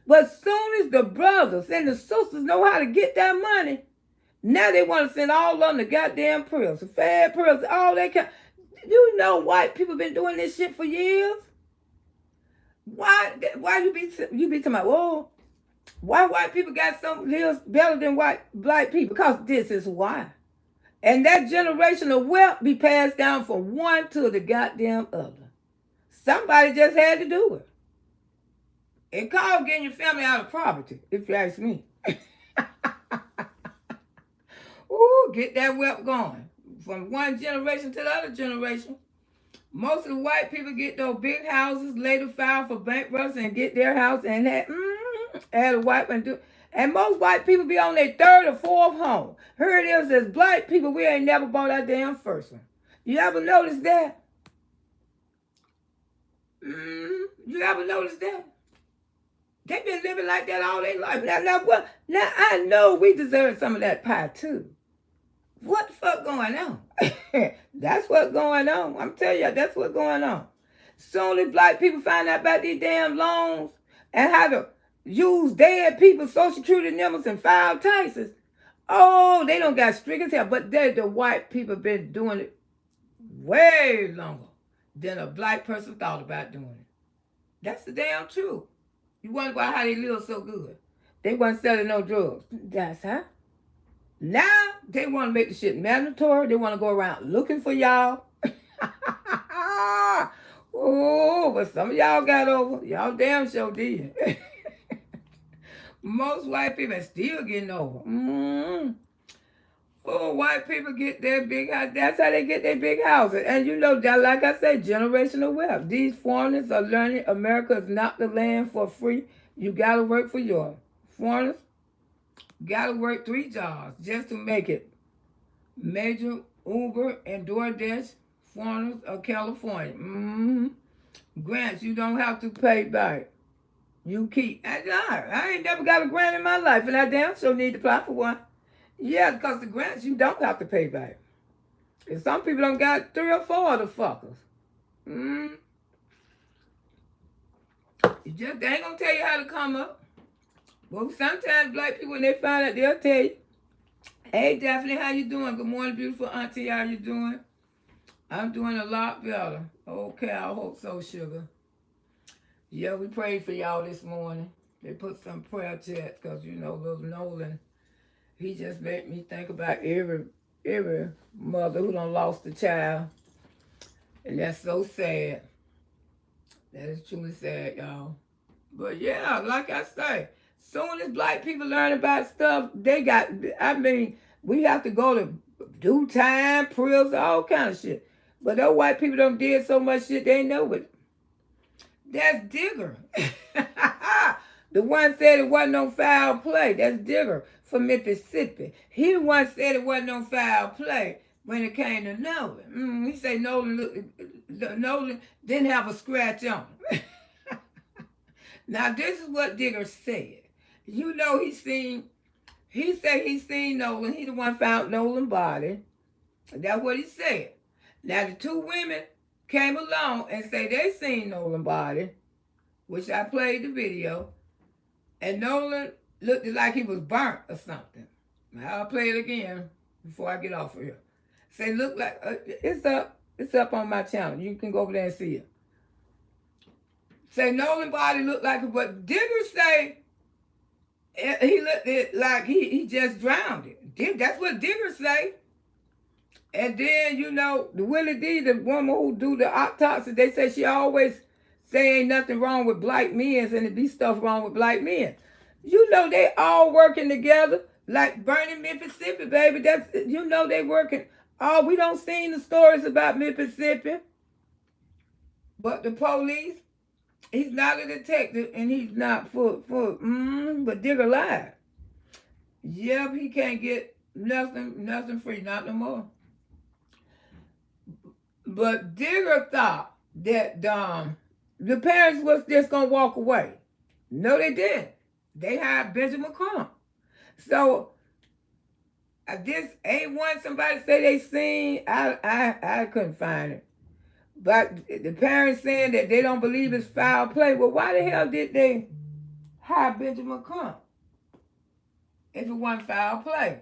But soon as the brothers and the sisters know how to get that money, now they want to send all of them to goddamn prison. Fed prison, all they can. You know white people been doing this shit for years? Why you be talking about, whoa, why white people got some lives better than black people? Because this is why. And that generational wealth be passed down from one to the goddamn other. Somebody just had to do it. It called getting your family out of poverty, if you ask me. Ooh, get that wealth going. From one generation to the other generation. Most of the white people get those big houses, later file for bankruptcy and get their house and had a white man do. And most white people be on their third or fourth home. Here it is as black people, we ain't never bought our damn first one. You ever notice that? You ever notice that? They been living like that all their life. Now I know we deserve some of that pie too. What the fuck going on? That's what's going on. I'm telling you, that's what's going on. Soon as black people find out about these damn loans and how to use dead people's social security numbers and file taxes, oh, they don't got strict as hell. But the white people been doing it way longer than a black person thought about doing it. That's the damn truth. You wonder why how they live so good. They wasn't selling no drugs. That's how. Now they want to make the shit mandatory. They want to go around looking for y'all. Oh, but some of y'all got over. Y'all damn sure did. Most white people are still getting over. Oh, white people get their big house. That's how they get their big houses. And you know, that, like I said, generational wealth. These foreigners are learning America is not the land for free. You got to work for yours. Foreigners got to work 3 jobs just to make it. Major Uber and DoorDash, foreigners of California. Grants you don't have to pay back. You keep. I ain't never got a grant in my life, and I damn sure need to apply for one. Yeah, because the grants you don't have to pay back. And some people don't got 3 or 4 of the fuckers. They ain't gonna tell you how to come up. Well, sometimes black people, when they find out, they'll tell you, hey, Daphne, how you doing? Good morning, beautiful auntie. How you doing? I'm doing a lot better. Okay, I hope so, sugar. Yeah, we prayed for y'all this morning. They put some prayer chats because, you know, little Nolan, he just made me think about every mother who done lost a child. And that's so sad. That is truly sad, y'all. But yeah, like I say, soon as black people learn about stuff, we have to go to due time, prison, all kind of shit. But those white people done did so much shit, they know it. That's Digger. The one said it wasn't no foul play. That's Digger from Mississippi. He the one said it wasn't no foul play when it came to Nolan. He said Nolan didn't have a scratch on him. Now, this is what Digger said. You know he said he seen Nolan. He the one found Nolan's body. That's what he said. Now, the 2 women came along and say they seen Nolan's body, which I played the video, and Nolan looked like he was burnt or something. I'll play it again before I get off of here. Say, look like, it's up on my channel. You can go over there and see it. Say Nolan's body looked like it, but Digger say he looked like he just drowned it. That's what Digger say. And then, you know, the Willie D, the woman who do the autopsy, they say she always say ain't nothing wrong with black men and it be stuff wrong with black men. You know they all working together like Burning Mississippi, baby. That's, you know, they working. Oh, we don't seen the stories about Mississippi. But the police, he's not a detective and he's not but Digger lied. Yep, he can't get nothing free, not no more. But Digger thought that the parents was just going to walk away. No, they didn't. They hired Benjamin Crump. So, this ain't one somebody say they seen. I couldn't find it. But the parents saying that they don't believe it's foul play. Well, why the hell did they hire Benjamin Crump if it wasn't foul play?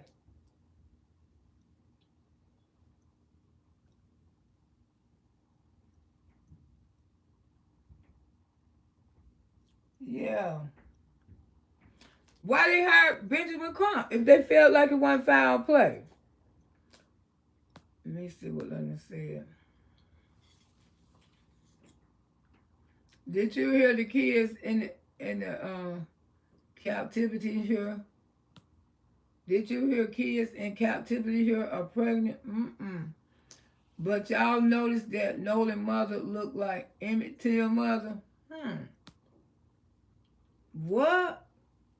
Yeah. Why they hired Benjamin Crump if they felt like it wasn't foul play? Let me see what London said. Did you hear the kids in the captivity here? Did you hear kids in captivity here are pregnant? But y'all notice that Nolan mother looked like Emmett Till mother? What?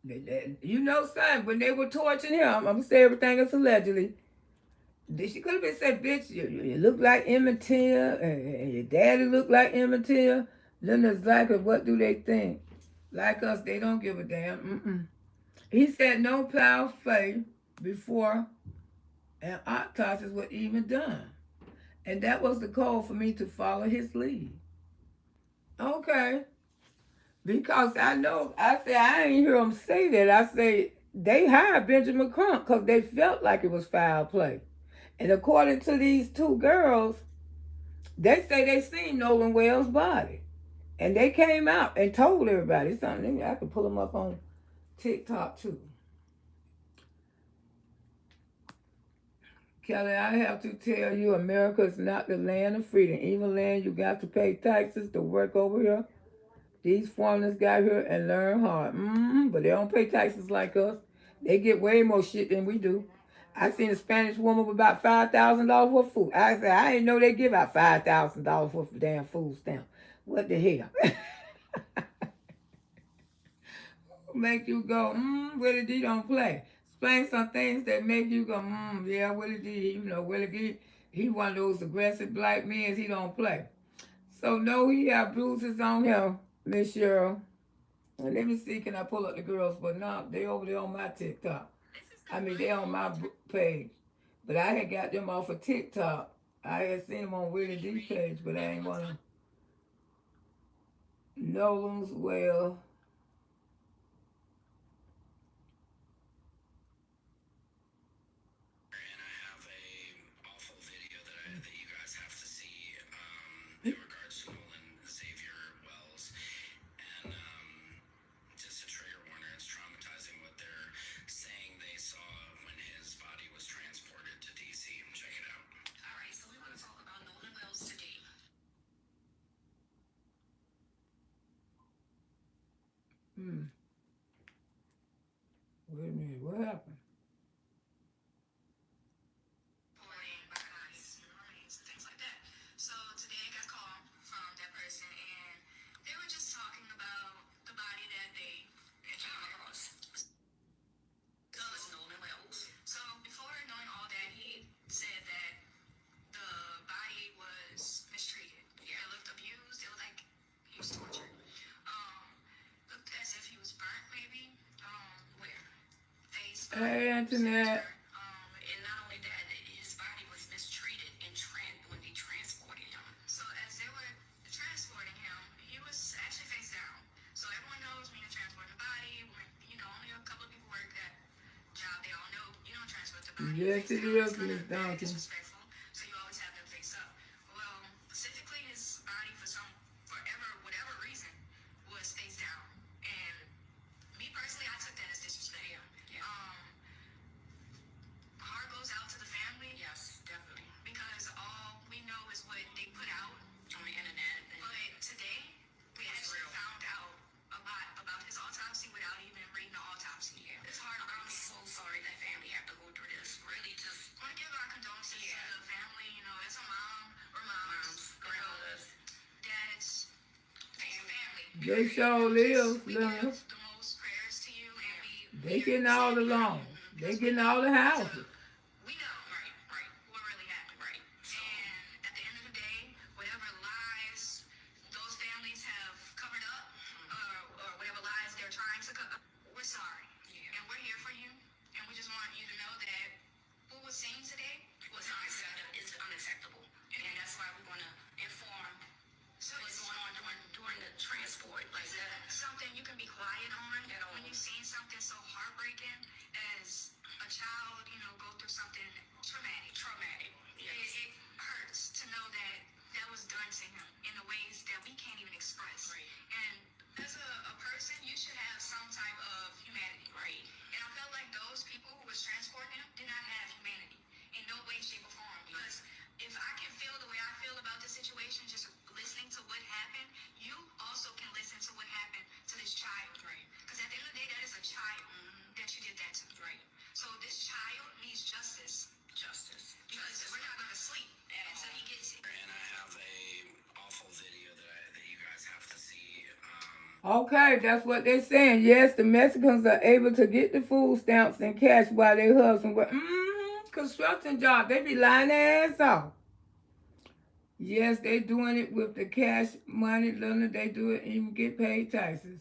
You know something, when they were torturing him, I'm going to say everything is allegedly. She could have been said, bitch, you look like Emmett Till, and your daddy look like Emmett Till. Then there's like, what do they think? Like us, they don't give a damn. He said no foul play before an autopsies were even done. And that was the call for me to follow his lead. Okay. Because I know, I said, I ain't hear him say that. I say, they hired Benjamin Crump because they felt like it was foul play. And according to these two girls, they say they seen Nolan Wells' body. And they came out and told everybody something. I can pull them up on TikTok too. Kelly, I have to tell you, America is not the land of freedom. Even land you got to pay taxes to work over here. These foreigners got here and learn hard. But they don't pay taxes like us. They get way more shit than we do. I seen a Spanish woman with about $5,000 worth of food. I said, I didn't know they give out $5,000 worth of damn food stamp. What the hell? Make you go, Willie D don't play. Explain some things that make you go, yeah, Willie D, you know, Willie D, he one of those aggressive black men, he don't play. So no, he have bruises on him, Miss Cheryl. And let me see, can I pull up the girls? But no, they over there on my TikTok. I mean, they on my page. But I had got them off of TikTok. I had seen them on Willie D page, but I ain't want to. Nolan's well. And I have a awful video that you guys have to see in regards to Nolan Xavier Wells. And just a trigger warning, it's traumatizing what they're saying they saw when his body was transported to DC. Check it out. All right, so we want to talk about Nolan Wells today. Wait a minute, what happened? Things like that. So today I got a call from that person, and they were just talking about the body that they came across. So it's Nolan Wells. So before knowing all that, he said that the body was mistreated. Yeah, it looked abused. It looked like he was tortured. Looked as if he was burnt, maybe. Where? Face. Hey, Antoinette. And not only that, his body was mistreated when they transported him. So as they were transporting him, he was actually face down. So everyone knows when you're transporting a body, when, only a couple of people work that job, they all know you don't transport the body. Yes, it is, Miss Duncan. Disrespectful, so you always have them face up. Well, specifically his body whatever reason, was face down. And me personally, I took that as disrespect. Yeah. Heart goes out to the family. Yes, definitely. Because all we know is what they put out on the internet. But today, we actually found out a lot about his autopsy without even reading the autopsy. Yeah. It's hard. I'm so sorry that family had to go through this. Really, just want to give our condolences to the family. As a mom or moms, grandmothers, dads, family. They sure live, We love. give the most prayers to you, and They getting all the loans. They getting all the houses. We know, right, what really happened, right. And at the end of the day, whatever lies those families have covered up, or whatever lies they're trying to cover up, we're sorry. Yeah. And we're here for you, and we just want you to know that what was seen today was unacceptable. It's unacceptable. And that's why we want to inform what's going on during the transport. Like that. Something you can be quiet on when you've seen something so heartbreaking as a child, go Okay, that's what they're saying. Yes, the Mexicans are able to get the food stamps and cash while their husbands were construction job. They be lying their ass off. Yes, they doing it with the cash money, Linda. They do it and even get paid taxes.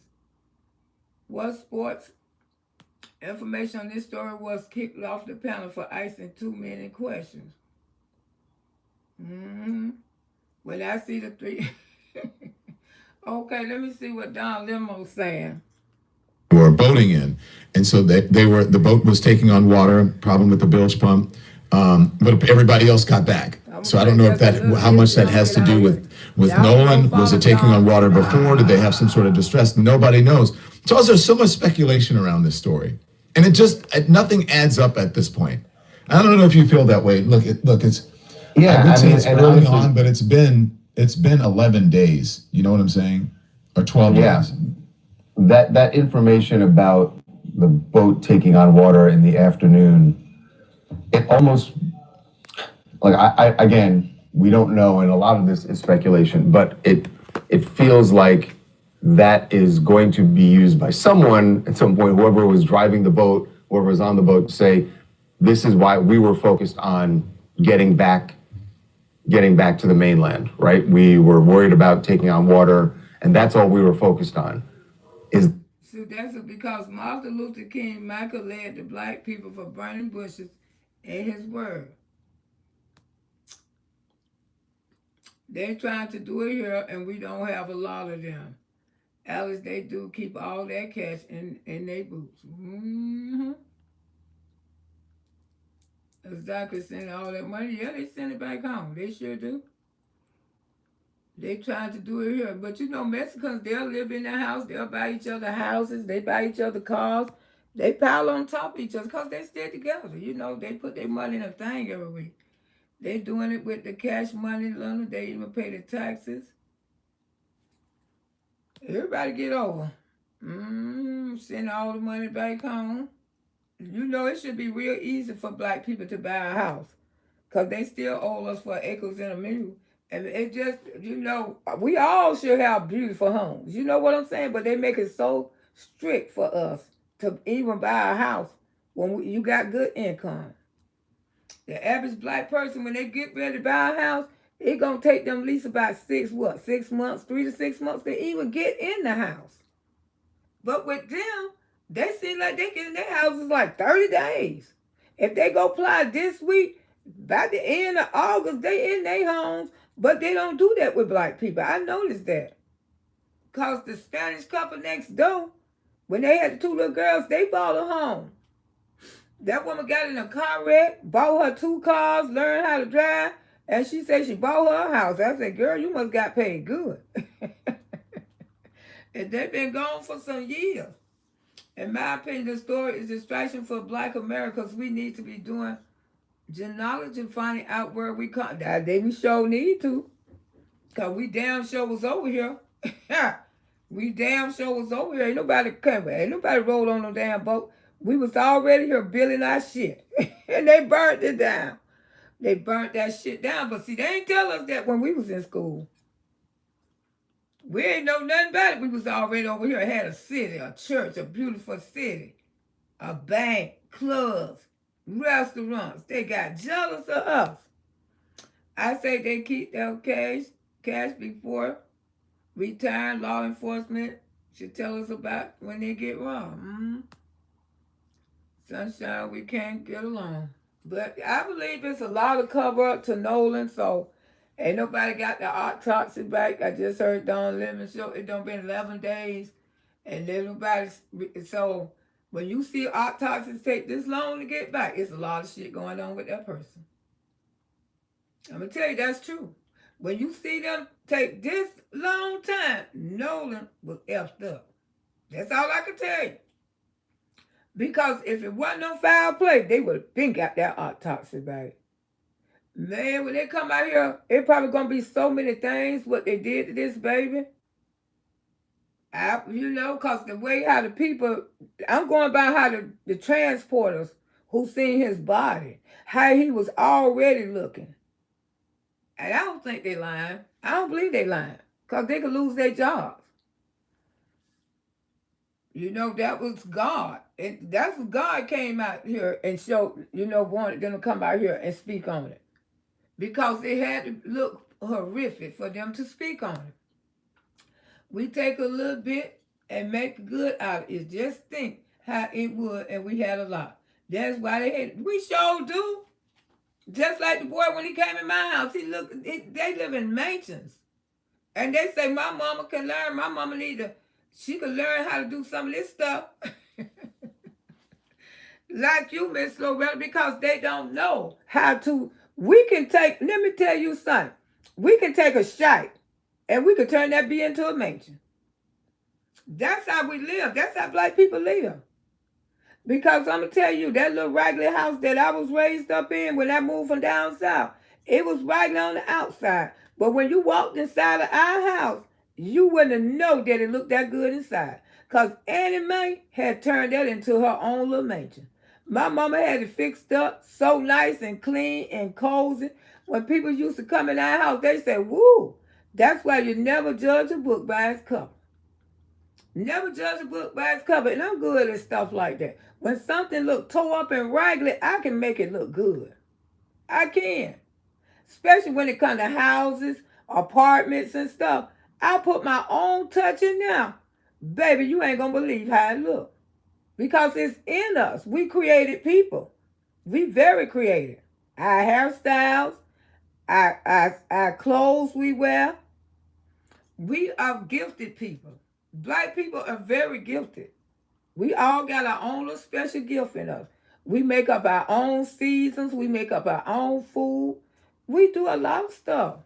What sports information on this story was kicked off the panel for asking too many questions? When I see the three. Okay, let me see what Don Limo's saying. Were boating in, and so the boat was taking on water. Problem with the bilge pump, but everybody else got back. So I don't know if how much that has to do with Nolan. Was it taking on water before? Did they have some sort of distress? Nobody knows. So there's so much speculation around this story, and nothing adds up at this point. I don't know if you feel that way. Look, it's yeah. I would say it's early honestly, on, but it's been 11 days. You know what I'm saying? Or 12 days. That information about the boat taking on water in the afternoon, it almost like again, we don't know, and a lot of this is speculation, but it feels like that is going to be used by someone at some point, whoever was driving the boat, whoever was on the boat, to say, this is why we were focused on getting back to the mainland, right? We were worried about taking on water, and that's all we were focused on. So that's because Martin Luther King, Michael led the black people for burning bushes in his word. They're trying to do it here, and we don't have a lot of them. Alice, they do keep all that cash in their boots. Exactly, sending all that money. Yeah, they send it back home. They sure do. They trying to do it here. But Mexicans, they'll live in their house. They'll buy each other houses. They buy each other cars. They pile on top of each other because they stay together. They put their money in a thing every week. They doing it with the cash money, Luna. They even pay the taxes. Everybody get over. Send all the money back home. It should be real easy for black people to buy a house because they still owe us for acres and a mule. And it just, we all should have beautiful homes. You know what I'm saying? But they make it so strict for us to even buy a house when you got good income. The average black person, when they get ready to buy a house, it's going to take them at least about 6 months, 3 to 6 months to even get in the house. But with them, they seem like they get in their houses like 30 days. If they go apply this week, by the end of August, they in their homes. But they don't do that with black people. I noticed that. Because the Spanish couple next door, when they had the 2 little girls, they bought a home. That woman got in a car wreck, bought her 2 cars, learned how to drive, and she said she bought her a house. I said, girl, you must got paid good. And they've been gone for some years. In my opinion, the story is a distraction for black Americans. We need to be doing genealogy and finding out where we come. That we sure need to. Because we damn sure was over here. We damn sure was over here. Ain't nobody rolled on no damn boat. We was already here building our shit. And they burnt it down. They burnt that shit down. But see, they ain't tell us that when we was in school. We ain't know nothing about it. We was already over here. Had a city, a church, a beautiful city, a bank, clubs, restaurants. They got jealous of us. I say they keep their cash before retiring. Law enforcement should tell us about when they get wrong. Sunshine, we can't get along. But I believe it's a lot of cover up to Nolan, so ain't nobody got the autopsy back. I just heard Don Lemon show it done been 11 days, and then nobody. So when you see autopsies take this long to get back, it's a lot of shit going on with that person. I'm gonna tell you that's true. When you see them take this long time, Nolan was effed up. That's all I can tell you. Because if it wasn't no foul play, they would have been got that autopsy back. Man, when they come out here, it probably gonna be so many things what they did to this baby. Cause the way how the people, I'm going by how the transporters who seen his body, how he was already looking. And I don't think they lying. I don't believe they lying. Cause they could lose their jobs. You know, that was God. And that's what God came out here and showed, wanted them to come out here and speak on it. Because it had to look horrific for them to speak on it. We take a little bit and make good out of it. Just think how it would, and we had a lot. That's why they had, we sure do. Just like the boy when he came in my house, they live in mansions. And they say my mama can learn, my mama she can learn how to do some of this stuff. Like you, Miss Loretta, because they don't know how to. Let me tell you something. We can take a shite and we can turn that bee into a mansion. That's how we live. That's how black people live. Because I'm going to tell you, that little raggedy house that I was raised up in when I moved from down south, it was raggedy on the outside. But when you walked inside of our house, you wouldn't have known that it looked that good inside. Because Annie Mae had turned that into her own little mansion. My mama had it fixed up so nice and clean and cozy. When people used to come in our house, they said, woo, that's why you never judge a book by its cover. Never judge a book by its cover. And I'm good at stuff like that. When something look tore up and raggedy, I can make it look good. I can. Especially when it comes to houses, apartments, and stuff. I put my own touch in there. Baby, you ain't going to believe how it look. Because it's in us. We created people. We very creative. Our hairstyles, our clothes we wear. We are gifted people. Black people are very gifted. We all got our own little special gift in us. We make up our own seasons. We make up our own food. We do a lot of stuff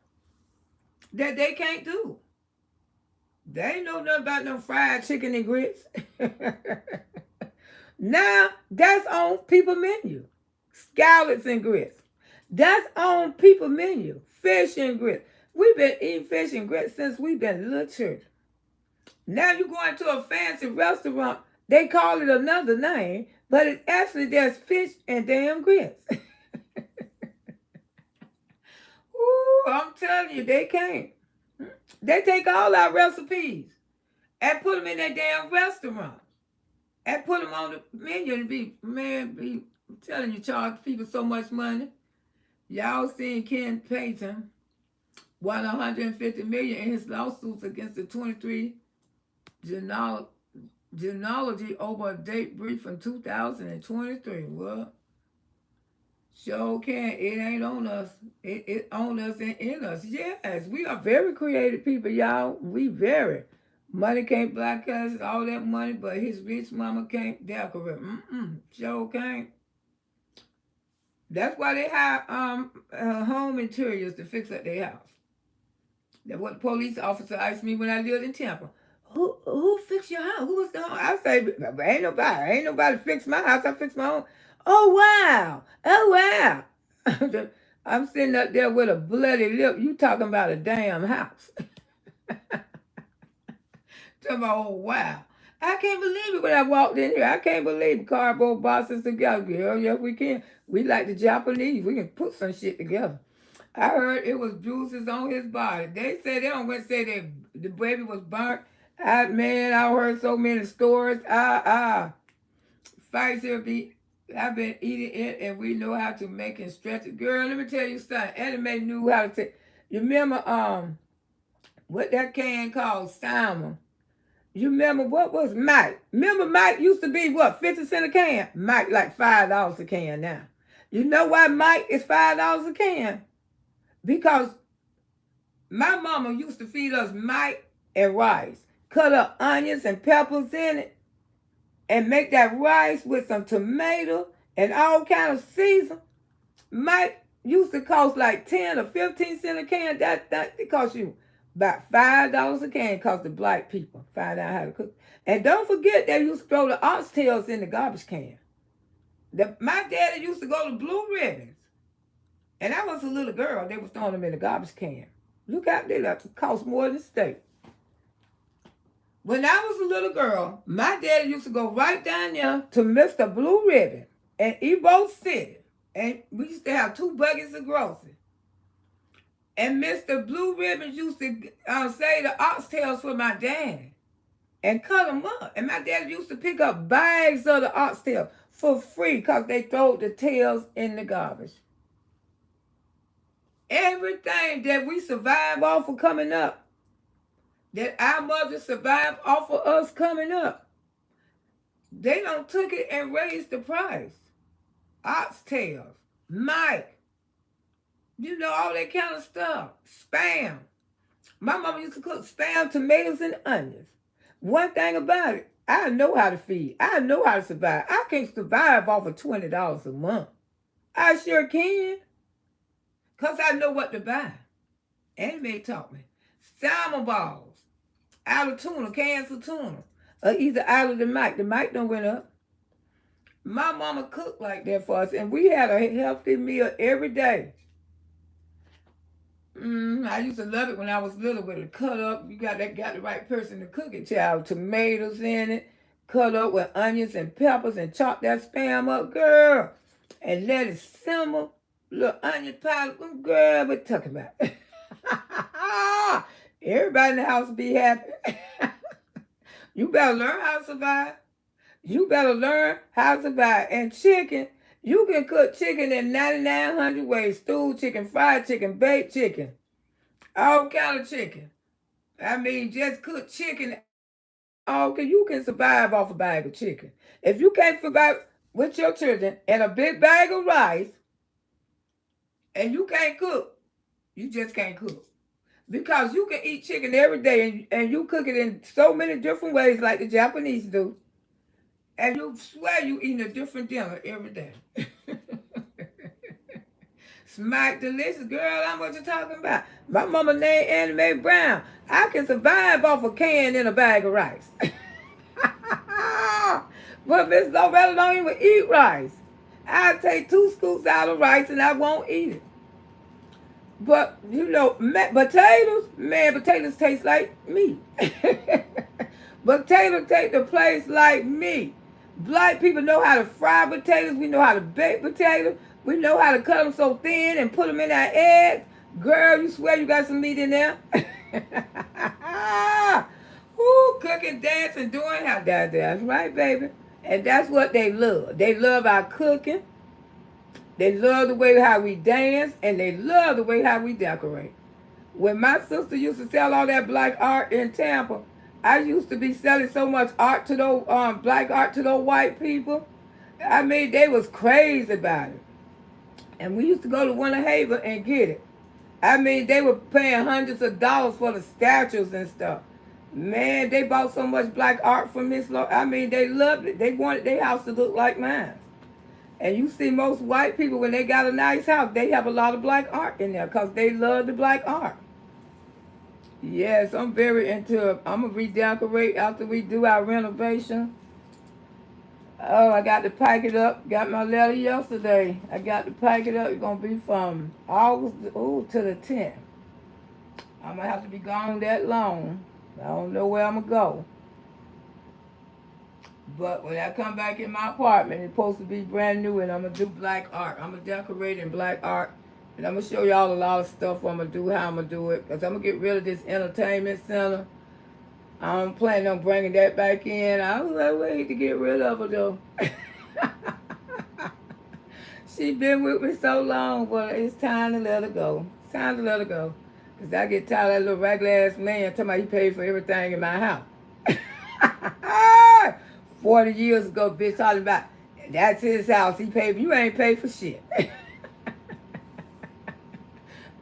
that they can't do. They ain't know nothing about no fried chicken and grits. Now, that's on people menu. Scallops and grits. That's on people menu. Fish and grits. We've been eating fish and grits since we've been little children. Now you go into a fancy restaurant, they call it another name, but it's actually there's fish and damn grits. Ooh, I'm telling you, they can't. They take all our recipes and put them in their damn restaurant and put them on the menu and I'm telling you, charge people so much money. Y'all seen Ken Payton won $150 million in his lawsuits against the 23 genealogy over a date brief from 2023. Well, sure can. It ain't on us. It on us and in us. Yes, we are very creative people, y'all. We very. Money can't black us, all that money, but his rich mama can't decorate. Sure can't. That's why they hire home interiors to fix up their house. That's what the police officer asked me when I lived in Tampa. Who fixed your house? Who was the home? I say, ain't nobody fix my house. I fix my own. Oh wow. I'm sitting up there with a bloody lip. You talking about a damn house. Talking about, oh wow. I can't believe it when I walked in here. I can't believe cardboard boxes together. Girl, yes we can. We like the Japanese. We can put some shit together. I heard it was bruises on his body. They said they don't want to say that the baby was burnt. I heard so many stories. Fights here I've been eating it and we know how to make and stretch it. Girl, let me tell you something. Anime knew how to take. You remember what that can called salmon? You remember what was Mike? Remember Mike used to be what, 50 cents a can? Mike like $5 a can now. You know why Mike is $5 a can? Because my mama used to feed us Mike and rice. Cut up onions and peppers in it. And make that rice with some tomato and all kind of season. Mike used to cost like 10 or 15 cents a can. That it cost you about $5 a can. It cost the black people. Find out how to cook. And don't forget they used to throw the oxtails in the garbage can. My daddy used to go to Blue Ribbons. And I was a little girl. They was throwing them in the garbage can. Look out there. That cost more than steak. When I was a little girl, my daddy used to go right down there to Mr. Blue Ribbon in Evo City. And we used to have 2 buckets of groceries. And Mr. Blue Ribbon used to say the oxtails for my dad. and cut them up. And my dad used to pick up bags of the oxtail for free because they throw the tails in the garbage. Everything that we survive off of coming up, that our mother survived off of us coming up, they don't took it and raised the price. Oxtails, Mike, you know, all that kind of stuff. Spam. My mama used to cook spam, tomatoes, and onions. One thing about it, I know how to feed. I know how to survive. I can't survive off of $20 a month. I sure can. Because I know what to buy. Anime taught me. Salmon balls. Out of tuna, cans of tuna. Or either out of the mic. The mic don't went up. My mama cooked like that for us. And we had a healthy meal every day. I used to love it when I was little with it. Cut up. You got the right person to cook it, child. Tomatoes in it. Cut up with onions and peppers and chop that spam up, girl. And let it simmer. Little onion powder. Girl, we're talking about. Everybody in the house be happy. You better learn how to survive. You better learn how to survive. And chicken, you can cook chicken in 9,900 ways. Stewed chicken, fried chicken, baked chicken. All kind of chicken. I mean, just cook chicken. Okay, you can survive off a bag of chicken. If you can't survive with your children and a big bag of rice, and you can't cook, you just can't cook. Because you can eat chicken every day and you cook it in so many different ways like the Japanese do. And you swear you eating a different dinner every day. Smack delicious, girl, I know what you're talking about. My mama named Anime Brown. I can survive off a can in a bag of rice. But Miss Loretta don't even eat rice. I'll take 2 scoops out of rice and I won't eat it. But, you know, potatoes taste like meat. Potatoes take the place like meat. Black people know how to fry potatoes. We know how to bake potatoes. We know how to cut them so thin and put them in our eggs. Girl, you swear you got some meat in there? Ooh, cooking, dancing, doing how that's right, baby. And that's what they love. They love our cooking. They love the way how we dance, and they love the way how we decorate. When my sister used to sell all that black art in Tampa, I used to be selling so much art to those black art to those white people. I mean, they was crazy about it. And we used to go to Winter Haven and get it. I mean, they were paying hundreds of dollars for the statues and stuff. Man, they bought so much black art from Miss Loretta. I mean, they loved it. They wanted their house to look like mine. And you see most white people, when they got a nice house, they have a lot of black art in there because they love the black art. Yes, I'm very into it. I'm going to redecorate after we do our renovation. Oh, I got to pack it up. Got my letter yesterday. I got to pack it up. It's going to be from August to the 10th. I'm going to have to be gone that long. I don't know where I'm going to go. But when I come back in my apartment, it's supposed to be brand new, and I'm going to do black art. I'm going to decorate in black art. And I'm going to show y'all a lot of stuff I'm going to do, how I'm going to do it. Because I'm going to get rid of this entertainment center. I'm planning on bringing that back in. I was wait to get rid of her, though. She been with me so long, but it's time to let her go. It's time to let her go. Because I get tired of that little regular-ass man talking about he paid for everything in my house. 40 years ago, bitch, talking about, that's his house. He paid. You ain't paid for shit.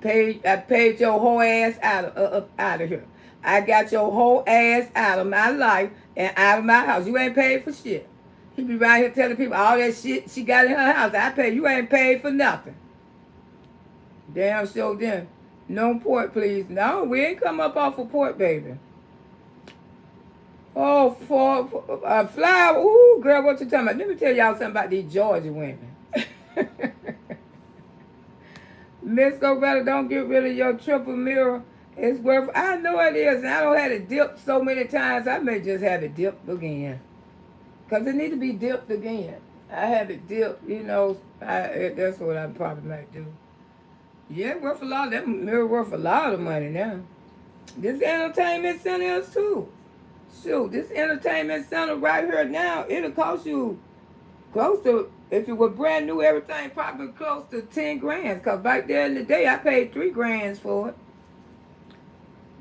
I paid your whole ass out of here. I got your whole ass out of my life and out of my house. You ain't paid for shit. He be right here telling people all that shit she got in her house. I paid. You ain't paid for nothing. Damn sure then. No pork, please. No, we ain't come up off of pork, baby. Oh, for flour. Ooh, girl, what you talking about? Let me tell y'all something about these Georgia women. Miss Loretta, don't get rid of your triple mirror. It's worth, I know it is, and I don't have it dipped so many times, I may just have it dipped again. Because it need to be dipped again. I have it dipped, you know, that's what I probably might do. Yeah, worth a lot. That mirror worth a lot of money now. This entertainment center is too. Shoot, this entertainment center right here now, it'll cost you close to, if it was brand new, everything probably close to 10 grand. Cause back there in the day, I paid 3 grand for it.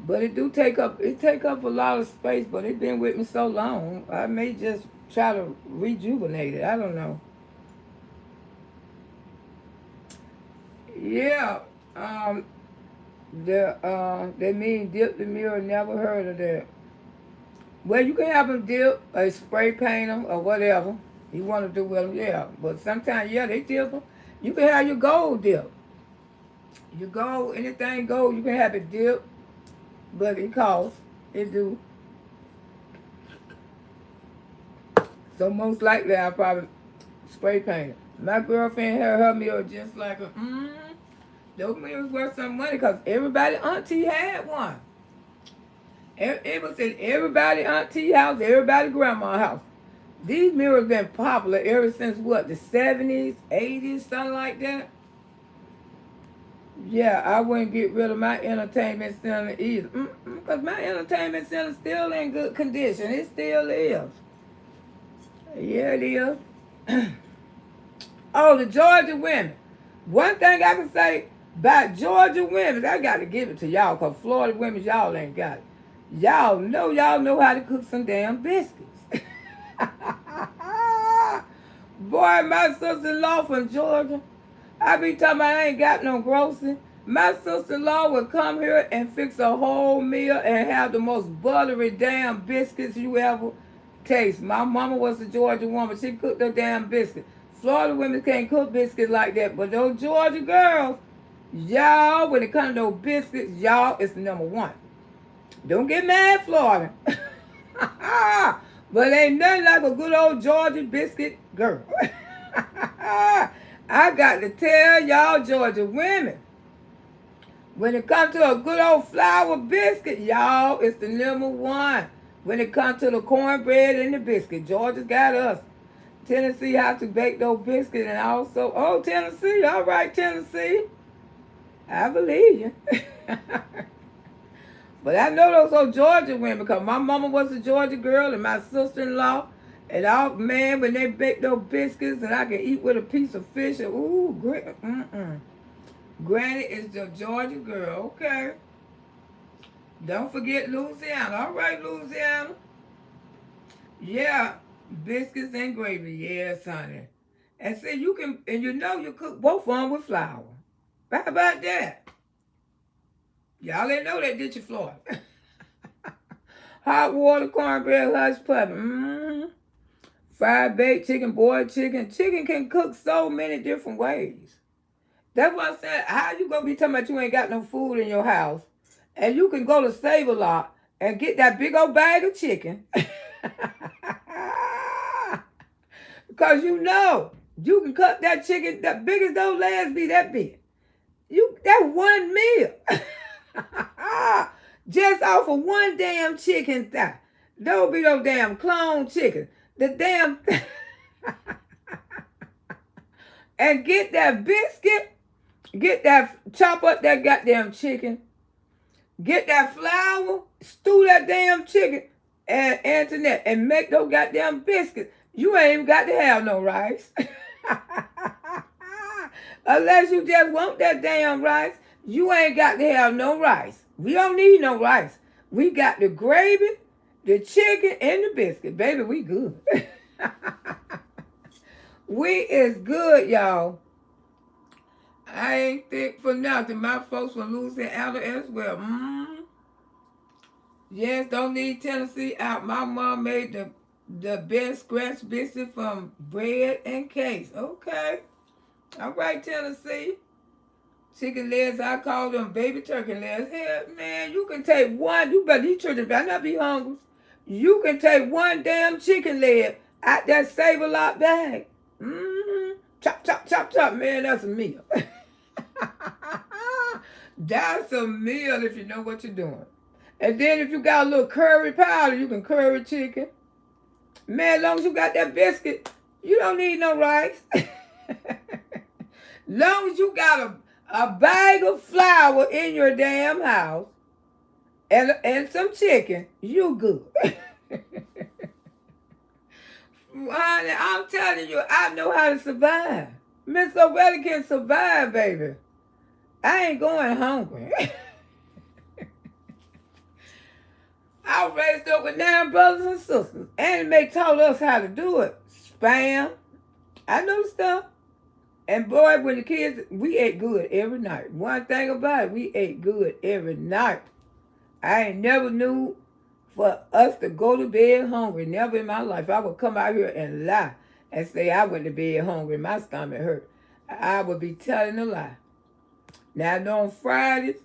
But it take up a lot of space. But it's been with me so long, I may just try to rejuvenate it. I don't know. Yeah, they mean dip the mirror. Never heard of that. Well, you can have them dip or spray paint them or whatever you want to do with them. Yeah, but sometimes they dip them. You can have your gold dip. Your gold, anything gold, you can have it dip, but it costs. It do. So most likely I'll probably spray paint it. My girlfriend had her mirror just like a, those mirrors worth some money because everybody auntie had one. It was in everybody auntie house, everybody grandma house. These mirrors been popular ever since what, the 70s, 80s, something like that. Yeah, I wouldn't get rid of my entertainment center either. Because my entertainment center still in good condition. It still is. Yeah, it is. Oh, the Georgia women. One thing I can say about Georgia women, I got to give it to y'all, because Florida women, y'all ain't got it. Y'all know how to cook some damn biscuits. Boy, my sister-in-law from Georgia, I be talking about I ain't got no grocery. My sister-in-law would come here and fix a whole meal and have the most buttery damn biscuits you ever taste. My mama was a Georgia woman. She cooked her damn biscuit. Florida women can't cook biscuits like that, but those Georgia girls, y'all, when it comes to those biscuits, y'all is number one. Don't get mad, Florida. But ain't nothing like a good old Georgia biscuit girl. I got to tell y'all Georgia women, when it comes to a good old flour biscuit, y'all, it's the number one. When it comes to the cornbread and the biscuit, Georgia's got us. Tennessee how to bake those biscuits, and also, oh, Tennessee, all right, Tennessee. I believe you. But I know those old Georgia women, because my mama was a Georgia girl and my sister-in-law. And all, man, when they bake those biscuits and I can eat with a piece of fish, and ooh, great. Granny is the Georgia girl, okay. Don't forget Louisiana. All right, Louisiana. Yeah, biscuits and gravy. Yes, honey. And see, you can, and you cook both of them with flour. How about that? Y'all didn't know that, did you, Florida? Hot water, cornbread, hush puppy. Fried baked chicken, boiled chicken. Chicken can cook so many different ways. That's what I'm saying. How you gonna be talking about you ain't got no food in your house, and you can go to Save-A-Lot and get that big old bag of chicken? Because you can cut that chicken, the biggest those legs be that big. That's one meal. Just off of one damn chicken thigh. Don't be no damn clone chicken. The damn and get that biscuit, get that, chop up that goddamn chicken, get that flour, stew that damn chicken, and Antoinette, and make those goddamn biscuits. You ain't even got to have no rice. Unless you just want that damn rice, you ain't got to have no rice. We don't need no rice. We got the gravy, the chicken, and the biscuit. Baby, we good. We is good, y'all. I ain't think for nothing. My folks from Louisiana as well. Yes, don't need Tennessee out. My mom made the best scratch biscuit from bread and cakes. Okay. All right, Tennessee. Chicken legs, I call them baby turkey legs. Hell, man, you can take one. You better, these children better not be hungry. You can take one damn chicken leg out that Save-A-Lot bag. Chop, chop, chop, chop. Man, that's a meal. That's a meal if you know what you're doing. And then if you got a little curry powder, you can curry chicken. Man, as long as you got that biscuit, you don't need no rice. Long as you got a bag of flour in your damn house and some chicken, you good. Honey, I'm telling you, I know how to survive. Miss Loretta can survive, baby. I ain't going hungry. I was raised up with 9 brothers and sisters. Annie Mae taught us how to do it. Spam. I know the stuff. And boy, when the kids, we ate good every night. One thing about it, we ate good every night. I ain't never knew for us to go to bed hungry. Never in my life. I would come out here and lie and say I went to bed hungry. My stomach hurt. I would be telling a lie. Now I know on Fridays,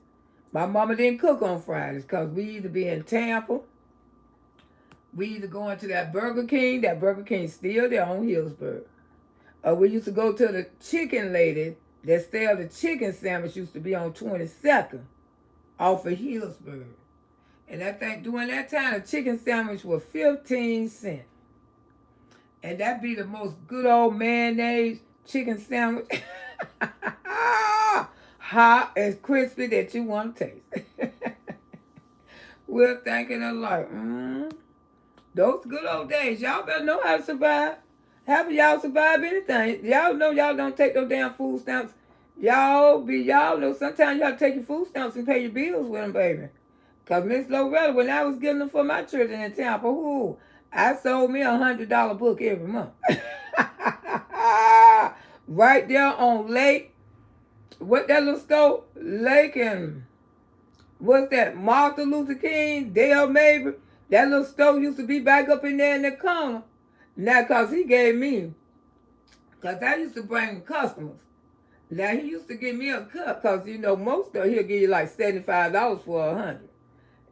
my mama didn't cook on Fridays because we either be in Tampa, we either going to that Burger King still there on Hillsburg. We used to go to the chicken lady that sell the chicken sandwich, used to be on 22nd off of Hillsburg. And I think during that time, the chicken sandwich was 15 cents. And that be the most good old mayonnaise chicken sandwich. Hot and crispy that you want to taste. We're thinking alike. Those good old days. Y'all better know how to survive. Have y'all survive anything? Y'all know y'all don't take no damn food stamps. Y'all know sometimes y'all take your food stamps and pay your bills with them, baby. Because Miss Loretta, when I was getting them for my children in Tampa, I sold me $100 book every month. Right there on Lake, what that little store? Lake and, what's that? Martin Luther King, Dale Mabry. That little store used to be back up in there in the corner. Now, because he gave me, because I used to bring customers. Now, he used to give me a cut because, you know, most of he'll give you like $75 for 100.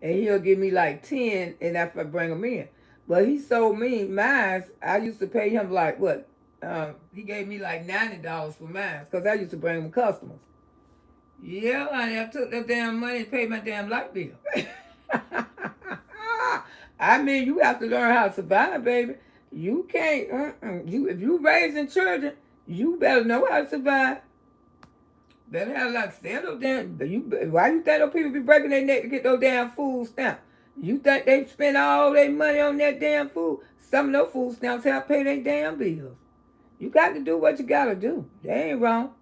And he'll give me like 10 and if I bring them in. But he sold me mine. I used to pay him like, what? He gave me like $90 for mine because I used to bring him customers. Yeah, honey, I took that damn money and paid my damn light bill. I mean, you have to learn how to survive, baby. You can't, if you raising children, you better know how to survive. Better have like settle down. Why you think those people be breaking their neck to get those damn food stamps? You think they spend all their money on that damn food? Some of those food stamps help pay their damn bills. You got to do what you got to do. They ain't wrong.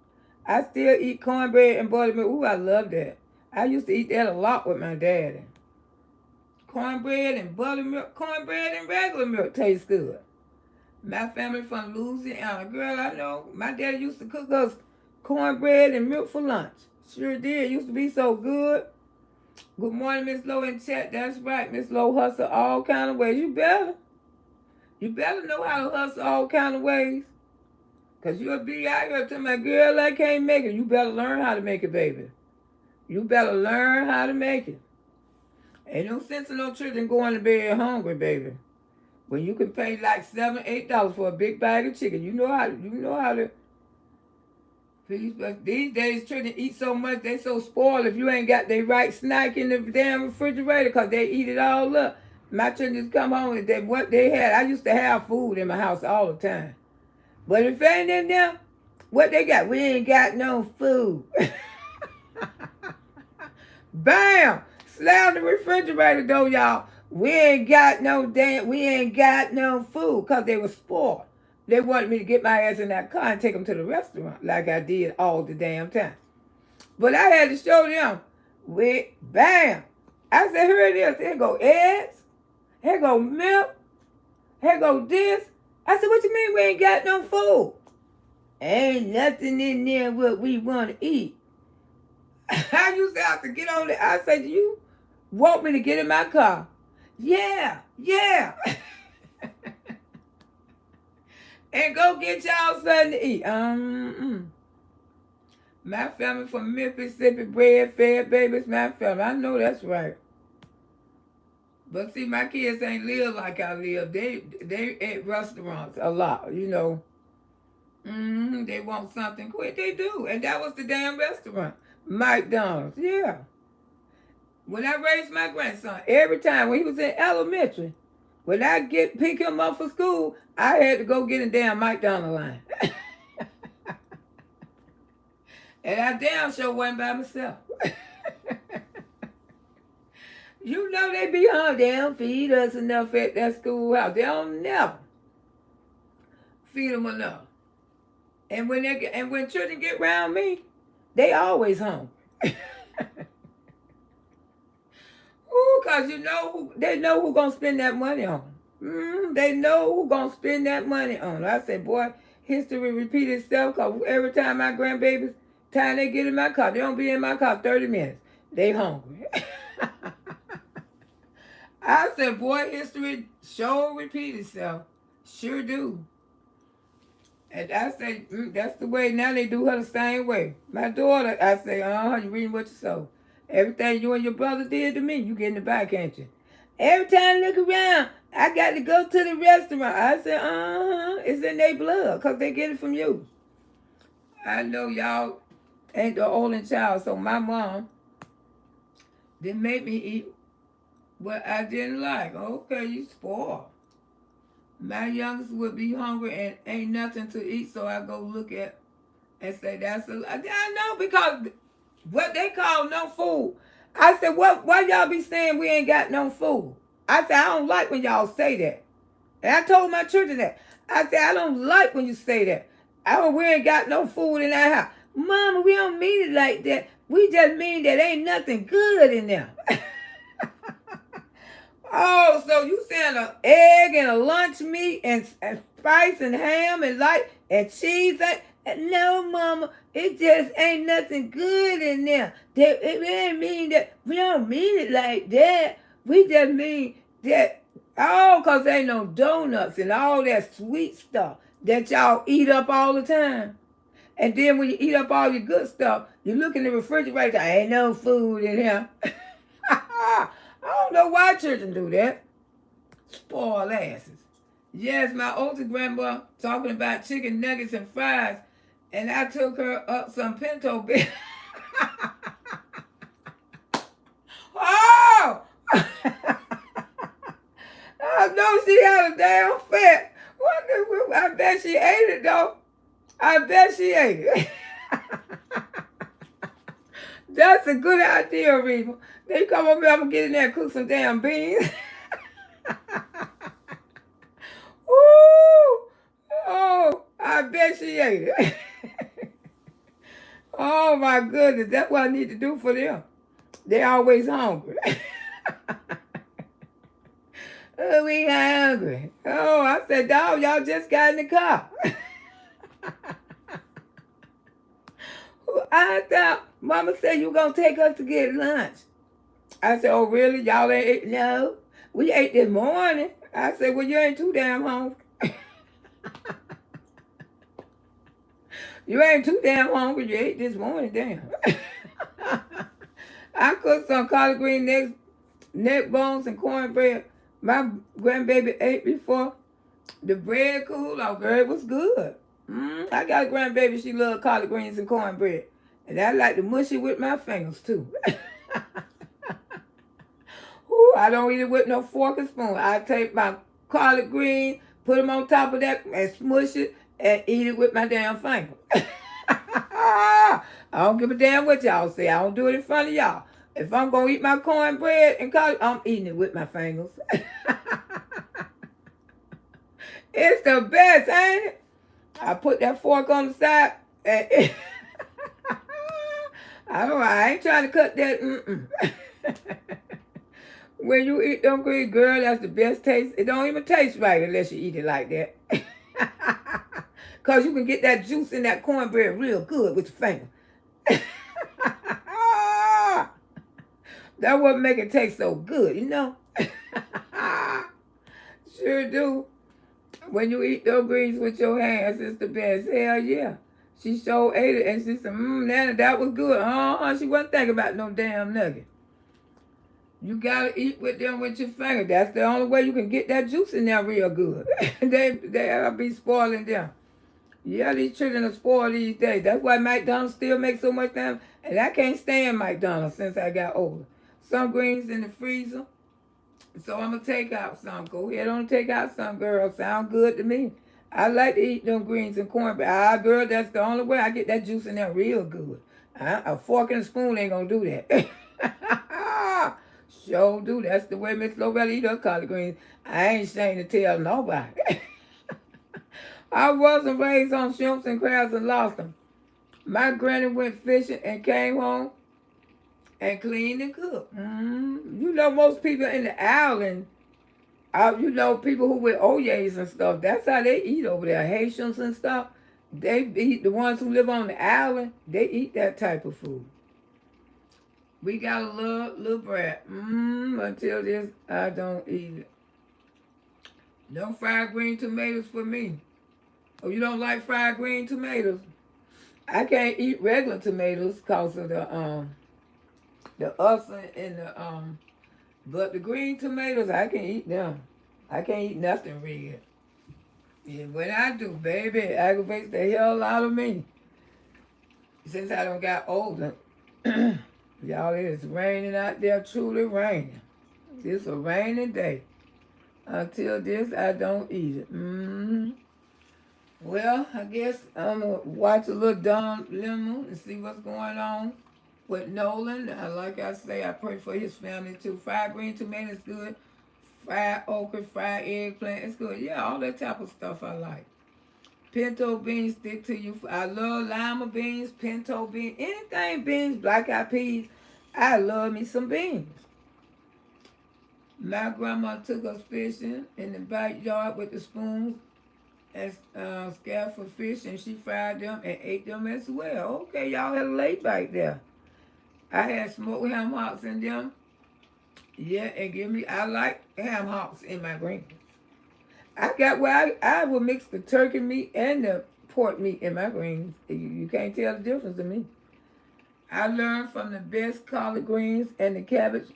I still eat cornbread and buttermilk. Ooh, I love that. I used to eat that a lot with my daddy. Cornbread and buttermilk, cornbread and regular milk tastes good. My family from Louisiana. Girl, I know. My daddy used to cook us cornbread and milk for lunch. Sure did. Used to be so good. Good morning, Miss Lowe in chat. That's right. Miss Lowe hustle all kind of ways. You better know how to hustle all kind of ways. Because you'll be out here telling my girl I can't make it. You better learn how to make it, baby. You better learn how to make it. Ain't no sense in no children going to bed hungry, baby. When you can pay like $7, $8 for a big bag of chicken. You know how to. These days, children eat so much, they so spoiled. If you ain't got their right snack in the damn refrigerator, because they eat it all up. My children just come home and what they had. I used to have food in my house all the time. But if ain't in there, what they got? We ain't got no food. Bam! Slam the refrigerator though, y'all. We ain't got no food because they were spoiled. They wanted me to get my ass in that car and take them to the restaurant like I did all the damn time. But I had to show them. Bam! I said, here it is. Here go eggs. Here go milk. Here go this. I said, what you mean we ain't got no food? Ain't nothing in there what we want to eat. I used to have to get on there. I said, you want me to get in my car? Yeah. And go get y'all something to eat. My family from Mississippi, bread fed babies, my family. I know that's right. But see, my kids ain't live like I live. They at restaurants a lot, you know. They want something quick. They do. And that was the damn restaurant. McDonald's, yeah. When I raised my grandson, every time when he was in elementary, when I pick him up for school, I had to go get a damn McDonald's line. And I damn sure wasn't by myself. You know they be hungry. They don't feed us enough at that schoolhouse. They don't never feed them enough. And when children get around me, they always hungry. Ooh, cause they know who gonna spend that money on. They know who gonna spend that money on. I said, boy, history repeat itself. Cause every time my grandbabies, time they get in my car, they don't be in my car 30 minutes. They hungry. I said, boy, history sure repeat itself. Sure do. And I say, that's the way. Now they do her the same way. My daughter, I say, you reading what you sow. Everything you and your brother did to me, you getting it back, ain't you? Every time I look around, I got to go to the restaurant. I say, it's in their blood because they get it from you. I know y'all ain't the only child, so my mom didn't make me eat what I didn't like. Okay, you spoiled. My youngest would be hungry and ain't nothing to eat, so I go look at and say, I know, because what they call no food. I said, why y'all be saying we ain't got no food? I said, I don't like when y'all say that. And I told my children that. I said, I don't like when you say that. We ain't got no food in our house. Mama, we don't mean it like that. We just mean that ain't nothing good in there. Oh, so you saying an egg and a lunch meat and spice and ham and cheese? No, Mama, it just ain't nothing good in there. It ain't mean that. We don't mean it like that. We just mean that, because ain't no donuts and all that sweet stuff that y'all eat up all the time. And then when you eat up all your good stuff, you look in the refrigerator, ain't no food in here. I don't know why children do that. Spoiled asses. Yes, my oldest grandma talking about chicken nuggets and fries, and I took her up some pinto beans. Oh! I know she had a damn fat. I bet she ate it, though. I bet she ate it. That's a good idea, Reba. They come over here, I'm going to get in there and cook some damn beans. Ooh. Oh, I bet she ate it. Oh, my goodness. That's what I need to do for them. They always hungry. Oh, we hungry. Oh, I said, dog, y'all just got in the car. I thought Mama said you gonna take us to get lunch. I said, oh, really? Y'all ain't ate? No, we ate this morning. I said, well, you ain't too damn hungry. You ain't too damn hungry. You ate this morning, damn. I cooked some collard green neck bones and cornbread. My grandbaby ate before. The bread cool. Oh, girl, it was good. I got a grandbaby, she loved collard greens and cornbread. And I like to mush it with my fingers, too. Ooh, I don't eat it with no fork and spoon. I take my collard greens, put them on top of that, and smush it, and eat it with my damn finger. I don't give a damn what y'all say. I don't do it in front of y'all. If I'm going to eat my cornbread and collard, I'm eating it with my fingers. It's the best, ain't it? I put that fork on the side. And I ain't trying to cut that. When you eat them greens, girl, that's the best taste. It don't even taste right unless you eat it like that. Because you can get that juice in that cornbread real good with your finger. That's what make it taste so good, you know? Sure do. When you eat those greens with your hands, it's the best. Hell yeah. She sure ate it, and she said, Nana, that was good. She wasn't thinking about no damn nugget. You gotta eat with them with your finger. That's the only way you can get that juice in there real good. They'll be spoiling them. Yeah, these children are spoiled these days. That's why McDonald's still makes so much time. And I can't stand McDonald's since I got older. Some greens in the freezer. So I'm going to take out some. Go ahead on and take out some, girl. Sound good to me. I like to eat them greens and cornbread. Girl, that's the only way I get that juice in there real good. A fork and a spoon ain't going to do that. Sure do. That's the way Miss Loretta eat her collard greens. I ain't ashamed to tell nobody. I wasn't raised on shrimps and crabs and lobster. My granny went fishing and came home and cleaned and cooked. You know, most people in the island, you know, people who with Oya's and stuff, that's how they eat over there. Haitians and stuff, they eat, the ones who live on the island, they eat that type of food. We got a little bread. Until this, I don't eat it. No fried green tomatoes for me. Oh, you don't like fried green tomatoes? I can't eat regular tomatoes because of the ulcer and the but the green tomatoes I can eat them. I can't eat nothing red. Yeah, when I do, baby, it aggravates the hell out of me. Since I don't got older. Y'all, it is raining out there, truly raining. It's a rainy day. Until this, I don't eat it. Well, I guess I'm going to watch a little Don Lemon and see what's going on with Nolan. Like I say, I pray for his family too. Fried green tomatoes good. Fried okra, fried eggplant, it's good. Yeah, all that type of stuff I like. Pinto beans stick to you. I love lima beans, pinto beans, anything beans, black eyed peas. I love me some beans. My grandma took us fishing in the backyard with the spoons and scaled for fish, and she fried them and ate them as well. Okay, y'all had a late bite there. I had smoked ham hocks in them. Yeah, and I like ham hocks in my greens. I will mix the turkey meat and the pork meat in my greens. You can't tell the difference to me. I learned from the best collard greens and the cabbage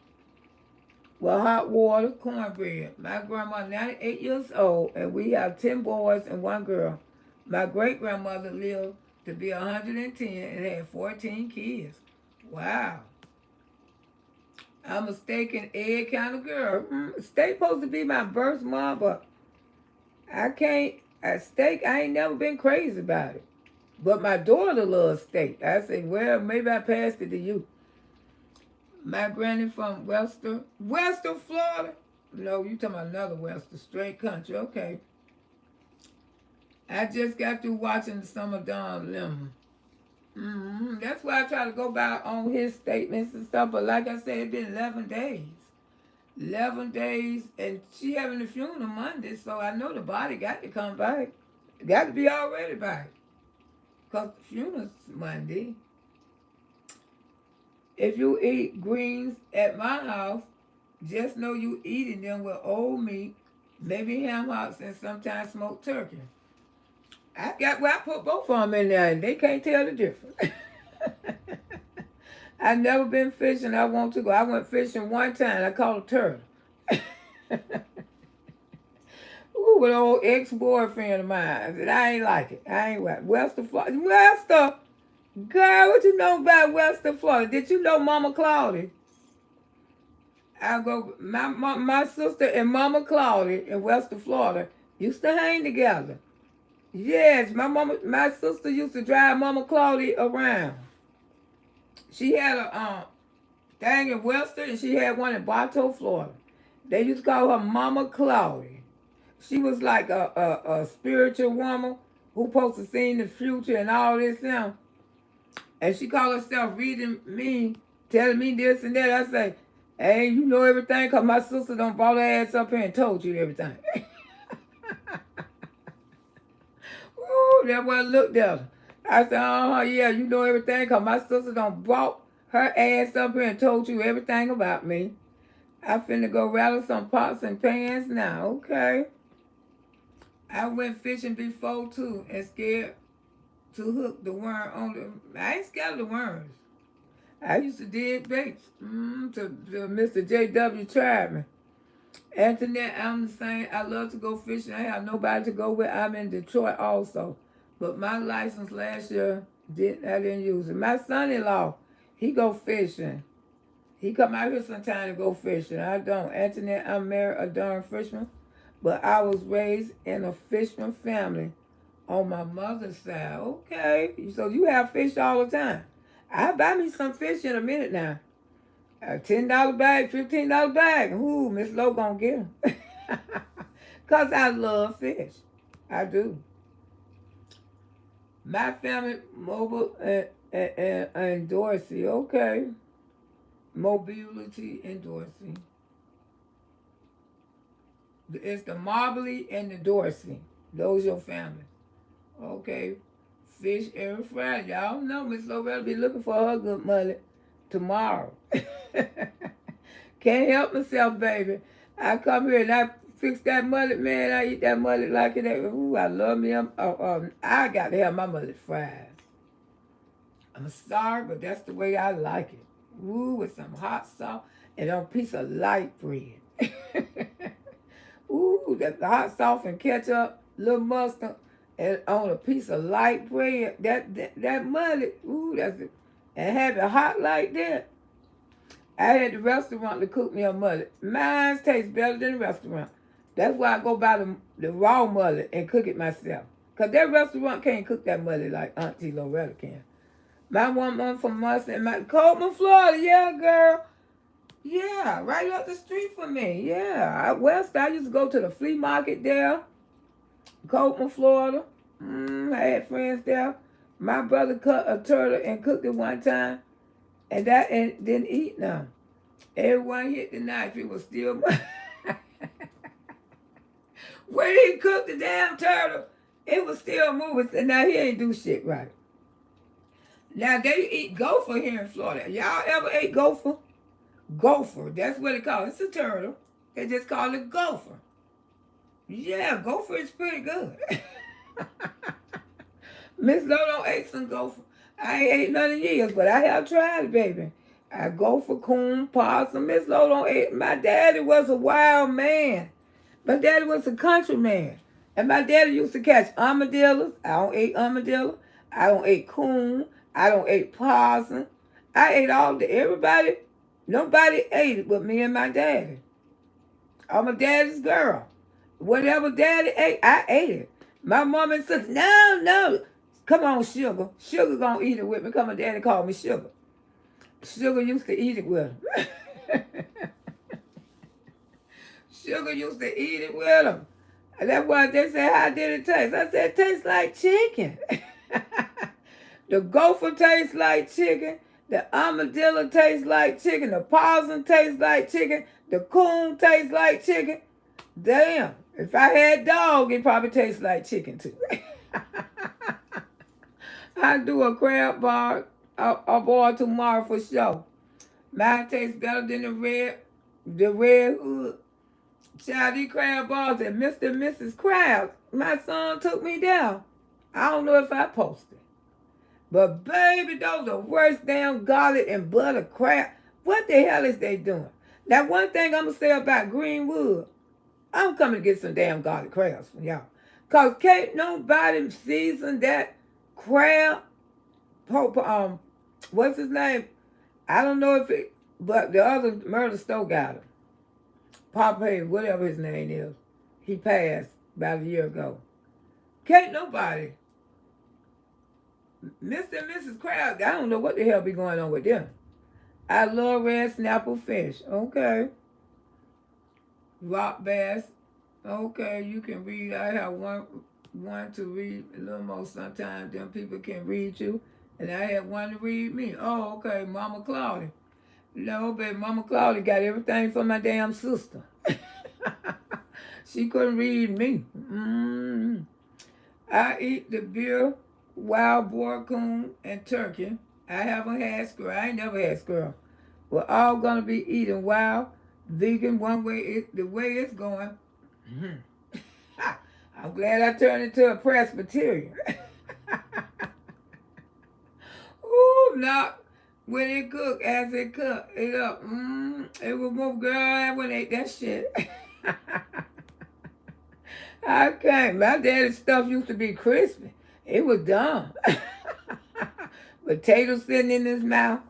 with hot water cornbread. My grandma, 98 years old, and we have 10 boys and 1 girl. My great-grandmother lived to be 110 and had 14 kids. Wow. I'm a steak and egg kind of girl. Steak supposed to be my birth month, but I can't. Steak, I ain't never been crazy about it. But my daughter loves steak. I said, well, maybe I passed it to you. My granny from Western Florida. No, you talking about another Western, straight country. Okay. I just got through watching some of Don Lemon. That's why I try to go by on his statements and stuff. But like I said, it's been 11 days. 11 days, and she having the funeral Monday, so I know the body got to come back. Got to be already back. Because the funeral's Monday. If you eat greens at my house, just know you eating them with old meat, maybe ham hocks, and sometimes smoked turkey. I put both of them in there, and they can't tell the difference. I've never been fishing. I want to go. I went fishing one time. I caught a turtle. Ooh, with an old ex-boyfriend of mine. I said, I ain't like it. I ain't like Western Florida. Girl, what you know about Western Florida? Did you know Mama Claudia? My sister and Mama Claudia in Western Florida used to hang together. Yes, my sister used to drive Mama Claudia around. She had a thing in Western, and she had one in Bartow, Florida. They used to call her Mama Claudia. She was like a spiritual woman who supposed to see in the future and all this now. And she called herself reading me, telling me this and that. I say, hey, you know everything, because my sister done brought her ass up here and told you everything. Ooh, that one looked at her. I said, yeah, you know everything, because my sister done brought her ass up here and told you everything about me. I finna go rattle some pots and pans now, okay? I went fishing before, too, and scared to hook the worm on the... I ain't scared of the worms. I used to dig baits to Mr. J.W. Tribe. Antoinette, I'm the same. I love to go fishing. I have nobody to go with. I'm in Detroit also. But my license last year, I didn't use it. My son-in-law, he go fishing. He come out here sometime to go fishing. I don't. Antoinette, I'm married a darn fisherman. But I was raised in a fisherman family on my mother's side. Okay. So you have fish all the time. I'll buy me some fish in a minute now. A $10 bag, $15 bag. Ooh, Miss Lowe gonna get them. Because I love fish. I do. My family, mobile and Dorsey. Okay. Mobility and Dorsey. It's the Mobley and the Dorsey. Those your family. Okay. Fish every Friday. Y'all know Miss Loretta be looking for her good money tomorrow. Can't help myself, baby. I come here and I fix that mullet, man. I eat that mullet like it. Ooh, I love me. I got to have my mullet fried. I'm sorry, but that's the way I like it. Ooh, with some hot sauce and a piece of light bread. Ooh, that hot sauce and ketchup, little mustard, and on a piece of light bread. That mullet, ooh, that's it. And have it hot like that. I had the restaurant to cook me a mullet. Mine tastes better than the restaurant. That's why I go buy the raw mullet and cook it myself. Because that restaurant can't cook that mullet like Auntie Loretta can. My woman from Mustard, Coleman, Florida. Yeah, girl. Yeah, right up the street from me. Yeah. I used to go to the flea market there. Coleman, Florida. I had friends there. My brother cut a turtle and cooked it one time. And didn't eat none. Everyone hit the knife. It was still. When he cooked the damn turtle, it was still moving. And now he ain't do shit right. Now they eat gopher here in Florida. Y'all ever ate gopher? Gopher. That's what it called. It's a turtle. They just call it gopher. Yeah, gopher is pretty good. Miss Lowe ate some gopher. I ain't ate none in years, but I have tried it, baby. I go for coon, possum. Miss Lowe don't ate. My daddy was a wild man. My daddy was a country man. And my daddy used to catch armadillos. I don't eat armadillo. I don't eat coon. I don't eat possum. I ate everybody. Nobody ate it but me and my daddy. I'm a daddy's girl. Whatever daddy ate, I ate it. My mom and sister, no. Come on, Sugar. Sugar gonna eat it with me. Come on, daddy called me Sugar. Sugar used to eat it with him. Sugar used to eat it with him. And that's why they say, how did it taste? I said, it tastes like chicken. The gopher tastes like chicken. The armadillo tastes like chicken. The possum tastes like chicken. The coon tastes like chicken. Damn. If I had dog, it probably tastes like chicken too. I do a crab bar, a bar tomorrow for sure. Mine tastes better than the red hood. Child, these crab bars at Mr. and Mrs. Crab. My son took me down. I don't know if I posted. But baby, those are worst damn garlic and butter crab. What the hell is they doing? Now, one thing I'm going to say about Greenwood, I'm coming to get some damn garlic crabs from y'all. Because can't nobody season that crab. What's his name? I don't know if it, but the other murder store got him. Papa, whatever his name is. He passed about a year ago. Can't nobody. Mr. and Mrs. Crab, I don't know what the hell be going on with them. I love red snapper fish. Okay. Rock bass. Okay, you can read. I have one to read a little more sometimes. Them people can read you. And I had one to read me. Oh, okay, Mama Claudia. No, baby, Mama Claudia got everything from my damn sister. She couldn't read me. I eat the beer, wild boar, coon, and turkey. I haven't had squirrel. I ain't never had squirrel. We're all gonna be eating wild, vegan one way. The way it's going. I'm glad I turned into a Presbyterian. Ooh, not when it cook, as it cook it up. It will move, girl. I wouldn't eat that shit. I can't. My daddy's stuff used to be crispy. It was dumb. Potato sitting in his mouth.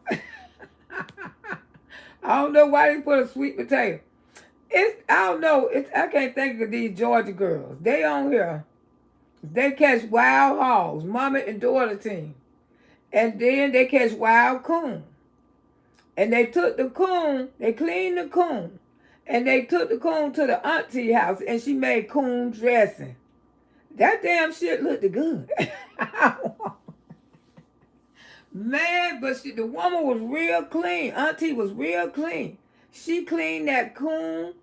I don't know why they put a sweet potato. I don't know. I can't think of these Georgia girls. They on here. They catch wild hogs, mama and daughter team. And then they catch wild coon. And they took the coon, they cleaned the coon, and they took the coon to the auntie house, and she made coon dressing. That damn shit looked good. Man, but the woman was real clean. Auntie was real clean. She cleaned that coon,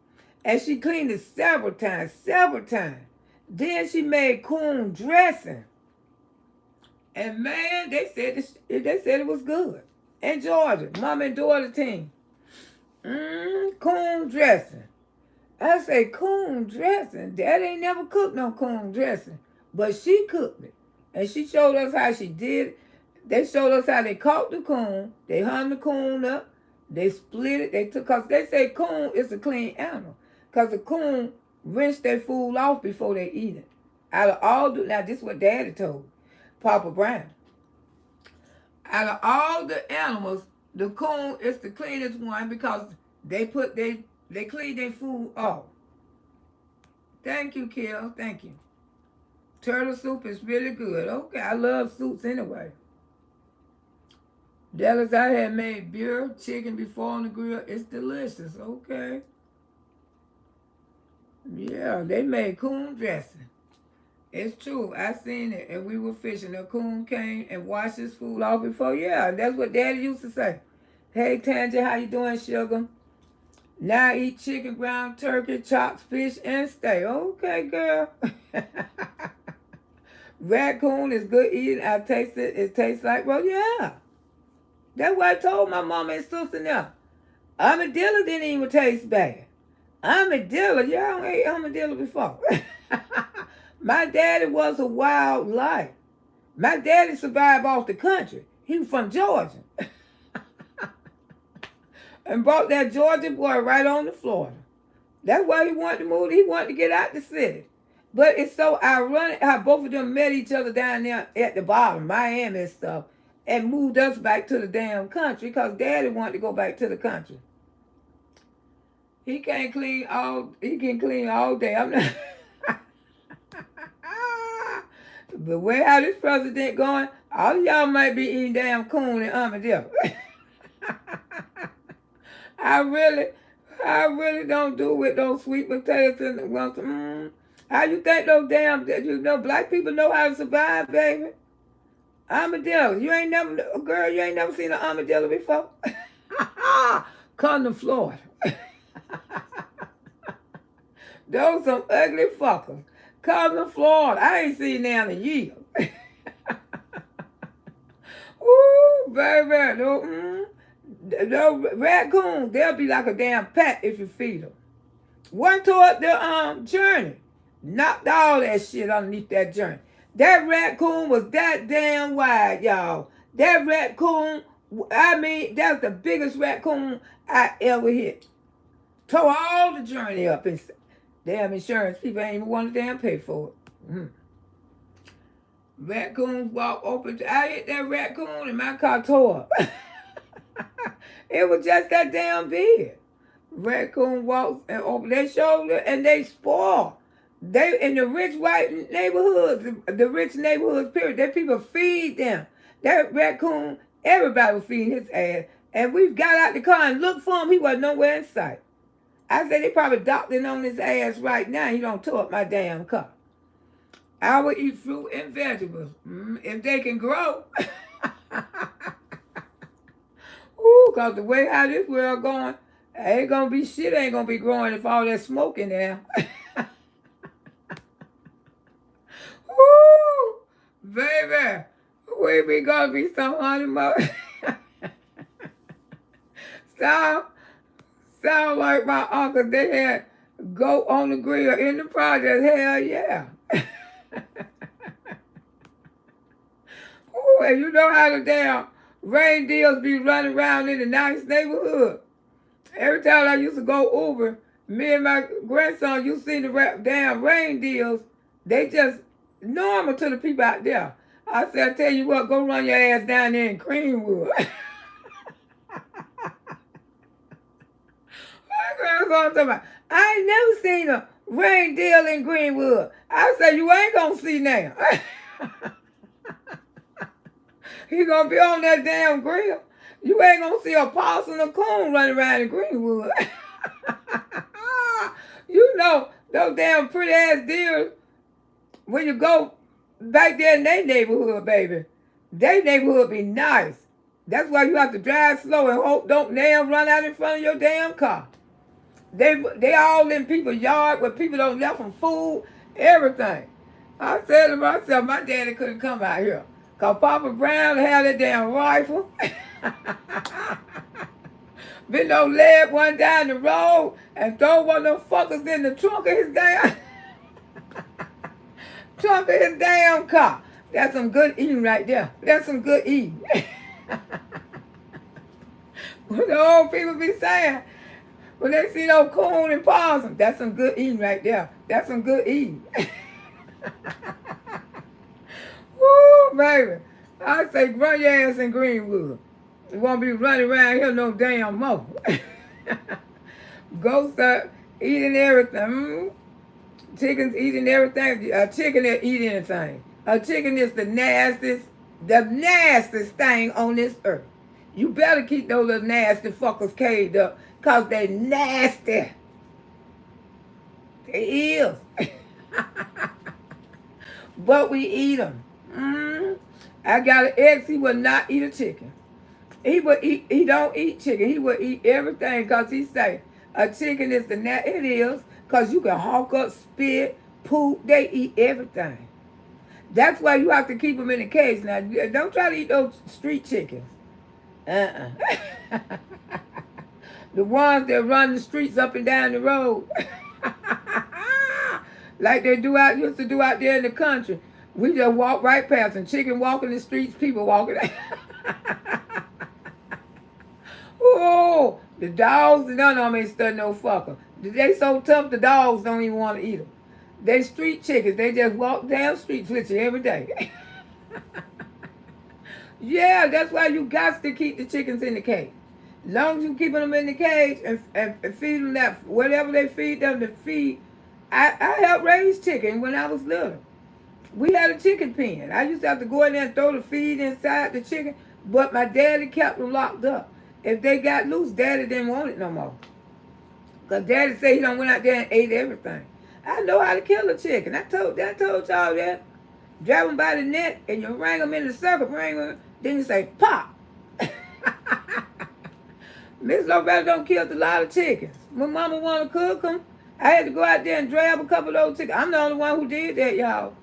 and she cleaned it several times. Then she made coon dressing. And man, they said it was good. In Georgia, mom and daughter team. Coon dressing. I say coon dressing. Dad ain't never cooked no coon dressing. But she cooked it. And she showed us how she did it. They showed us how they caught the coon. They hung the coon up. They split it. They took, cause they say coon is a clean animal. Cause the coon rinse their food off before they eat it. Out of all now this is what Daddy told Papa Brown. Out of all the animals, the coon is the cleanest one because they clean their food off. Thank you, Kill. Thank you. Turtle soup is really good. Okay, I love soups anyway. Dallas, I had made beer chicken before on the grill. It's delicious. Okay. Yeah, they made coon dressing. It's true. I seen it, and we were fishing. The coon came and washed his food off before. Yeah, that's what Daddy used to say. Hey, Tanja, how you doing, sugar? Now I eat chicken, ground turkey, chopped fish, and steak. Okay, girl. Raccoon is good eating. I taste it. It tastes like, well, yeah. That's what I told my mama and sister now. Armadillo didn't even taste bad. Armadillo, y'all ate armadillo before. My daddy was a wild life. My daddy survived off the country. He was from Georgia. And brought that Georgia boy right on to Florida. That's why he wanted to move. He wanted to get out the city. But it's so ironic how both of them met each other down there at the bottom, Miami and stuff, and moved us back to the damn country because Daddy wanted to go back to the country. He can clean all day. I'm not. The way how this president going, all of y'all might be eating damn coon and armadillo. I really don't do with those sweet potatoes and how you think those damn, black people know how to survive, baby? Armadillo. You ain't never seen an armadillo before? Come to Florida. Those some ugly fuckers. Come to Florida. I ain't seen them in years. Ooh, baby. Those raccoons, they'll be like a damn pet if you feed them. One toward the journey. Knocked all that shit underneath that journey. That raccoon was that damn wide, y'all. That raccoon, that's the biggest raccoon I ever hit. Tore all the journey up. And damn insurance people ain't even want to damn pay for it. Raccoons walk open. I hit that raccoon and my car tore up. It was just that damn big. Raccoon walks and open their shoulder and they spoil. They in the rich white neighborhoods, the rich neighborhoods, period, that people feed them. That raccoon, everybody was feeding his ass. And we got out the car and looked for him. He wasn't nowhere in sight. I said they probably doctoring on his ass right now. He don't tore up my damn car. I would eat fruit and vegetables if they can grow. Ooh, because the way how this world going, ain't going to be shit ain't going to be growing if all that smoke in there. Ooh, baby, we be going to be some honey mother. Sound like my uncle, they had goat on the grill in the project. Hell yeah. Ooh, and you know how the damn reindeers be running around in the nice neighborhood. Every time I used to go Uber, me and my grandson, you see the damn reindeers, they just normal to the people out there. I said, I tell you what, go run your ass down there in Greenwood. My grandson talking about, I ain't never seen a reindeer in Greenwood. I said, you ain't gonna see now. He gonna be on that damn grill. You ain't gonna see a possum or coon running around in Greenwood. You know, those damn pretty ass deer, when you go back there in their neighborhood, baby, their neighborhood be nice. That's why you have to drive slow and hope don't damn run out in front of your damn car. They all in people's yard where people don't left them food, everything. I said to myself, my daddy couldn't come out here. Cause Papa Brown had that damn rifle. Been no leg one down the road and throw one of them fuckers in the trunk of his damn trunk of his damn car. That's some good eating right there. That's some good eating. What the old people be saying when they see those coon and possum, that's some good eating right there. That's some good eating. Woo, baby. I say run your ass in Greenwood. You won't be running around here no damn more. Ghosts are eating everything. Chickens eating everything. A chicken that eat anything. A chicken is the nastiest thing on this earth. You better keep those little nasty fuckers caged up, cause they nasty. They is. But we eat them. I got an ex, he will not eat a chicken. He don't eat chicken. He will eat everything because he say a chicken is it is, because you can hawk up, spit, poop, they eat everything. That's why you have to keep them in a cage. Now, don't try to eat those street chickens. The ones that run the streets up and down the road. Like they used to do out there in the country. We just walk right past them. Chicken walking the streets, people walking. Oh, the dogs, none of them ain't studying no fucker. They so tough, the dogs don't even want to eat them. They street chickens. They just walk down streets with you every day. Yeah, that's why you got to keep the chickens in the cage. As long as you keeping them in the cage and feed them that, whatever they feed them to feed. I helped raise chicken when I was little. We had a chicken pen. I used to have to go in there and throw the feed inside the chicken, but my daddy kept them locked up. If they got loose, daddy didn't want it no more. Because daddy said he done went out there and ate everything. I know how to kill a chicken. I told y'all that. Grab them by the neck and you ring them in the circle, then you say, pop. Miss Loretta don't kill a lot of chickens. When mama want to cook them, I had to go out there and grab a couple of those chickens. I'm the only one who did that, y'all.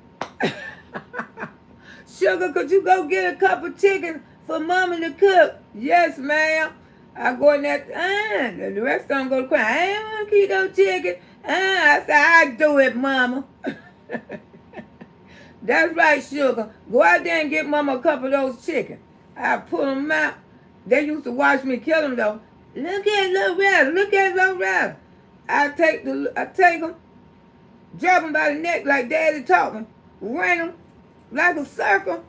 Sugar, could you go get a couple chickens for mama to cook? Yes, ma'am. I go in there, the rest of them go to cry. I ain't want to keep those chickens. I said, I do it, mama. That's right, Sugar. Go out there and get mama a couple of those chickens. I pull them out. They used to watch me kill them, though. Look at Loretta. I take them, grab them by the neck like daddy taught me, ring them like a circle,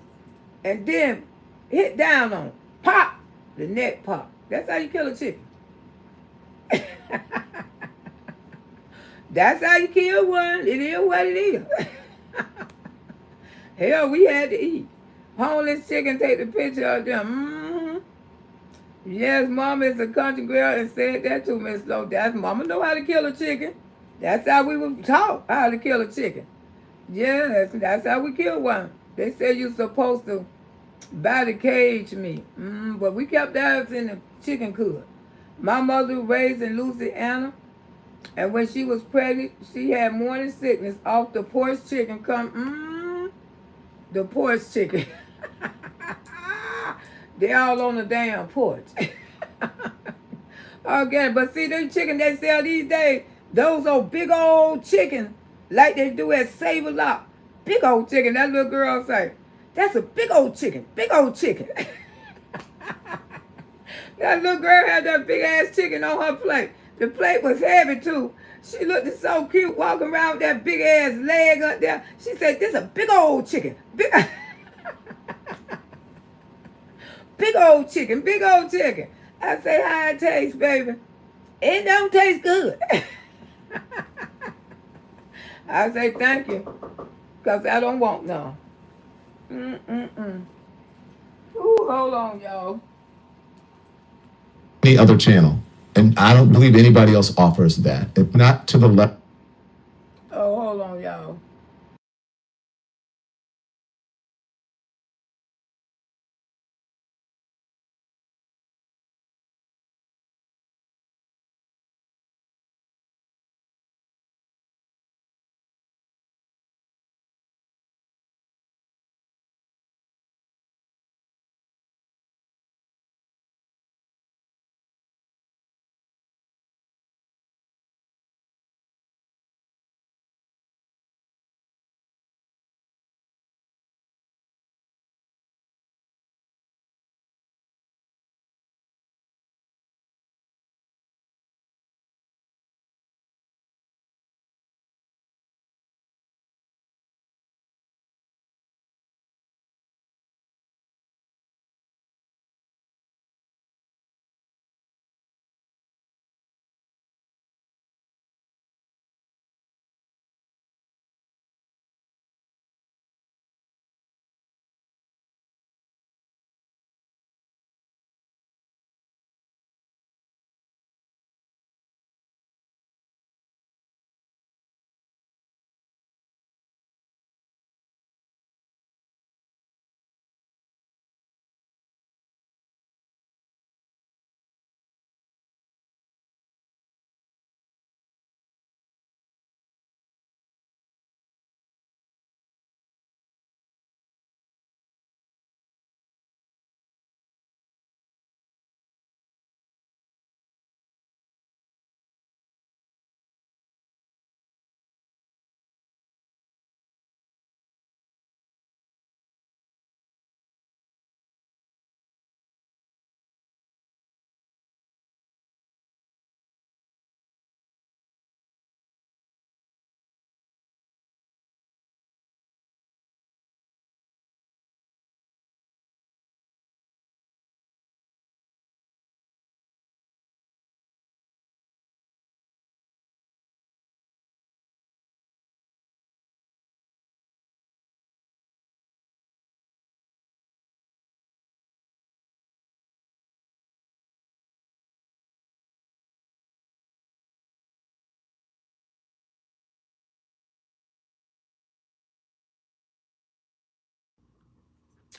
and then hit down on them. Pop! The neck pop. That's how you kill a chicken. That's how you kill one. It is what it is. Hell, we had to eat. Homeless chicken, take the picture of them. Yes, mama is a country girl and said that too, Miss Lowe. That's mama know how to kill a chicken. That's how we were taught how to kill a chicken. Yeah, that's how we kill one. They said you're supposed to buy the cage meat. But we kept ours in the chicken coop. My mother was raised in Louisiana, and when she was pregnant, she had morning sickness off the porch chicken. The porch chicken. They all on the damn porch. Okay, but see, them chicken they sell these days, those old big old chicken, like they do at Save-A-Lot. Big old chicken, that little girl say, that's a big old chicken, big old chicken. That little girl had that big ass chicken on her plate. The plate was heavy too. She looked so cute walking around with that big ass leg up there. She said, this a big old chicken. Big old chicken, big old chicken. I say, how it tastes, baby? It don't taste good. I say, thank you, because I don't want none. Ooh, hold on, y'all. any other channel. And I don't believe anybody else offers that. If not to the level. Oh, hold on, y'all.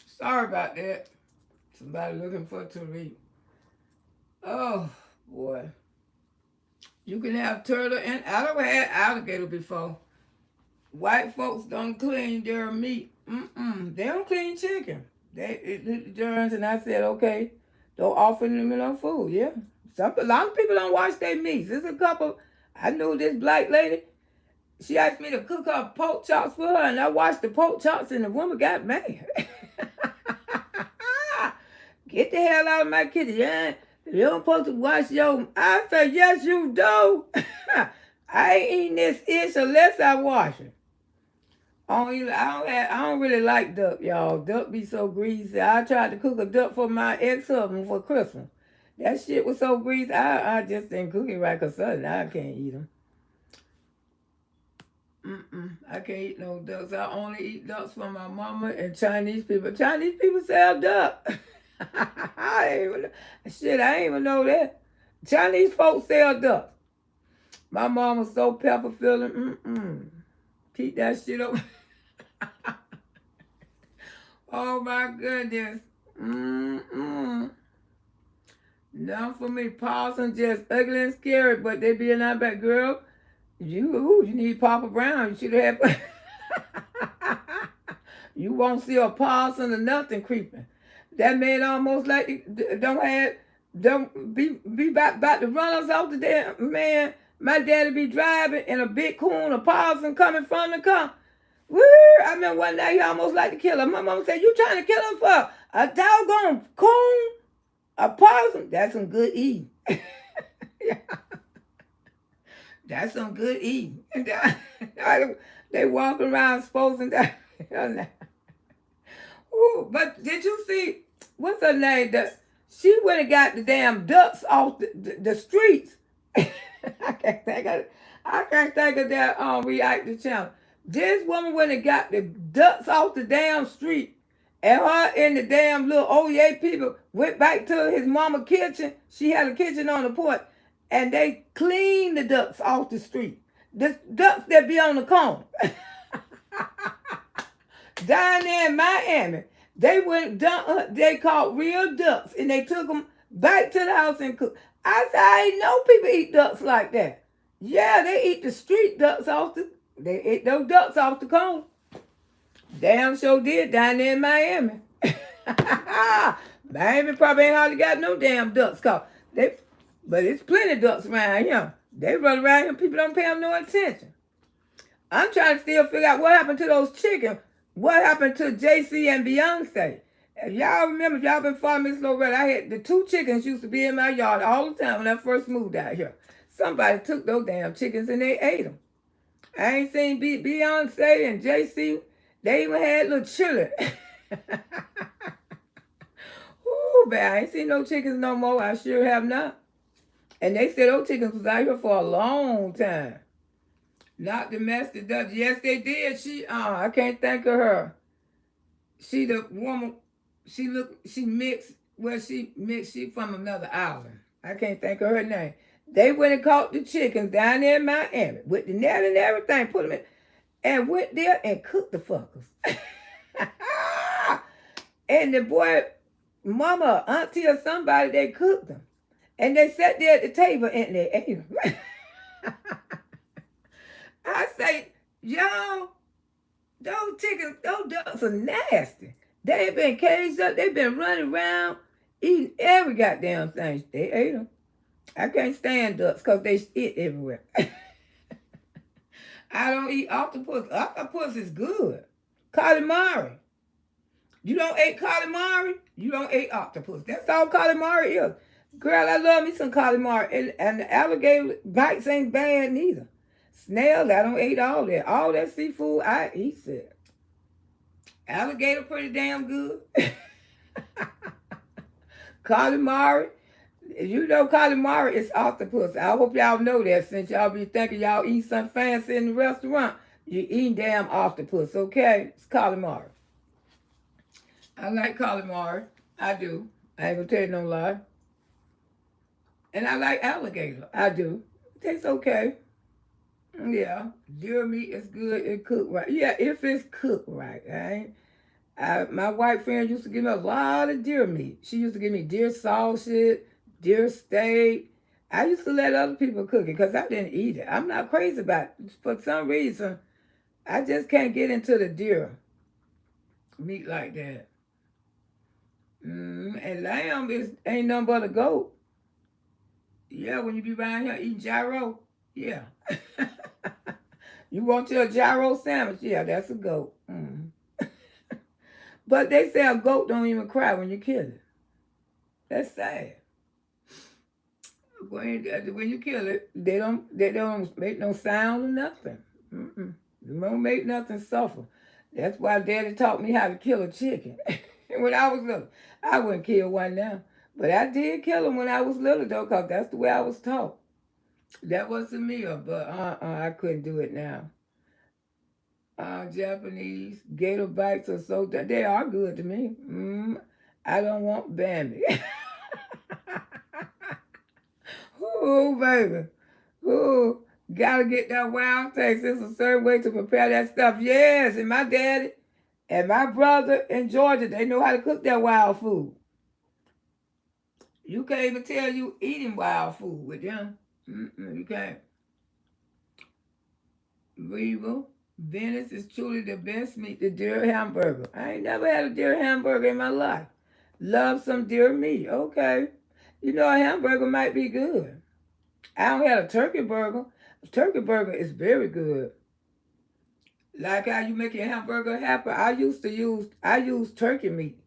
Sorry about that. Somebody looking for to read. Oh, boy. You can have turtle and I don't had alligator before. White folks don't clean their meat. They don't clean chicken. It germs, and I said, okay, don't offer them no food. Yeah, a lot of people don't wash their meats. There's a couple. I knew this black lady. She asked me to cook her pork chops for her, and I washed the pork chops, and the woman got mad. Get the hell out of my kitchen. Yeah, you don't supposed to wash your. I said, yes, you do. I ain't eating this ish unless I wash it. I don't really like duck, y'all. Duck be so greasy. I tried to cook a duck for my ex-husband for Christmas. That shit was so greasy. I just didn't cook it right because suddenly I can't eat them. I can't eat no ducks. I only eat ducks from my mama and Chinese people. Chinese people sell duck. I ain't even know that. Chinese folks sell duck. My mom was so pepper filling. Keep that shit up. Oh my goodness. None for me. Parsons just ugly and scary, but they be in our back, girl. You need Papa Brown. You should have. You won't see a parson or nothing creeping. That man almost like don't be about to run us off the damn man. My daddy be driving and a big coon, a parson coming from the car. Woo! I remember one night he almost like to kill her. My mama said, you trying to kill him for a doggone coon? A possum? That's some good eating. Yeah. That's some good eating. They walk around exposing that. Ooh, but did you see, what's her name? She went and got the damn ducks off the streets. I can't think of that reactive channel. This woman went and got the ducks off the damn street And her and the damn little OEA people went back to his mama kitchen. She had a kitchen on the porch. And they cleaned the ducks off the street. The ducks that be on the corner. Down there in Miami, they caught real ducks and they took them back to the house and cooked. I said, I ain't know people eat ducks like that. Yeah, they eat the street ducks they ate those ducks off the corner. Damn sure did down there in Miami. Miami probably ain't hardly got no damn ducks caught. But it's plenty of ducks around here. They run around here, people don't pay them no attention. I'm trying to still figure out what happened to those chickens. What happened to JC and Beyonce? If y'all remember, if y'all been following Msqueenloretta, I had the 2 chickens used to be in my yard all the time when I first moved out here. Somebody took those damn chickens and they ate them. I ain't seen Beyonce and JC. They even had little children. Ooh, but I ain't seen no chickens no more. I sure have not. And they said those chickens was out here for a long time. Not domestic Dutch. Yes, they did. I can't think of her. She the woman, she mixed from another island. I can't think of her name. They went and caught the chickens down there in Miami with the net and everything, put them in, and went there and cooked the fuckers. And the boy, mama, auntie or somebody, they cooked them. And they sat there at the table and they ate them. I say, y'all, those chickens, those ducks are nasty. They've been caged up. They've been running around eating every goddamn thing. They ate them. I can't stand ducks because they eat everywhere. I don't eat octopus. Octopus is good. Calamari. You don't eat calamari, you don't eat octopus. That's all calamari is. Girl, I love me some calamari. And the alligator bites ain't bad neither. Snails, I don't eat all that. All that seafood, I eat it. Alligator pretty damn good. Calamari, you know calamari is octopus. I hope y'all know that since y'all be thinking y'all eat something fancy in the restaurant. You eat damn octopus, okay? It's calamari. I like calamari. I do. I ain't gonna tell you no lie. And I like alligator. I do. It tastes okay. Yeah. Deer meat is good. It cooked right. Yeah, if it's cooked right. My white friend used to give me a lot of deer meat. She used to give me deer sausage, deer steak. I used to let other people cook it because I didn't eat it. I'm not crazy about it. For some reason, I just can't get into the deer meat like that. And lamb ain't nothing but a goat. Yeah, when you be around here eating gyro, yeah. You want your gyro sandwich? Yeah, that's a goat. But they say a goat don't even cry when you kill it. That's sad. When you kill it, they don't make no sound or nothing. They don't make nothing suffer. That's why Daddy taught me how to kill a chicken. When I was little, I wouldn't kill one now. But I did kill them when I was little, though, because that's the way I was taught. That was a meal, but I couldn't do it now. Japanese gator bites are so good. They are good to me. I don't want Bambi. Ooh, baby. Ooh, gotta get that wild taste. There's a certain way to prepare that stuff. Yes, and my daddy and my brother in Georgia, they know how to cook that wild food. You can't even tell you eating wild food with them. You can't. Regal, Venice is truly the best meat, the deer hamburger. I ain't never had a deer hamburger in my life. Love some deer meat. Okay. You know, a hamburger might be good. I don't have a turkey burger. A turkey burger is very good. Like how you make your hamburger happen. I use turkey meat.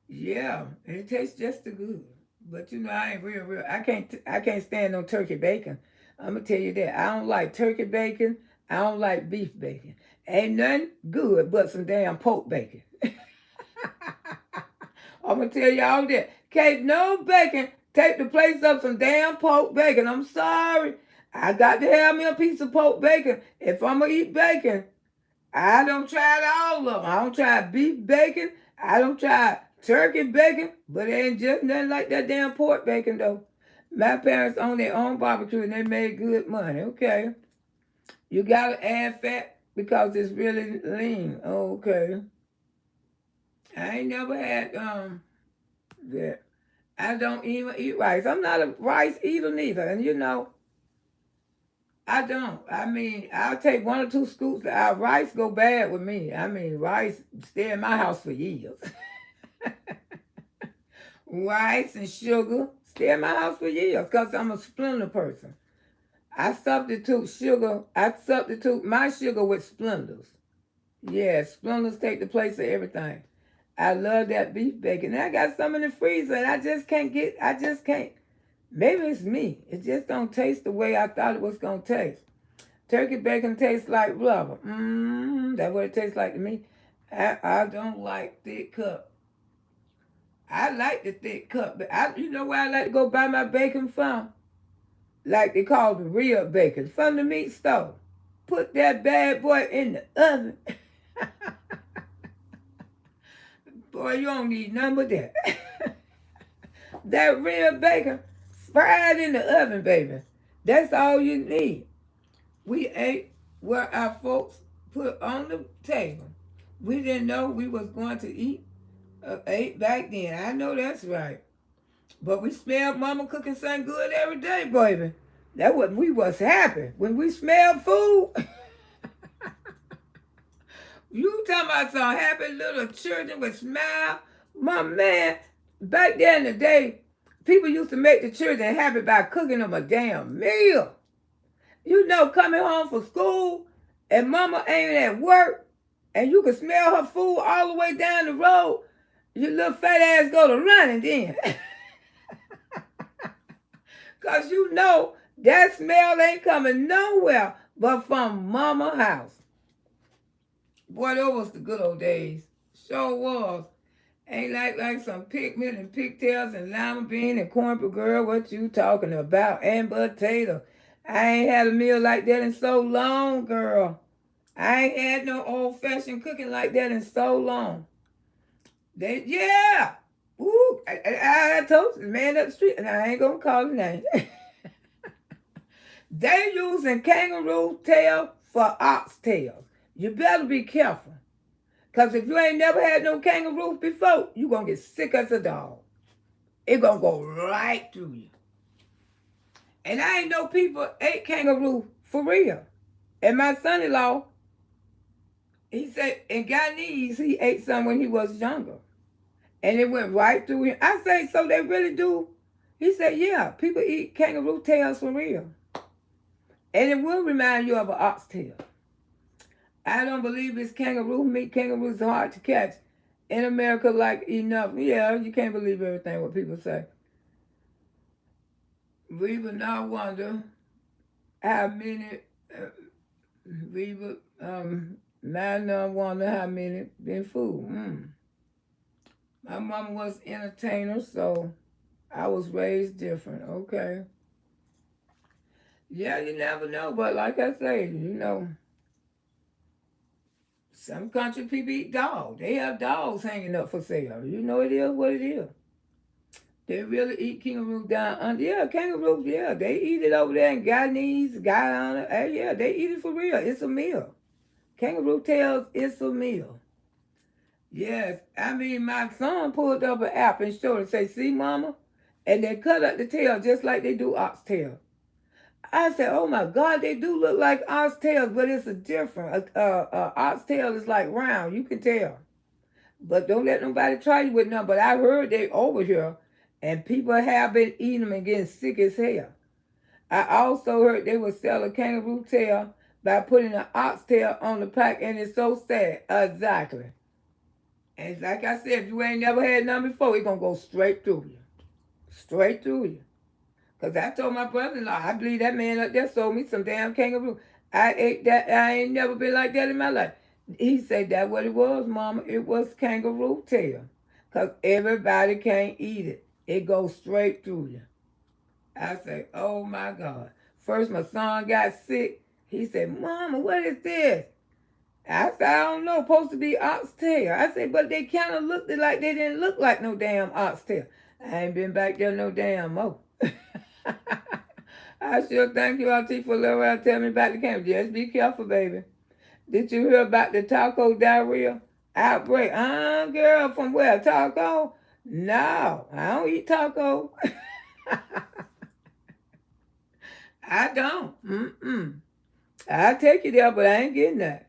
Yeah, and it tastes just as good. But you know, I ain't real. I can't stand no turkey bacon. I'm gonna tell you that. I don't like turkey bacon. I don't like beef bacon. Ain't nothing good but some damn pork bacon. I'm gonna tell y'all that. Can't no bacon take the place of some damn pork bacon. I'm sorry. I got to have me a piece of pork bacon. If I'm gonna eat bacon, I don't try all of them. I don't try beef bacon. I don't try turkey bacon, but it ain't just nothing like that damn pork bacon though. My parents owned their own barbecue and they made good money. Okay. You gotta add fat because it's really lean. Okay. I ain't never had that. I don't even eat rice. I'm not a rice eater neither. And you know, I don't. I mean, I'll take 1 or 2 scoops. Rice go bad with me. I mean, rice stay in my house for years. Rice and sugar stay in my house for years because I'm a Splenda person. I substitute my sugar with Splendors. Yeah, Splendors take the place of everything. I love that beef bacon. And I got some in the freezer and I just can't. Maybe it's me. It just don't taste the way I thought it was going to taste. Turkey bacon tastes like rubber. That's what it tastes like to me. I don't like thick cup. I like the thick cup, but you know where I like to go buy my bacon from? Like they call the real bacon, from the meat store. Put that bad boy in the oven. Boy, you don't need none but that. That real bacon, fried in the oven, baby. That's all you need. We ate what our folks put on the table. We didn't know we was going to ate back then. I know that's right. But we smelled mama cooking something good every day, baby. That what we was happy. When we smelled food, you talking about some happy little children with smile. My man, back then in the day, people used to make the children happy by cooking them a damn meal. You know, coming home from school and mama ain't at work and you can smell her food all the way down the road, your little fat ass go to running then. Because you know that smell ain't coming nowhere but from mama's house. Boy, those was the good old days. Sure was. Ain't like some pigment and pigtails and lima bean and cornbread, girl, what you talking about? And potato. I ain't had a meal like that in so long, girl. I ain't had no old-fashioned cooking like that in so long. Yeah. Ooh, I told you, the man up the street, and I ain't gonna call his name. They using kangaroo tail for oxtails. You better be careful. Because if you ain't never had no kangaroo before, you going to get sick as a dog. It going to go right through you. And I ain't know people ate kangaroo for real. And my son-in-law, he said, in Guyanese, he ate some when he was younger. And it went right through him. I say, so they really do? He said, yeah, people eat kangaroo tails for real. And it will remind you of an oxtail. I don't believe it's kangaroo meat. Kangaroos are hard to catch in America like enough. Yeah, you can't believe everything what people say. We would not wonder how many, not wonder how many been food. My mama was an entertainer, so I was raised different, okay. Yeah, you never know, but like I say, you know, some country people eat dogs. They have dogs hanging up for sale. You know it is what it is. They really eat kangaroo down under. Yeah, kangaroos, yeah. They eat it over there in Guyanese, Guyana. Yeah, they eat it for real. It's a meal. Kangaroo tails, it's a meal. Yes, I mean, my son pulled up an app and showed it. Say, see, mama? And they cut up the tail just like they do oxtail. I said, oh my God, they do look like oxtails, but it's a different. Oxtail is like round, you can tell. But don't let nobody try you with none. But I heard they over here, and people have been eating them and getting sick as hell. I also heard they would sell a kangaroo tail by putting an oxtail on the pack, and it's so sad. Exactly. And like I said, if you ain't never had none before, it's going to go straight through you. Straight through you. Because I told my brother-in-law, I believe that man up there sold me some damn kangaroo. I ate that. I ain't never been like that in my life. He said that what it was, mama. It was kangaroo tail. Because everybody can't eat it. It goes straight through you. I said, oh my God. First my son got sick. He said, mama, what is this? I said, I don't know, supposed to be oxtail. I said, but they kind of looked like they didn't look like no damn oxtail. I ain't been back there no damn more. I sure thank you, Auntie, for Loretta telling me about the camp. Just be careful, baby. Did you hear about the taco diarrhea outbreak? Girl, from where? Taco? No, I don't eat taco. I don't. I'll take you there, but I ain't getting that.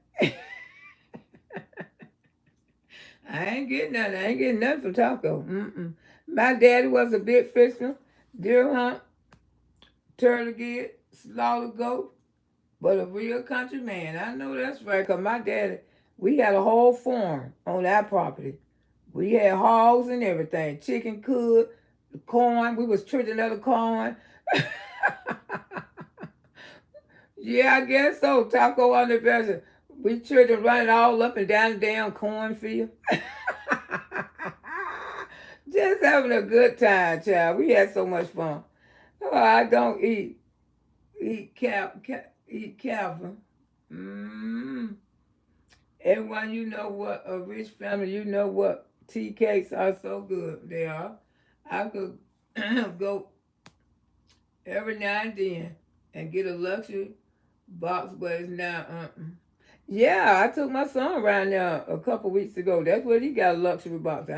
I ain't getting nothing. I ain't getting nothing for taco. My daddy was a big fisherman, deer hunt, turtle get, slaughter goat, but a real country man. I know that's right, because my daddy, we had a whole farm on our property. We had hogs and everything, chicken cook, corn. We was treating other corn. Yeah, I guess so. Taco on the vessel. We children running all up and down the damn cornfield. Just having a good time, child. We had so much fun. Oh, I don't eat Calvin. Everyone, you know what, a rich family, you know what, tea cakes are so good. They are. I could go every now and then and get a luxury box, but it's now, Yeah, I took my son around there a couple weeks ago. That's what he got, a luxury box.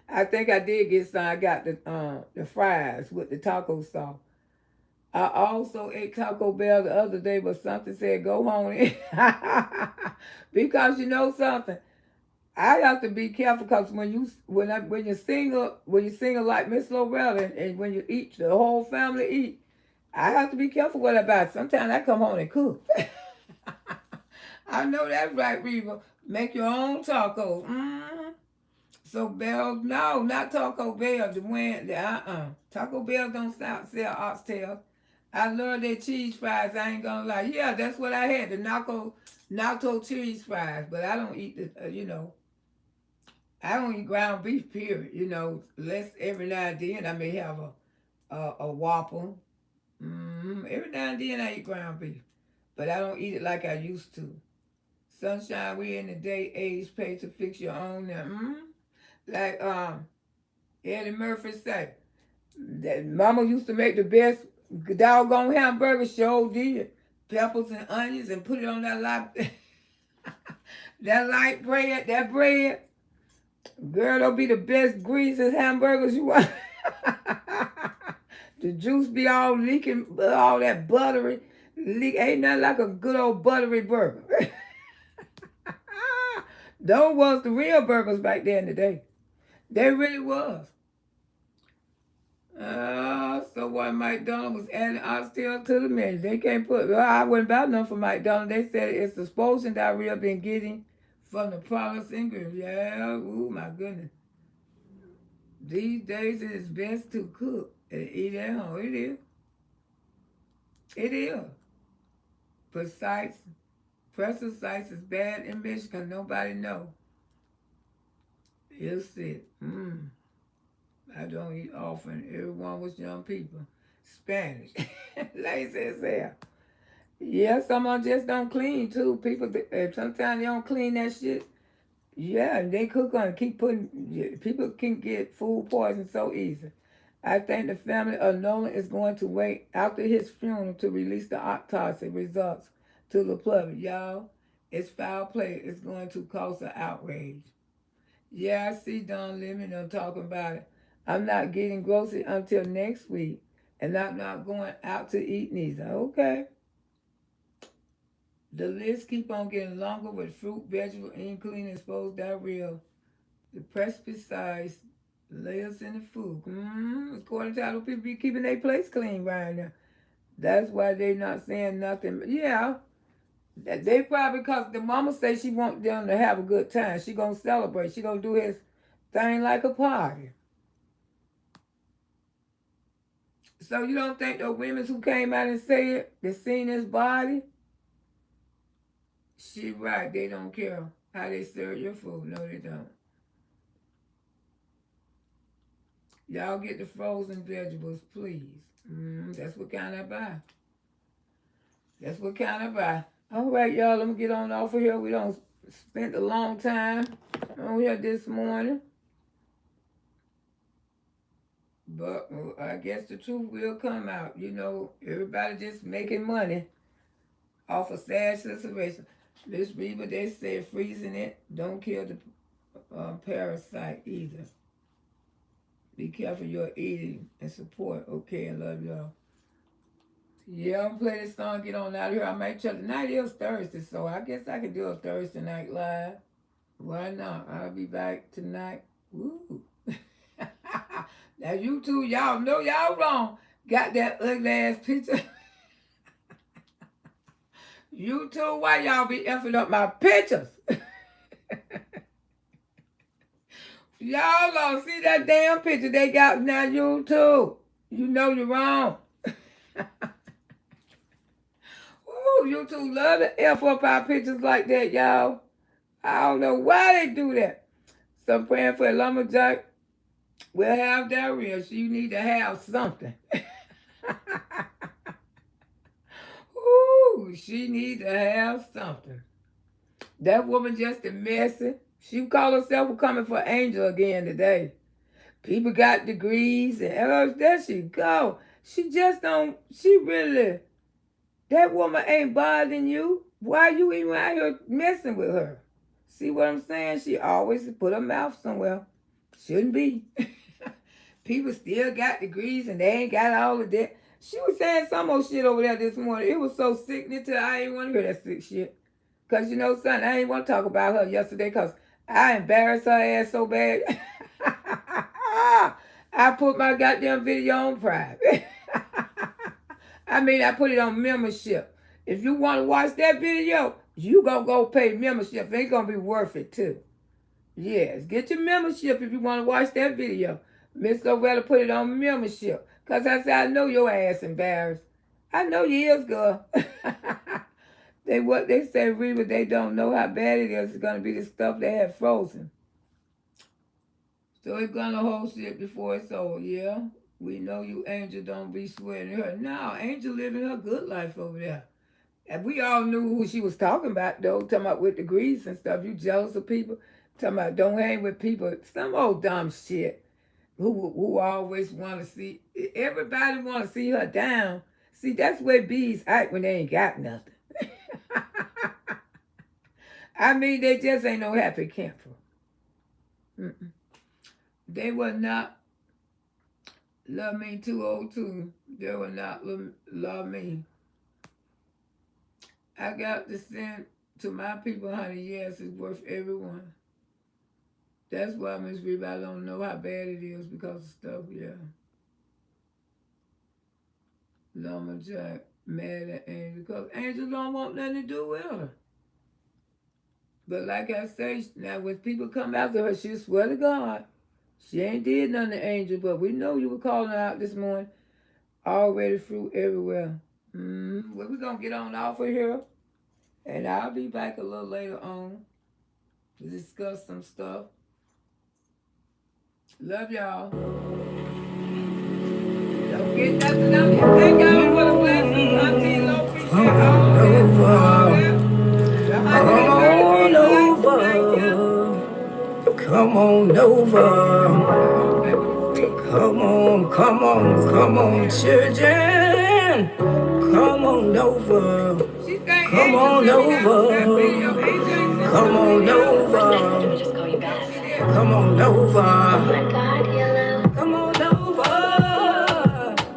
I think I did get some. I got the fries with the taco sauce. I also ate Taco Bell the other day, but something said go home. Because you know something, I have to be careful because when you sing like Miss Loretta and when you eat, the whole family eat. I have to be careful what I buy. Sometimes I come home and cook. I know that's right, Reba. Make your own tacos. So Bell, no, not Taco Bell. Taco Bell don't sell oxtails. I love their cheese fries. I ain't gonna lie. Yeah, that's what I had, the nacho cheese fries. But I don't eat I don't eat ground beef. Period. Less every now and then I may have a Whopper. Every now and then I eat ground beef, but I don't eat it like I used to. Sunshine, we in the day age, pay to fix your own now. Like Eddie Murphy said, that mama used to make the best doggone hamburger, sure did. Peppers and onions and put it on that light bread, that bread. Girl, that'll be the best greasiest hamburgers you want. The juice be all leaking, all that buttery. Ain't nothing like a good old buttery burger. Those was the real burgers back there in the day. They really was. So what McDonald's was adding oxtail to the menu. They can't put, I wouldn't buy nothing from McDonald's. They said it's the explosion diarrhea been getting from the products ingredients. Yeah, ooh, my goodness. These days it is best to cook and eat at home. It is. It is. Precise is bad in Michigan. Nobody know. You'll see. I don't eat often. Everyone was young people. Spanish. Lazy as hell. Yeah, some of them just don't clean too. People, sometimes they don't clean that shit. Yeah, they cook on it. Keep putting, people can get food poison so easy. I think the family of Nolan is going to wait after his funeral to release the autopsy results to the public. Y'all, it's foul play. It's going to cause an outrage. Yeah, I see Don Lemon talking about it. I'm not getting grocery until next week, and I'm not going out to eat neither. Okay. The list keep on getting longer with fruit, vegetable, including exposed diarrhea. The pesticides layers in the food. According to how people be keeping their place clean right now. That's why they not saying nothing. Yeah. They probably, because the mama say she want them to have a good time. She gonna celebrate. She gonna do his thing like a party. So you don't think the women who came out and said they seen his body? She right. They don't care how they serve your food. No, they don't. Y'all get the frozen vegetables, please. That's what kind I buy. That's what kind I buy. All right, y'all, let me get on off of here. We don't spent a long time on here this morning. But I guess the truth will come out. You know, everybody just making money off of sad situation. This Reba, they said freezing it don't kill the parasite either. Be careful your eating and support. Okay, I love y'all. Yeah, I'm gonna play this song, get on out of here. I might try. Tonight is Thursday, so I guess I can do a Thursday night live. Why not? I'll be back tonight. Woo. Now you two, y'all know y'all wrong. Got that ugly ass picture. You two, why y'all be effing up my pictures? Y'all don't see that damn picture they got now, you too. You know you're wrong. Ooh, you two love to F up our pictures like that, y'all. I don't know why they do that. So I'm praying for a lumberjack. We'll have diarrhea. So you need to have something. Ooh, she need to have something. That woman just a messy. She call herself coming for angel again today. People got degrees and there she go. She just don't, she really, that woman ain't bothering you. Why you even out here messing with her? See what I'm saying? She always put her mouth somewhere. Shouldn't be. People still got degrees and they ain't got all of that. She was saying some old shit over there this morning. It was so sickening till I ain't want to hear that sick shit. Because you know something, I ain't want to talk about her yesterday because I embarrassed her ass so bad. I put my goddamn video on private. I mean, I put it on membership. If you want to watch that video, you gonna go pay membership. It's gonna be worth it too. Yes, get your membership if you want to watch that video. Miss Loretta put it on membership. Because I said, I know your ass embarrassed. I know you is, girl. What they say, Reba, they don't know how bad it is. It's going to be the stuff they have frozen. So it's going to host it before it's over, yeah? We know you, Angel, don't be sweating her. No, Angel living her good life over there. And we all knew who she was talking about, though. Talking about with degrees and stuff. You jealous of people? Talking about don't hang with people. Some old dumb shit. Who always want to see, everybody want to see her down. See, that's where bees act when they ain't got nothing. I mean, they just ain't no happy camper. They will not love me 202. They will not love me. I got to send to my people, honey, yes, it's worth everyone. That's why, Miss Reba, I don't know how bad it is because of stuff, yeah. Lumberjack, mad at Angel, because Angel don't want nothing to do with her. But like I say, now when people come after her, she'll swear to God, she ain't did nothing to Angel, but we know you were calling her out this morning. Already fruit everywhere. Well, we're going to get on off of here, and I'll be back a little later on to discuss some stuff. Love y'all. Don't get nothing out here. Thank y'all for the blessings. Auntie Lo, appreciate all that. Come on over. Come on, children. Come on over. Come on over. Come on over. Come on over. Come on over.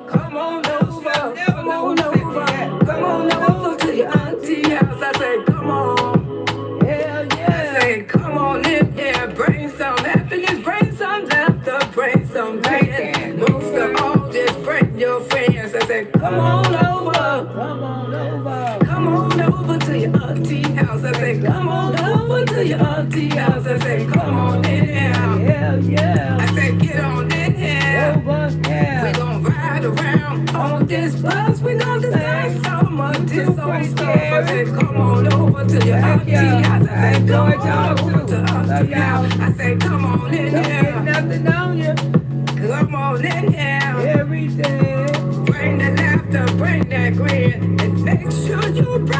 Come on over. Come on over. Come on over to your auntie house. I say, come on. Hell yeah. I say, come on in here. Bring some happiness. Bring some laughter. Bring some pain. Most of all, just bring your friends. I say, come on over. Come on over. Come on over to your auntie house. I say, come on over to your auntie house. I say, come on in here. Hell yeah. I say, get on in here. We gon' ride around on this bus. We gon' discuss so much this old stuff. I say, come on over to your auntie house. I say, come on over to auntie house. I say, come on in here. Nothing on you. Come on in here. Every day. Bring the laughter, bring that grin, and make sure you bring